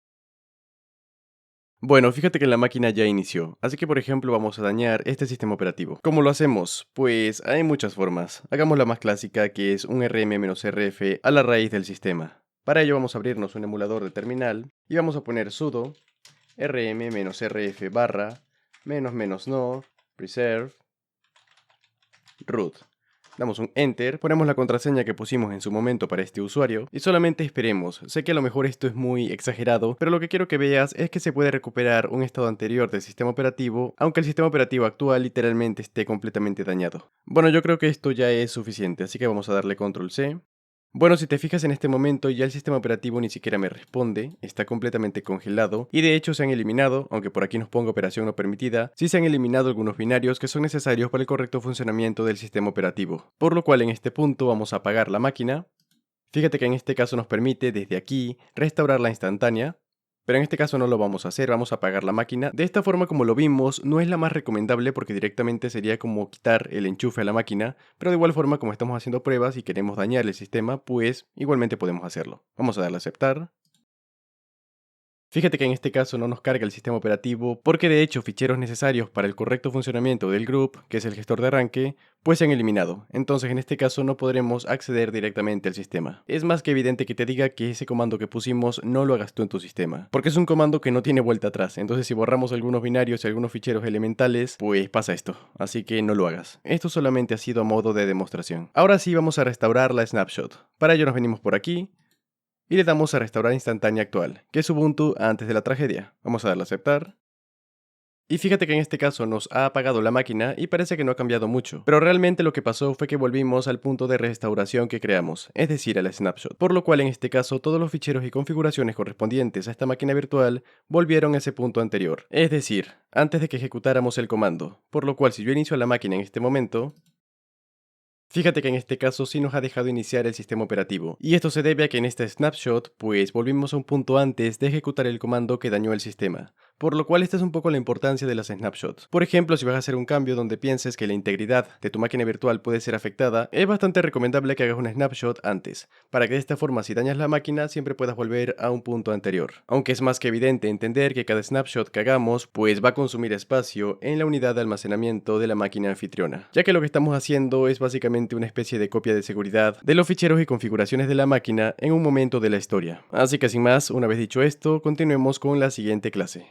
Bueno, fíjate que la máquina ya inició, así que por ejemplo vamos a dañar este sistema operativo. ¿Cómo lo hacemos? Pues hay muchas formas. Hagamos la más clásica, que es un rm-rf a la raíz del sistema. Para ello vamos a abrirnos un emulador de terminal y vamos a poner sudo rm-rf barra --no preserve root. Damos un enter, ponemos la contraseña que pusimos en su momento para este usuario y solamente esperemos. Sé que a lo mejor esto es muy exagerado, pero lo que quiero que veas es que se puede recuperar un estado anterior del sistema operativo, aunque el sistema operativo actual literalmente esté completamente dañado. Bueno, yo creo que esto ya es suficiente, así que vamos a darle control C. Bueno, si te fijas en este momento ya el sistema operativo ni siquiera me responde, está completamente congelado y de hecho se han eliminado, aunque por aquí nos ponga operación no permitida, sí se han eliminado algunos binarios que son necesarios para el correcto funcionamiento del sistema operativo. Por lo cual en este punto vamos a apagar la máquina. Fíjate que en este caso nos permite desde aquí restaurar la instantánea. Pero en este caso no lo vamos a hacer, vamos a apagar la máquina. De esta forma, como lo vimos, no es la más recomendable porque directamente sería como quitar el enchufe a la máquina, pero de igual forma, como estamos haciendo pruebas y queremos dañar el sistema, pues igualmente podemos hacerlo. Vamos a darle a aceptar. Fíjate que en este caso no nos carga el sistema operativo porque de hecho ficheros necesarios para el correcto funcionamiento del group, que es el gestor de arranque, pues se han eliminado. Entonces en este caso no podremos acceder directamente al sistema. Es más que evidente que te diga que ese comando que pusimos no lo hagas tú en tu sistema, porque es un comando que no tiene vuelta atrás. Entonces si borramos algunos binarios y algunos ficheros elementales, pues pasa esto. Así que no lo hagas. Esto solamente ha sido a modo de demostración. Ahora sí vamos a restaurar la snapshot. Para ello nos venimos por aquí y le damos a restaurar instantánea actual, que es Ubuntu antes de la tragedia. Vamos a darle a aceptar. Y fíjate que en este caso nos ha apagado la máquina y parece que no ha cambiado mucho, pero realmente lo que pasó fue que volvimos al punto de restauración que creamos, es decir, al snapshot, por lo cual en este caso todos los ficheros y configuraciones correspondientes a esta máquina virtual volvieron a ese punto anterior, es decir, antes de que ejecutáramos el comando, por lo cual si yo inicio la máquina en este momento, fíjate que en este caso sí nos ha dejado iniciar el sistema operativo, y esto se debe a que en este snapshot, pues volvimos a un punto antes de ejecutar el comando que dañó el sistema, por lo cual esta es un poco la importancia de las snapshots. Por ejemplo, si vas a hacer un cambio donde pienses que la integridad de tu máquina virtual puede ser afectada, es bastante recomendable que hagas un snapshot antes, para que de esta forma si dañas la máquina siempre puedas volver a un punto anterior. Aunque es más que evidente entender que cada snapshot que hagamos, pues va a consumir espacio en la unidad de almacenamiento de la máquina anfitriona, ya que lo que estamos haciendo es básicamente una especie de copia de seguridad de los ficheros y configuraciones de la máquina en un momento de la historia. Así que sin más, una vez dicho esto, continuemos con la siguiente clase.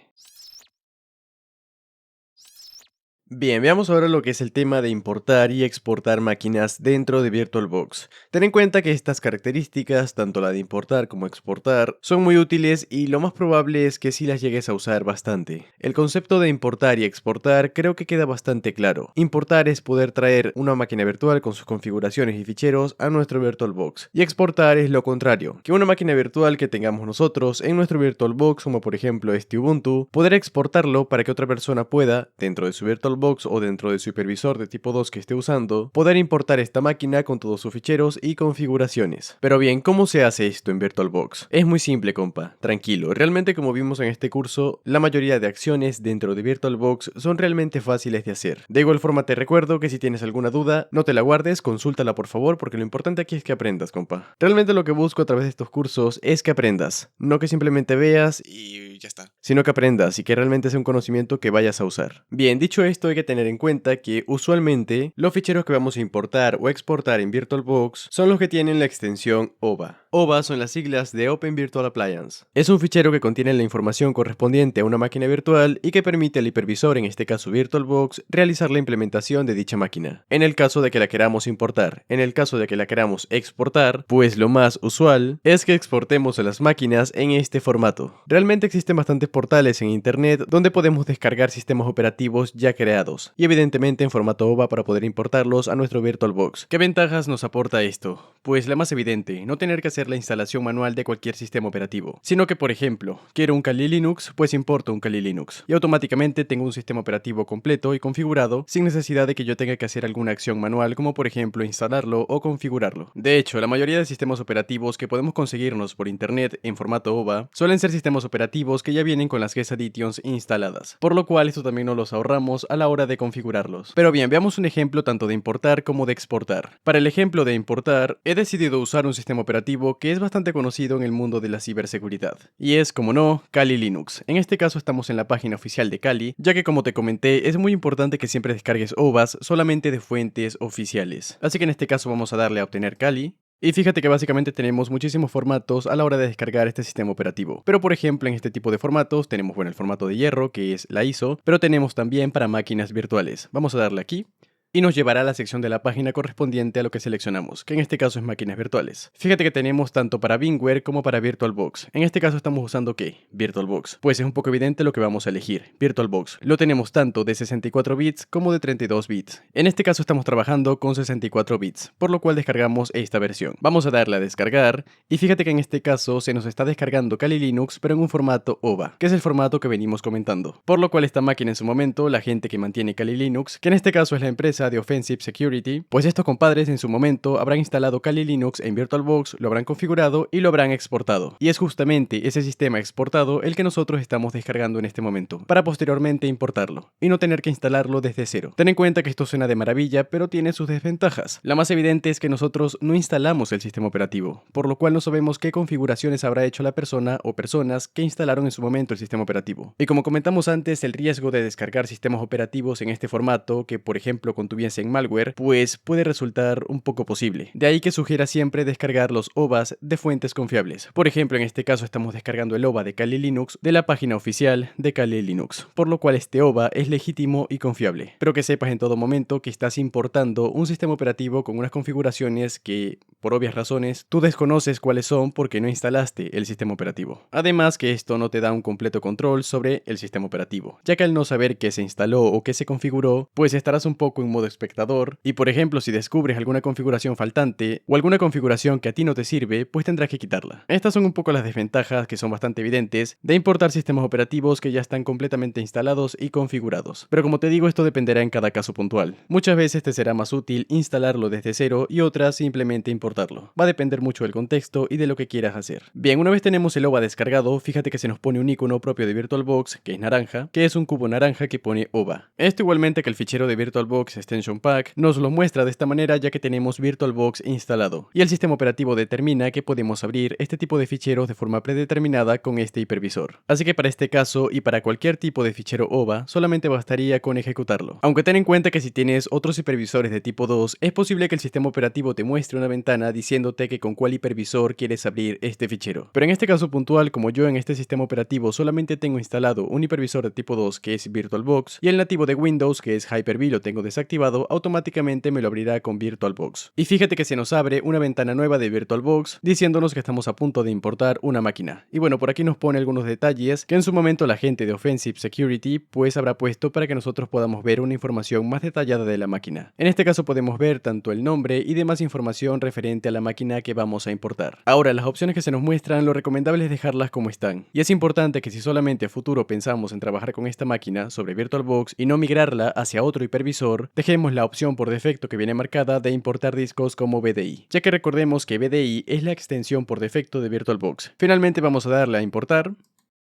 Bien, veamos ahora lo que es el tema de importar y exportar máquinas dentro de VirtualBox. Ten en cuenta que estas características, tanto la de importar como exportar, son muy útiles y lo más probable es que sí las llegues a usar bastante. El concepto de importar y exportar creo que queda bastante claro. Importar es poder traer una máquina virtual con sus configuraciones y ficheros a nuestro VirtualBox. Y exportar es lo contrario, que una máquina virtual que tengamos nosotros en nuestro VirtualBox, como por ejemplo este Ubuntu, poder exportarlo para que otra persona pueda, dentro de su VirtualBox o dentro de su hipervisor de tipo 2 que esté usando, poder importar esta máquina con todos sus ficheros y configuraciones. Pero bien, ¿cómo se hace esto en VirtualBox? Es muy simple, compa, tranquilo. Realmente, como vimos en este curso, la mayoría de acciones dentro de VirtualBox son realmente fáciles de hacer. De igual forma te recuerdo que si tienes alguna duda, no te la guardes, consúltala por favor, porque lo importante aquí es que aprendas, compa. Realmente lo que busco a través de estos cursos es que aprendas, no que simplemente veas y ya está, sino que aprendas y que realmente sea un conocimiento que vayas a usar. Bien, dicho esto, hay que tener en cuenta que usualmente los ficheros que vamos a importar o exportar en VirtualBox son los que tienen la extensión OVA. OVA son las siglas de Open Virtual Appliance. Es un fichero que contiene la información correspondiente a una máquina virtual y que permite al hipervisor, en este caso VirtualBox, realizar la implementación de dicha máquina. En el caso de que la queramos importar, en el caso de que la queramos exportar, pues lo más usual es que exportemos a las máquinas en este formato. Realmente existen bastantes portales en internet donde podemos descargar sistemas operativos ya creados, y evidentemente en formato OVA para poder importarlos a nuestro VirtualBox. ¿Qué ventajas nos aporta esto? Pues la más evidente, no tener que hacer la instalación manual de cualquier sistema operativo, sino que por ejemplo, quiero un Kali Linux, pues importo un Kali Linux, y automáticamente tengo un sistema operativo completo y configurado sin necesidad de que yo tenga que hacer alguna acción manual como por ejemplo instalarlo o configurarlo. De hecho, la mayoría de sistemas operativos que podemos conseguirnos por internet en formato OVA suelen ser sistemas operativos que ya vienen con las Guest Additions instaladas, por lo cual esto también nos los ahorramos a la hora de configurarlos. Pero bien, veamos un ejemplo tanto de importar como de exportar. Para el ejemplo de importar, he decidido usar un sistema operativo que es bastante conocido en el mundo de la ciberseguridad, y es, como no, Kali Linux. En este caso estamos en la página oficial de Kali, ya que como te comenté, es muy importante que siempre descargues OVAs solamente de fuentes oficiales. Así que en este caso vamos a darle a obtener Kali. Y fíjate que básicamente tenemos muchísimos formatos a la hora de descargar este sistema operativo. Pero por ejemplo en este tipo de formatos tenemos, bueno, el formato de hierro, que es la ISO, pero tenemos también para máquinas virtuales. Vamos a darle aquí y nos llevará a la sección de la página correspondiente a lo que seleccionamos, que en este caso es máquinas virtuales. Fíjate que tenemos tanto para VMware como para VirtualBox. En este caso estamos usando ¿qué? VirtualBox. Pues es un poco evidente lo que vamos a elegir, VirtualBox. Lo tenemos tanto de 64 bits como de 32 bits. En este caso estamos trabajando con 64 bits, por lo cual descargamos esta versión. Vamos a darle a descargar y fíjate que en este caso se nos está descargando Kali Linux, pero en un formato OVA, que es el formato que venimos comentando. Por lo cual esta máquina en su momento, la gente que mantiene Kali Linux, que en este caso es la empresa empresa de Offensive Security, pues estos compadres en su momento habrán instalado Kali Linux en VirtualBox, lo habrán configurado y lo habrán exportado. Y es justamente ese sistema exportado el que nosotros estamos descargando en este momento, para posteriormente importarlo, y no tener que instalarlo desde cero. Ten en cuenta que esto suena de maravilla, pero tiene sus desventajas. La más evidente es que nosotros no instalamos el sistema operativo, por lo cual no sabemos qué configuraciones habrá hecho la persona o personas que instalaron en su momento el sistema operativo. Y como comentamos antes, el riesgo de descargar sistemas operativos en este formato, que por ejemplo contuviesen malware, pues puede resultar un poco posible. De ahí que sugiera siempre descargar los OVAs de fuentes confiables. Por ejemplo, en este caso estamos descargando el OVA de Kali Linux de la página oficial de Kali Linux, por lo cual este OVA es legítimo y confiable. Pero que sepas en todo momento que estás importando un sistema operativo con unas configuraciones que, por obvias razones, tú desconoces cuáles son porque no instalaste el sistema operativo. Además que esto no te da un completo control sobre el sistema operativo, ya que al no saber qué se instaló o qué se configuró, pues estarás un poco en modo espectador y por ejemplo si descubres alguna configuración faltante o alguna configuración que a ti no te sirve, pues tendrás que quitarla. Estas son un poco las desventajas que son bastante evidentes de importar sistemas operativos que ya están completamente instalados y configurados. Pero como te digo, esto dependerá en cada caso puntual. Muchas veces te será más útil instalarlo desde cero y otras simplemente importarlo. Va a depender mucho del contexto y de lo que quieras hacer. Bien, una vez tenemos el OVA descargado, fíjate que se nos pone un icono propio de VirtualBox, que es naranja, que es un cubo naranja que pone OVA. Esto igualmente que el fichero de VirtualBox Extension Pack nos lo muestra de esta manera ya que tenemos VirtualBox instalado. Y el sistema operativo determina que podemos abrir este tipo de ficheros de forma predeterminada con este hipervisor. Así que para este caso y para cualquier tipo de fichero OVA, solamente bastaría con ejecutarlo. Aunque ten en cuenta que si tienes otros hipervisores de tipo 2, es posible que el sistema operativo te muestre una ventana diciéndote que con cuál hipervisor quieres abrir este fichero. Pero en este caso puntual, como yo en este sistema operativo solamente tengo instalado un hipervisor de tipo 2 que es VirtualBox y el nativo de Windows que es Hyper-V lo tengo desactivado, automáticamente me lo abrirá con VirtualBox. Y fíjate que se nos abre una ventana nueva de VirtualBox diciéndonos que estamos a punto de importar una máquina. Y bueno, por aquí nos pone algunos detalles que en su momento la gente de Offensive Security pues habrá puesto para que nosotros podamos ver una información más detallada de la máquina. En este caso podemos ver tanto el nombre y demás información referente a la máquina que vamos a importar. Ahora, las opciones que se nos muestran, lo recomendable es dejarlas como están. Y es importante que si solamente a futuro pensamos en trabajar con esta máquina sobre VirtualBox y no migrarla hacia otro hipervisor, dejemos la opción por defecto que viene marcada de importar discos como VDI, ya que recordemos que VDI es la extensión por defecto de VirtualBox. Finalmente vamos a darle a importar.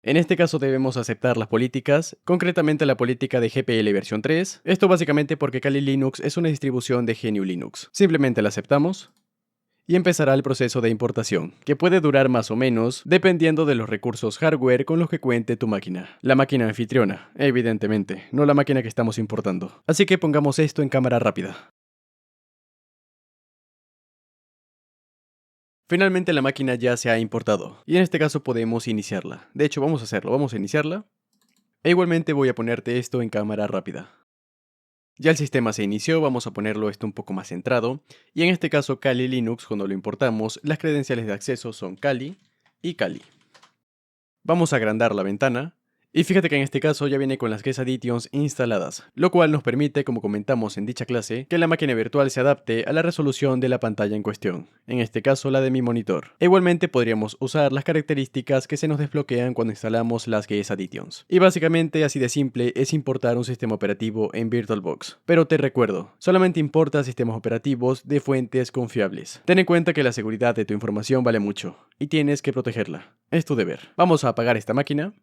En este caso debemos aceptar las políticas, concretamente la política de GPL versión 3, esto básicamente porque Kali Linux es una distribución de GNU Linux. Simplemente la aceptamos y empezará el proceso de importación, que puede durar más o menos dependiendo de los recursos hardware con los que cuente tu máquina. La máquina anfitriona, evidentemente, no la máquina que estamos importando. Así que pongamos esto en cámara rápida. Finalmente la máquina ya se ha importado, y en este caso podemos iniciarla. De hecho, vamos a hacerlo, vamos a iniciarla. E igualmente voy a ponerte esto en cámara rápida. Ya el sistema se inició, vamos a ponerlo esto un poco más centrado. Y en este caso Kali Linux, cuando lo importamos, las credenciales de acceso son Kali y Kali. Vamos a agrandar la ventana. Y fíjate que en este caso ya viene con las Guest Additions instaladas, lo cual nos permite, como comentamos en dicha clase, que la máquina virtual se adapte a la resolución de la pantalla en cuestión, en este caso la de mi monitor. E igualmente podríamos usar las características que se nos desbloquean cuando instalamos las Guest Additions. Y básicamente así de simple es importar un sistema operativo en VirtualBox. Pero te recuerdo, solamente importa sistemas operativos de fuentes confiables. Ten en cuenta que la seguridad de tu información vale mucho, y tienes que protegerla. Es tu deber. Vamos a apagar esta máquina.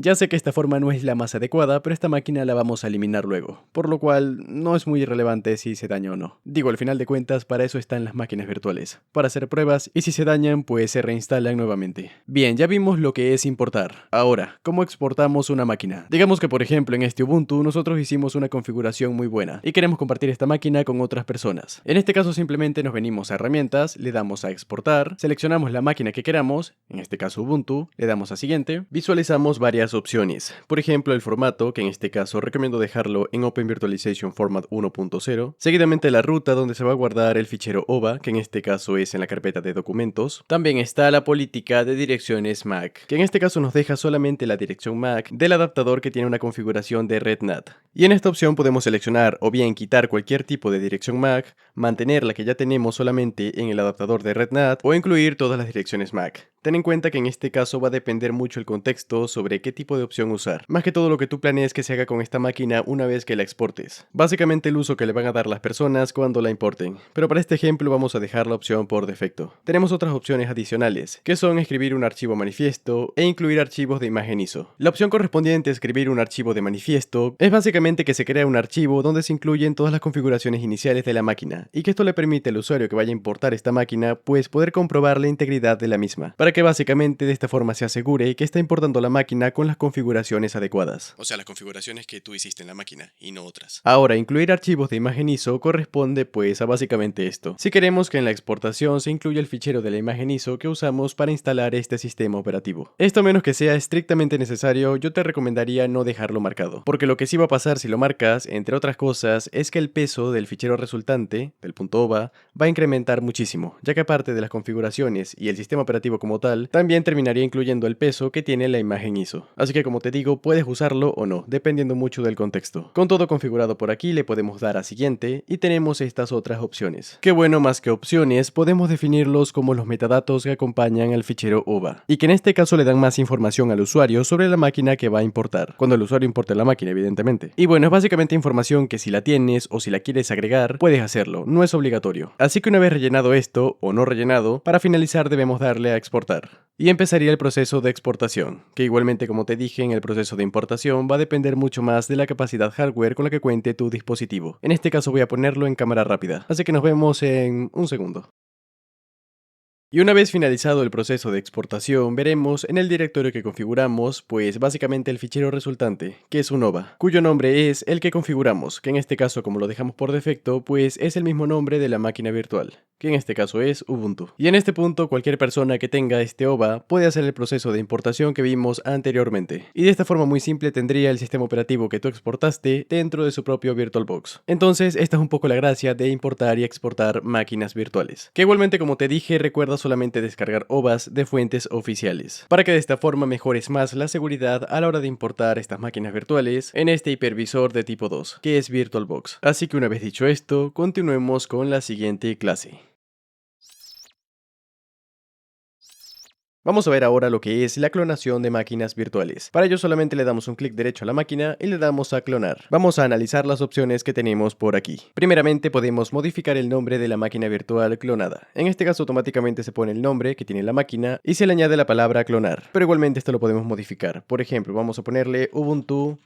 Ya sé que esta forma no es la más adecuada, pero esta máquina la vamos a eliminar luego, por lo cual no es muy irrelevante si se daña o no. Digo, al final de cuentas, para eso están las máquinas virtuales, para hacer pruebas y si se dañan, pues se reinstalan nuevamente. Bien, ya vimos lo que es importar. Ahora, ¿cómo exportamos una máquina? Digamos que por ejemplo en este Ubuntu nosotros hicimos una configuración muy buena y queremos compartir esta máquina con otras personas. En este caso simplemente nos venimos a herramientas, le damos a exportar, seleccionamos la máquina que queramos, en este caso Ubuntu, le damos a siguiente, visualizamos varias opciones. Por ejemplo, el formato, que en este caso recomiendo dejarlo en Open Virtualization Format 1.0. Seguidamente la ruta donde se va a guardar el fichero OVA, que en este caso es en la carpeta de documentos. También está la política de direcciones MAC, que en este caso nos deja solamente la dirección MAC del adaptador que tiene una configuración de RedNat. Y en esta opción podemos seleccionar o bien quitar cualquier tipo de dirección MAC, mantener la que ya tenemos solamente en el adaptador de RedNat o incluir todas las direcciones MAC. Ten en cuenta que en este caso va a depender mucho el contexto sobre qué tipo de opción usar, más que todo lo que tú planees que se haga con esta máquina una vez que la exportes. Básicamente el uso que le van a dar las personas cuando la importen, pero para este ejemplo vamos a dejar la opción por defecto. Tenemos otras opciones adicionales, que son escribir un archivo manifiesto e incluir archivos de imagen ISO. La opción correspondiente a escribir un archivo de manifiesto es básicamente que se crea un archivo donde se incluyen todas las configuraciones iniciales de la máquina, y que esto le permite al usuario que vaya a importar esta máquina pues poder comprobar la integridad de la misma, para que básicamente de esta forma se asegure que está importando la máquina con las configuraciones adecuadas. O sea, las configuraciones que tú hiciste en la máquina y no otras. Ahora, incluir archivos de imagen ISO corresponde pues a básicamente esto. Si queremos que en la exportación se incluya el fichero de la imagen ISO que usamos para instalar este sistema operativo. Esto a menos que sea estrictamente necesario, yo te recomendaría no dejarlo marcado, porque lo que sí va a pasar si lo marcas, entre otras cosas, es que el peso del fichero resultante, del .ova, va a incrementar muchísimo, ya que aparte de las configuraciones y el sistema operativo como tal, también terminaría incluyendo el peso que tiene la imagen ISO. Así que como te digo, puedes usarlo o no, dependiendo mucho del contexto. Con todo configurado por aquí, le podemos dar a siguiente y tenemos estas otras opciones. Que bueno, más que opciones, podemos definirlos como los metadatos que acompañan al fichero OVA, y que en este caso le dan más información al usuario sobre la máquina que va a importar, cuando el usuario importe la máquina, evidentemente. Y bueno, es básicamente información que si la tienes o si la quieres agregar, puedes hacerlo, no es obligatorio. Así que una vez rellenado esto, o no rellenado, para finalizar debemos darle a exportar. Y empezaría el proceso de exportación, que igualmente como te dije en el proceso de importación va a depender mucho más de la capacidad hardware con la que cuente tu dispositivo. En este caso voy a ponerlo en cámara rápida, así que nos vemos en un segundo. Y una vez finalizado el proceso de exportación, veremos en el directorio que configuramos, pues básicamente el fichero resultante, que es un OVA, cuyo nombre es el que configuramos, que en este caso como lo dejamos por defecto, pues es el mismo nombre de la máquina virtual, que en este caso es Ubuntu. Y en este punto cualquier persona que tenga este OVA puede hacer el proceso de importación que vimos anteriormente, y de esta forma muy simple tendría el sistema operativo que tú exportaste dentro de su propio VirtualBox. Entonces esta es un poco la gracia de importar y exportar máquinas virtuales, que igualmente como te dije recuerda solamente descargar OVAs de fuentes oficiales, para que de esta forma mejores más la seguridad a la hora de importar estas máquinas virtuales en este hipervisor de tipo 2, que es VirtualBox. Así que una vez dicho esto, continuemos con la siguiente clase. Vamos a ver ahora lo que es la clonación de máquinas virtuales. Para ello solamente le damos un clic derecho a la máquina y le damos a clonar. Vamos a analizar las opciones que tenemos por aquí. Primeramente podemos modificar el nombre de la máquina virtual clonada. En este caso automáticamente se pone el nombre que tiene la máquina y se le añade la palabra clonar. Pero igualmente esto lo podemos modificar. Por ejemplo, vamos a ponerle Ubuntu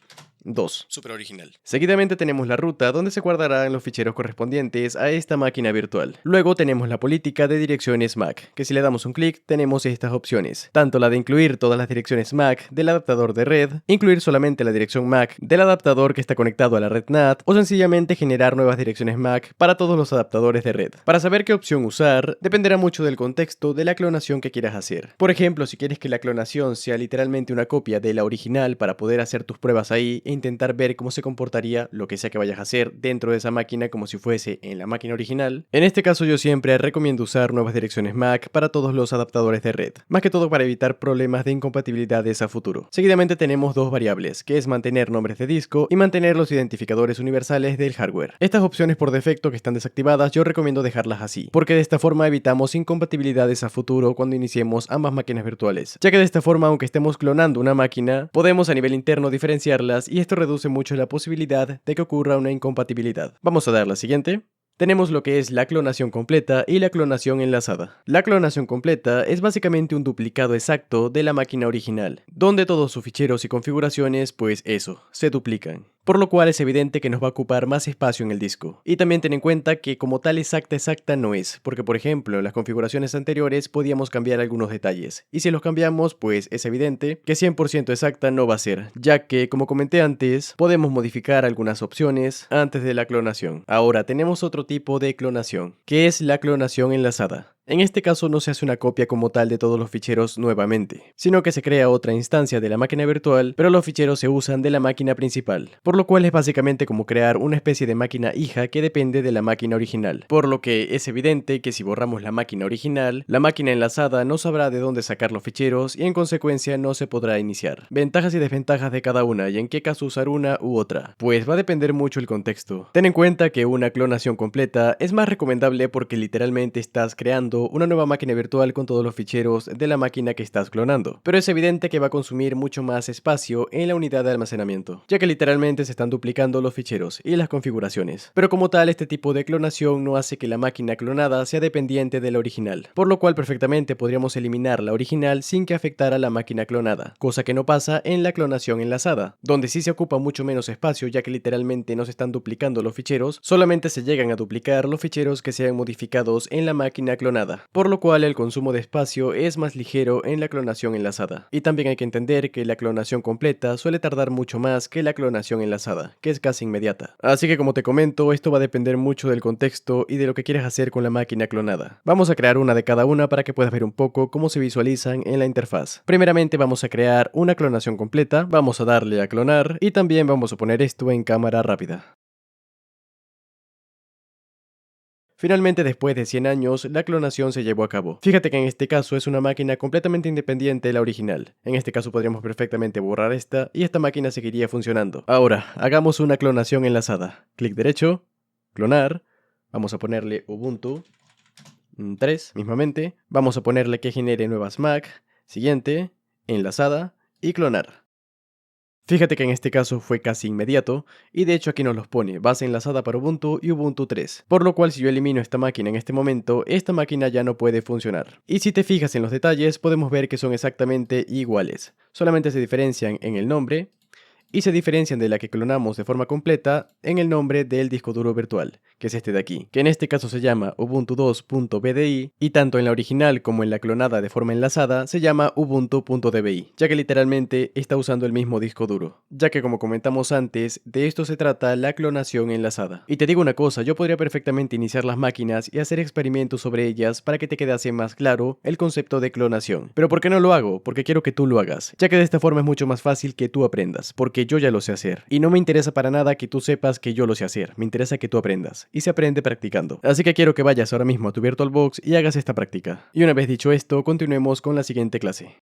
2. Súper original. Seguidamente tenemos la ruta donde se guardarán los ficheros correspondientes a esta máquina virtual. Luego tenemos la política de direcciones MAC, que si le damos un clic tenemos estas opciones, tanto la de incluir todas las direcciones MAC del adaptador de red, incluir solamente la dirección MAC del adaptador que está conectado a la red NAT, o sencillamente generar nuevas direcciones MAC para todos los adaptadores de red. Para saber qué opción usar, dependerá mucho del contexto de la clonación que quieras hacer. Por ejemplo, si quieres que la clonación sea literalmente una copia de la original para poder hacer tus pruebas ahí intentar ver cómo se comportaría lo que sea que vayas a hacer dentro de esa máquina como si fuese en la máquina original. En este caso yo siempre recomiendo usar nuevas direcciones MAC para todos los adaptadores de red, más que todo para evitar problemas de incompatibilidades a futuro. Seguidamente tenemos dos variables, que es mantener nombres de disco y mantener los identificadores universales del hardware. Estas opciones por defecto que están desactivadas yo recomiendo dejarlas así, porque de esta forma evitamos incompatibilidades a futuro cuando iniciemos ambas máquinas virtuales, ya que de esta forma aunque estemos clonando una máquina, podemos a nivel interno diferenciarlas y esto reduce mucho la posibilidad de que ocurra una incompatibilidad. Vamos a dar la siguiente. Tenemos lo que es la clonación completa y la clonación enlazada. La clonación completa es básicamente un duplicado exacto de la máquina original, donde todos sus ficheros y configuraciones, pues eso, se duplican. Por lo cual es evidente que nos va a ocupar más espacio en el disco. Y también ten en cuenta que como tal exacta no es, porque por ejemplo en las configuraciones anteriores podíamos cambiar algunos detalles, y si los cambiamos pues es evidente que 100% exacta no va a ser, ya que como comenté antes, podemos modificar algunas opciones antes de la clonación. Ahora tenemos otro tipo de clonación, que es la clonación enlazada. En este caso no se hace una copia como tal de todos los ficheros nuevamente, sino que se crea otra instancia de la máquina virtual, pero los ficheros se usan de la máquina principal, por lo cual es básicamente como crear una especie de máquina hija que depende de la máquina original, por lo que es evidente que si borramos la máquina original, la máquina enlazada no sabrá de dónde sacar los ficheros y en consecuencia no se podrá iniciar. Ventajas y desventajas de cada una y en qué caso usar una u otra, pues va a depender mucho el contexto. Ten en cuenta que una clonación completa es más recomendable porque literalmente estás creando instalando una nueva máquina virtual con todos los ficheros de la máquina que estás clonando. Pero es evidente que va a consumir mucho más espacio en la unidad de almacenamiento, ya que literalmente se están duplicando los ficheros y las configuraciones. Pero como tal, este tipo de clonación no hace que la máquina clonada sea dependiente de la original, por lo cual perfectamente podríamos eliminar la original sin que afectara a la máquina clonada, cosa que no pasa en la clonación enlazada, donde sí se ocupa mucho menos espacio ya que literalmente no se están duplicando los ficheros, solamente se llegan a duplicar los ficheros que sean modificados en la máquina clonada, por lo cual el consumo de espacio es más ligero en la clonación enlazada. Y también hay que entender que la clonación completa suele tardar mucho más que la clonación enlazada, que es casi inmediata. Así que como te comento, esto va a depender mucho del contexto y de lo que quieras hacer con la máquina clonada. Vamos a crear una de cada una para que puedas ver un poco cómo se visualizan en la interfaz. Primeramente vamos a crear una clonación completa, vamos a darle a clonar y también vamos a poner esto en cámara rápida. Finalmente, después de 100 años, la clonación se llevó a cabo. Fíjate que en este caso es una máquina completamente independiente de la original. En este caso podríamos perfectamente borrar esta y esta máquina seguiría funcionando. Ahora, hagamos una clonación enlazada. Clic derecho, clonar, vamos a ponerle Ubuntu 3 mismamente, vamos a ponerle que genere nuevas Mac, siguiente, enlazada y clonar. Fíjate que en este caso fue casi inmediato, y de hecho aquí nos los pone base enlazada para Ubuntu y Ubuntu 3, por lo cual si yo elimino esta máquina en este momento, esta máquina ya no puede funcionar. Y si te fijas en los detalles, podemos ver que son exactamente iguales, solamente se diferencian en el nombre, y se diferencian de la que clonamos de forma completa en el nombre del disco duro virtual, que es este de aquí, que en este caso se llama Ubuntu 2.bdi y tanto en la original como en la clonada de forma enlazada se llama Ubuntu.dbi, ya que literalmente está usando el mismo disco duro, ya que como comentamos antes, de esto se trata la clonación enlazada. Y te digo una cosa, yo podría perfectamente iniciar las máquinas y hacer experimentos sobre ellas para que te quedase más claro el concepto de clonación. Pero ¿por qué no lo hago? Porque quiero que tú lo hagas, ya que de esta forma es mucho más fácil que tú aprendas, porque yo ya lo sé hacer. Y no me interesa para nada que tú sepas que yo lo sé hacer, me interesa que tú aprendas. Y se aprende practicando. Así que quiero que vayas ahora mismo a tu VirtualBox y hagas esta práctica. Y una vez dicho esto, continuemos con la siguiente clase.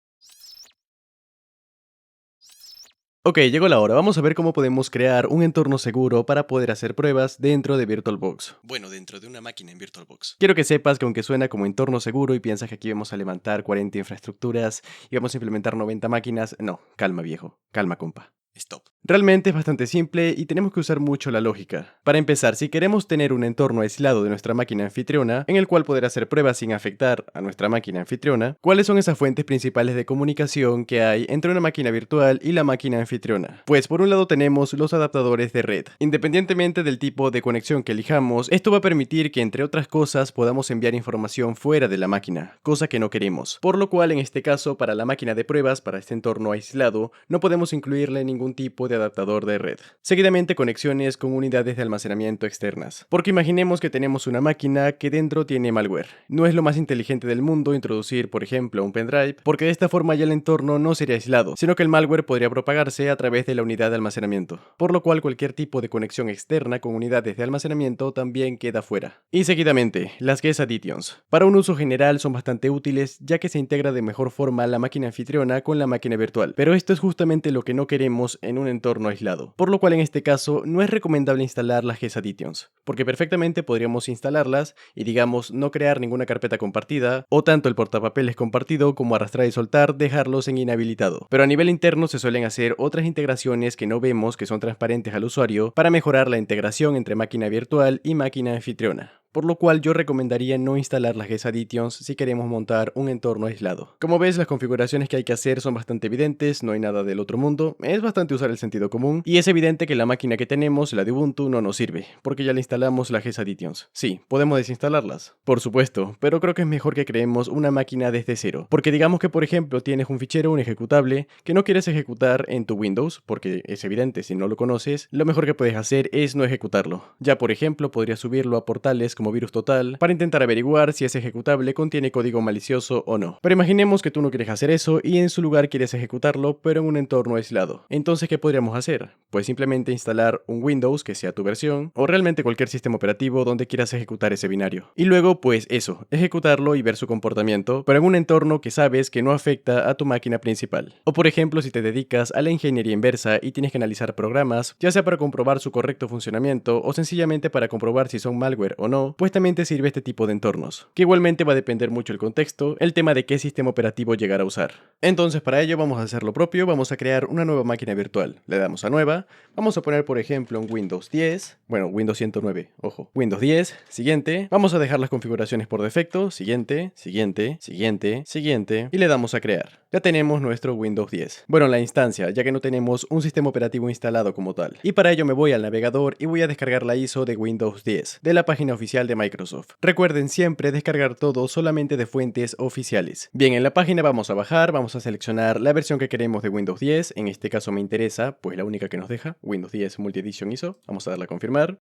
Ok, llegó la hora. Vamos a ver cómo podemos crear un entorno seguro para poder hacer pruebas dentro de VirtualBox. Bueno, dentro de una máquina en VirtualBox. Quiero que sepas que aunque suena como entorno seguro y piensas que aquí vamos a levantar 40 infraestructuras y vamos a implementar 90 máquinas, no, calma viejo, calma compa. Stop. Realmente es bastante simple y tenemos que usar mucho la lógica. Para empezar, si queremos tener un entorno aislado de nuestra máquina anfitriona, en el cual poder hacer pruebas sin afectar a nuestra máquina anfitriona, ¿cuáles son esas fuentes principales de comunicación que hay entre una máquina virtual y la máquina anfitriona? Pues por un lado tenemos los adaptadores de red. Independientemente del tipo de conexión que elijamos, esto va a permitir que entre otras cosas podamos enviar información fuera de la máquina, cosa que no queremos. Por lo cual en este caso para la máquina de pruebas, para este entorno aislado, no podemos incluirle ningún tipo de adaptador de red. Seguidamente conexiones con unidades de almacenamiento externas. Porque imaginemos que tenemos una máquina que dentro tiene malware. No es lo más inteligente del mundo introducir, por ejemplo, un pendrive, porque de esta forma ya el entorno no sería aislado, sino que el malware podría propagarse a través de la unidad de almacenamiento. Por lo cual cualquier tipo de conexión externa con unidades de almacenamiento también queda fuera. Y seguidamente, las guest additions. Para un uso general son bastante útiles ya que se integra de mejor forma la máquina anfitriona con la máquina virtual. Pero esto es justamente lo que no queremos en un entorno aislado, por lo cual en este caso no es recomendable instalar las guest additions, porque perfectamente podríamos instalarlas y digamos no crear ninguna carpeta compartida, o tanto el portapapeles compartido como arrastrar y soltar dejarlos en inhabilitado. Pero a nivel interno se suelen hacer otras integraciones que no vemos que son transparentes al usuario para mejorar la integración entre máquina virtual y máquina anfitriona. Por lo cual yo recomendaría no instalar las guest additions si queremos montar un entorno aislado. Como ves, las configuraciones que hay que hacer son bastante evidentes, no hay nada del otro mundo, es bastante usar el sentido común, y es evidente que la máquina que tenemos, la de Ubuntu, no nos sirve, porque ya le instalamos las guest additions. Sí, podemos desinstalarlas, por supuesto, pero creo que es mejor que creemos una máquina desde cero, porque digamos que por ejemplo tienes un fichero, un ejecutable, que no quieres ejecutar en tu Windows, porque es evidente si no lo conoces, lo mejor que puedes hacer es no ejecutarlo. Ya por ejemplo podrías subirlo a portales como VirusTotal para intentar averiguar si ese ejecutable contiene código malicioso o no. Pero imaginemos que tú no quieres hacer eso y en su lugar quieres ejecutarlo pero en un entorno aislado. Entonces, ¿qué podríamos hacer? Pues simplemente instalar un Windows que sea tu versión o realmente cualquier sistema operativo donde quieras ejecutar ese binario. Y luego, pues eso, ejecutarlo y ver su comportamiento, pero en un entorno que sabes que no afecta a tu máquina principal. O por ejemplo, si te dedicas a la ingeniería inversa y tienes que analizar programas, ya sea para comprobar su correcto funcionamiento o sencillamente para comprobar si son malware o no, no, pues también te sirve este tipo de entornos, que igualmente va a depender mucho el contexto, el tema de qué sistema operativo llegar a usar. Entonces para ello vamos a hacer lo propio, vamos a crear una nueva máquina virtual. Le damos a nueva, vamos a poner por ejemplo un Windows 10, bueno, Windows 109, ojo, Windows 10, siguiente, vamos a dejar las configuraciones por defecto, siguiente, siguiente, siguiente, siguiente, y le damos a crear. Ya tenemos nuestro Windows 10. Bueno, la instancia, ya que no tenemos un sistema operativo instalado como tal. Y para ello me voy al navegador y voy a descargar la ISO de Windows 10, de la página oficial de Microsoft. Recuerden siempre descargar todo solamente de fuentes oficiales. Bien, en la página vamos a bajar, vamos a seleccionar la versión que queremos de Windows 10, en este caso me interesa, pues la única que nos deja, Windows 10 Multi Edition ISO, vamos a darle a confirmar.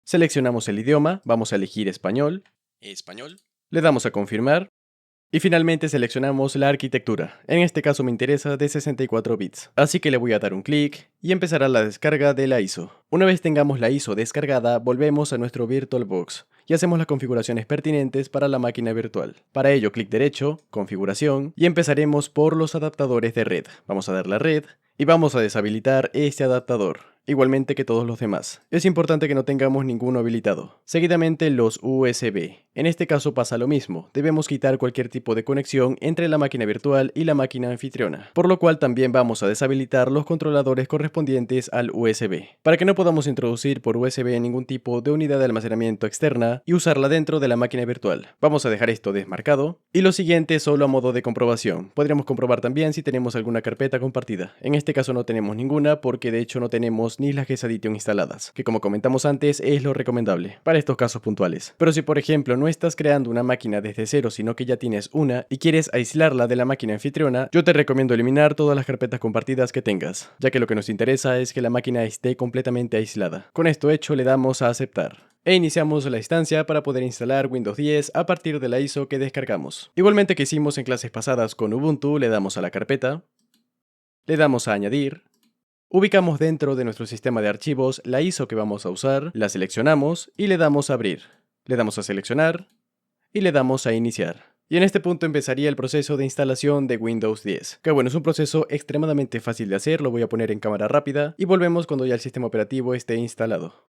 Seleccionamos el idioma, vamos a elegir español. Español. Le damos a confirmar. Y finalmente seleccionamos la arquitectura, en este caso me interesa de 64 bits, así que le voy a dar un clic y empezará la descarga de la ISO. Una vez tengamos la ISO descargada, volvemos a nuestro VirtualBox y hacemos las configuraciones pertinentes para la máquina virtual. Para ello, clic derecho, configuración, y empezaremos por los adaptadores de red. Vamos a darle a red y vamos a deshabilitar este adaptador, igualmente que todos los demás. Es importante que no tengamos ninguno habilitado. Seguidamente los USB. En este caso pasa lo mismo, debemos quitar cualquier tipo de conexión entre la máquina virtual y la máquina anfitriona, por lo cual también vamos a deshabilitar los controladores correspondientes al USB, para que no podamos introducir por USB ningún tipo de unidad de almacenamiento externa y usarla dentro de la máquina virtual. Vamos a dejar esto desmarcado, y lo siguiente solo a modo de comprobación. Podríamos comprobar también si tenemos alguna carpeta compartida. En este caso no tenemos ninguna porque de hecho no tenemos ni las GES Addition instaladas, que como comentamos antes es lo recomendable para estos casos puntuales. Pero si por ejemplo no estás creando una máquina desde cero, sino que ya tienes una y quieres aislarla de la máquina anfitriona, yo te recomiendo eliminar todas las carpetas compartidas que tengas, ya que lo que nos interesa es que la máquina esté completamente aislada. Con esto hecho le damos a aceptar. E iniciamos la instancia para poder instalar Windows 10 a partir de la ISO que descargamos. Igualmente que hicimos en clases pasadas con Ubuntu, le damos a la carpeta, le damos a añadir, ubicamos dentro de nuestro sistema de archivos la ISO que vamos a usar, la seleccionamos y le damos a abrir. Le damos a seleccionar y le damos a iniciar. Y en este punto empezaría el proceso de instalación de Windows 10, que bueno, es un proceso extremadamente fácil de hacer, lo voy a poner en cámara rápida y volvemos cuando ya el sistema operativo esté instalado.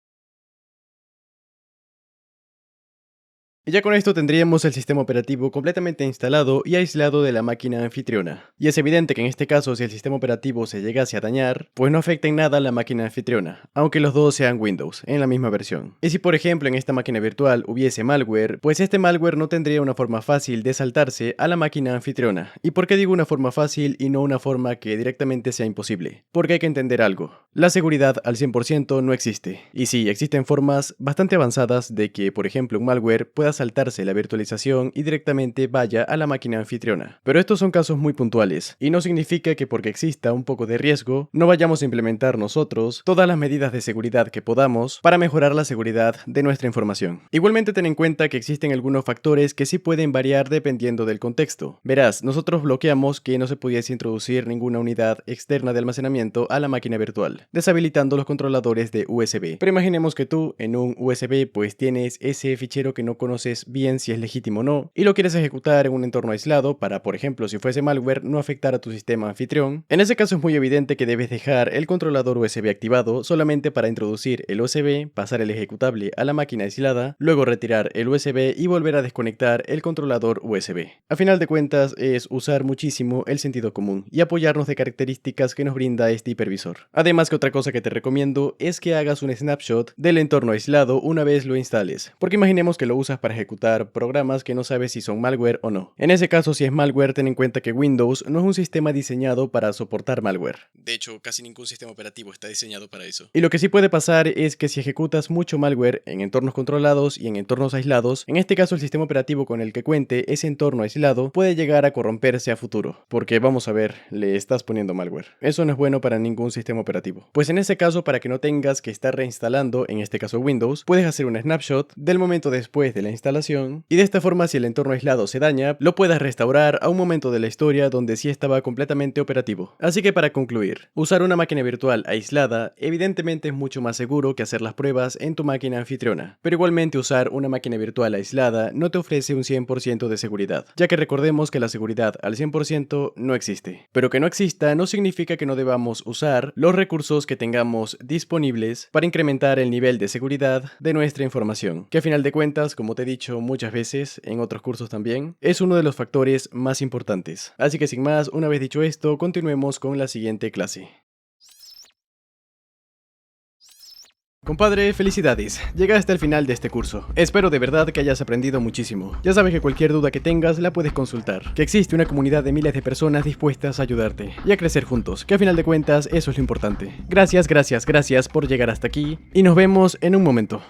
Y ya con esto tendríamos el sistema operativo completamente instalado y aislado de la máquina anfitriona. Y es evidente que en este caso si el sistema operativo se llegase a dañar, pues no afecta en nada a la máquina anfitriona, aunque los dos sean Windows, en la misma versión. Y si por ejemplo en esta máquina virtual hubiese malware, pues este malware no tendría una forma fácil de saltarse a la máquina anfitriona. ¿Y por qué digo una forma fácil y no una forma que directamente sea imposible? Porque hay que entender algo. La seguridad al 100% no existe. Y sí, existen formas bastante avanzadas de que, por ejemplo, un malware pueda saltarse la virtualización y directamente vaya a la máquina anfitriona. Pero estos son casos muy puntuales, y no significa que porque exista un poco de riesgo, no vayamos a implementar nosotros todas las medidas de seguridad que podamos para mejorar la seguridad de nuestra información. Igualmente ten en cuenta que existen algunos factores que sí pueden variar dependiendo del contexto. Verás, nosotros bloqueamos que no se pudiese introducir ninguna unidad externa de almacenamiento a la máquina virtual, deshabilitando los controladores de USB. Pero imaginemos que tú en un USB pues tienes ese fichero que no conoces bien si es legítimo o no, y lo quieres ejecutar en un entorno aislado para, por ejemplo, si fuese malware, no afectar a tu sistema anfitrión. En ese caso es muy evidente que debes dejar el controlador USB activado solamente para introducir el USB, pasar el ejecutable a la máquina aislada, luego retirar el USB y volver a desconectar el controlador USB. A final de cuentas es usar muchísimo el sentido común y apoyarnos de características que nos brinda este hipervisor. Además que otra cosa que te recomiendo es que hagas un snapshot del entorno aislado una vez lo instales, porque imaginemos que lo usas para ejecutar programas que no sabes si son malware o no. En ese caso, si es malware, ten en cuenta que Windows no es un sistema diseñado para soportar malware. De hecho, casi ningún sistema operativo está diseñado para eso. Y lo que sí puede pasar es que si ejecutas mucho malware en entornos controlados y en entornos aislados, en este caso el sistema operativo con el que cuente ese entorno aislado puede llegar a corromperse a futuro, porque vamos a ver, le estás poniendo malware. Eso no es bueno para ningún sistema operativo. Pues en ese caso, para que no tengas que estar reinstalando, en este caso Windows, puedes hacer un snapshot del momento después de la instalación instalación, y de esta forma si el entorno aislado se daña, lo puedas restaurar a un momento de la historia donde sí estaba completamente operativo. Así que para concluir, usar una máquina virtual aislada evidentemente es mucho más seguro que hacer las pruebas en tu máquina anfitriona, pero igualmente usar una máquina virtual aislada no te ofrece un 100% de seguridad, ya que recordemos que la seguridad al 100% no existe. Pero que no exista no significa que no debamos usar los recursos que tengamos disponibles para incrementar el nivel de seguridad de nuestra información, que a final de cuentas, como te he dicho muchas veces en otros cursos también, es uno de los factores más importantes. Así que sin más, una vez dicho esto, continuemos con la siguiente clase. Compadre, felicidades, llegaste al final de este curso. Espero de verdad que hayas aprendido muchísimo. Ya sabes que cualquier duda que tengas la puedes consultar, que existe una comunidad de miles de personas dispuestas a ayudarte y a crecer juntos, que a final de cuentas eso es lo importante. Gracias por llegar hasta aquí y nos vemos en un momento.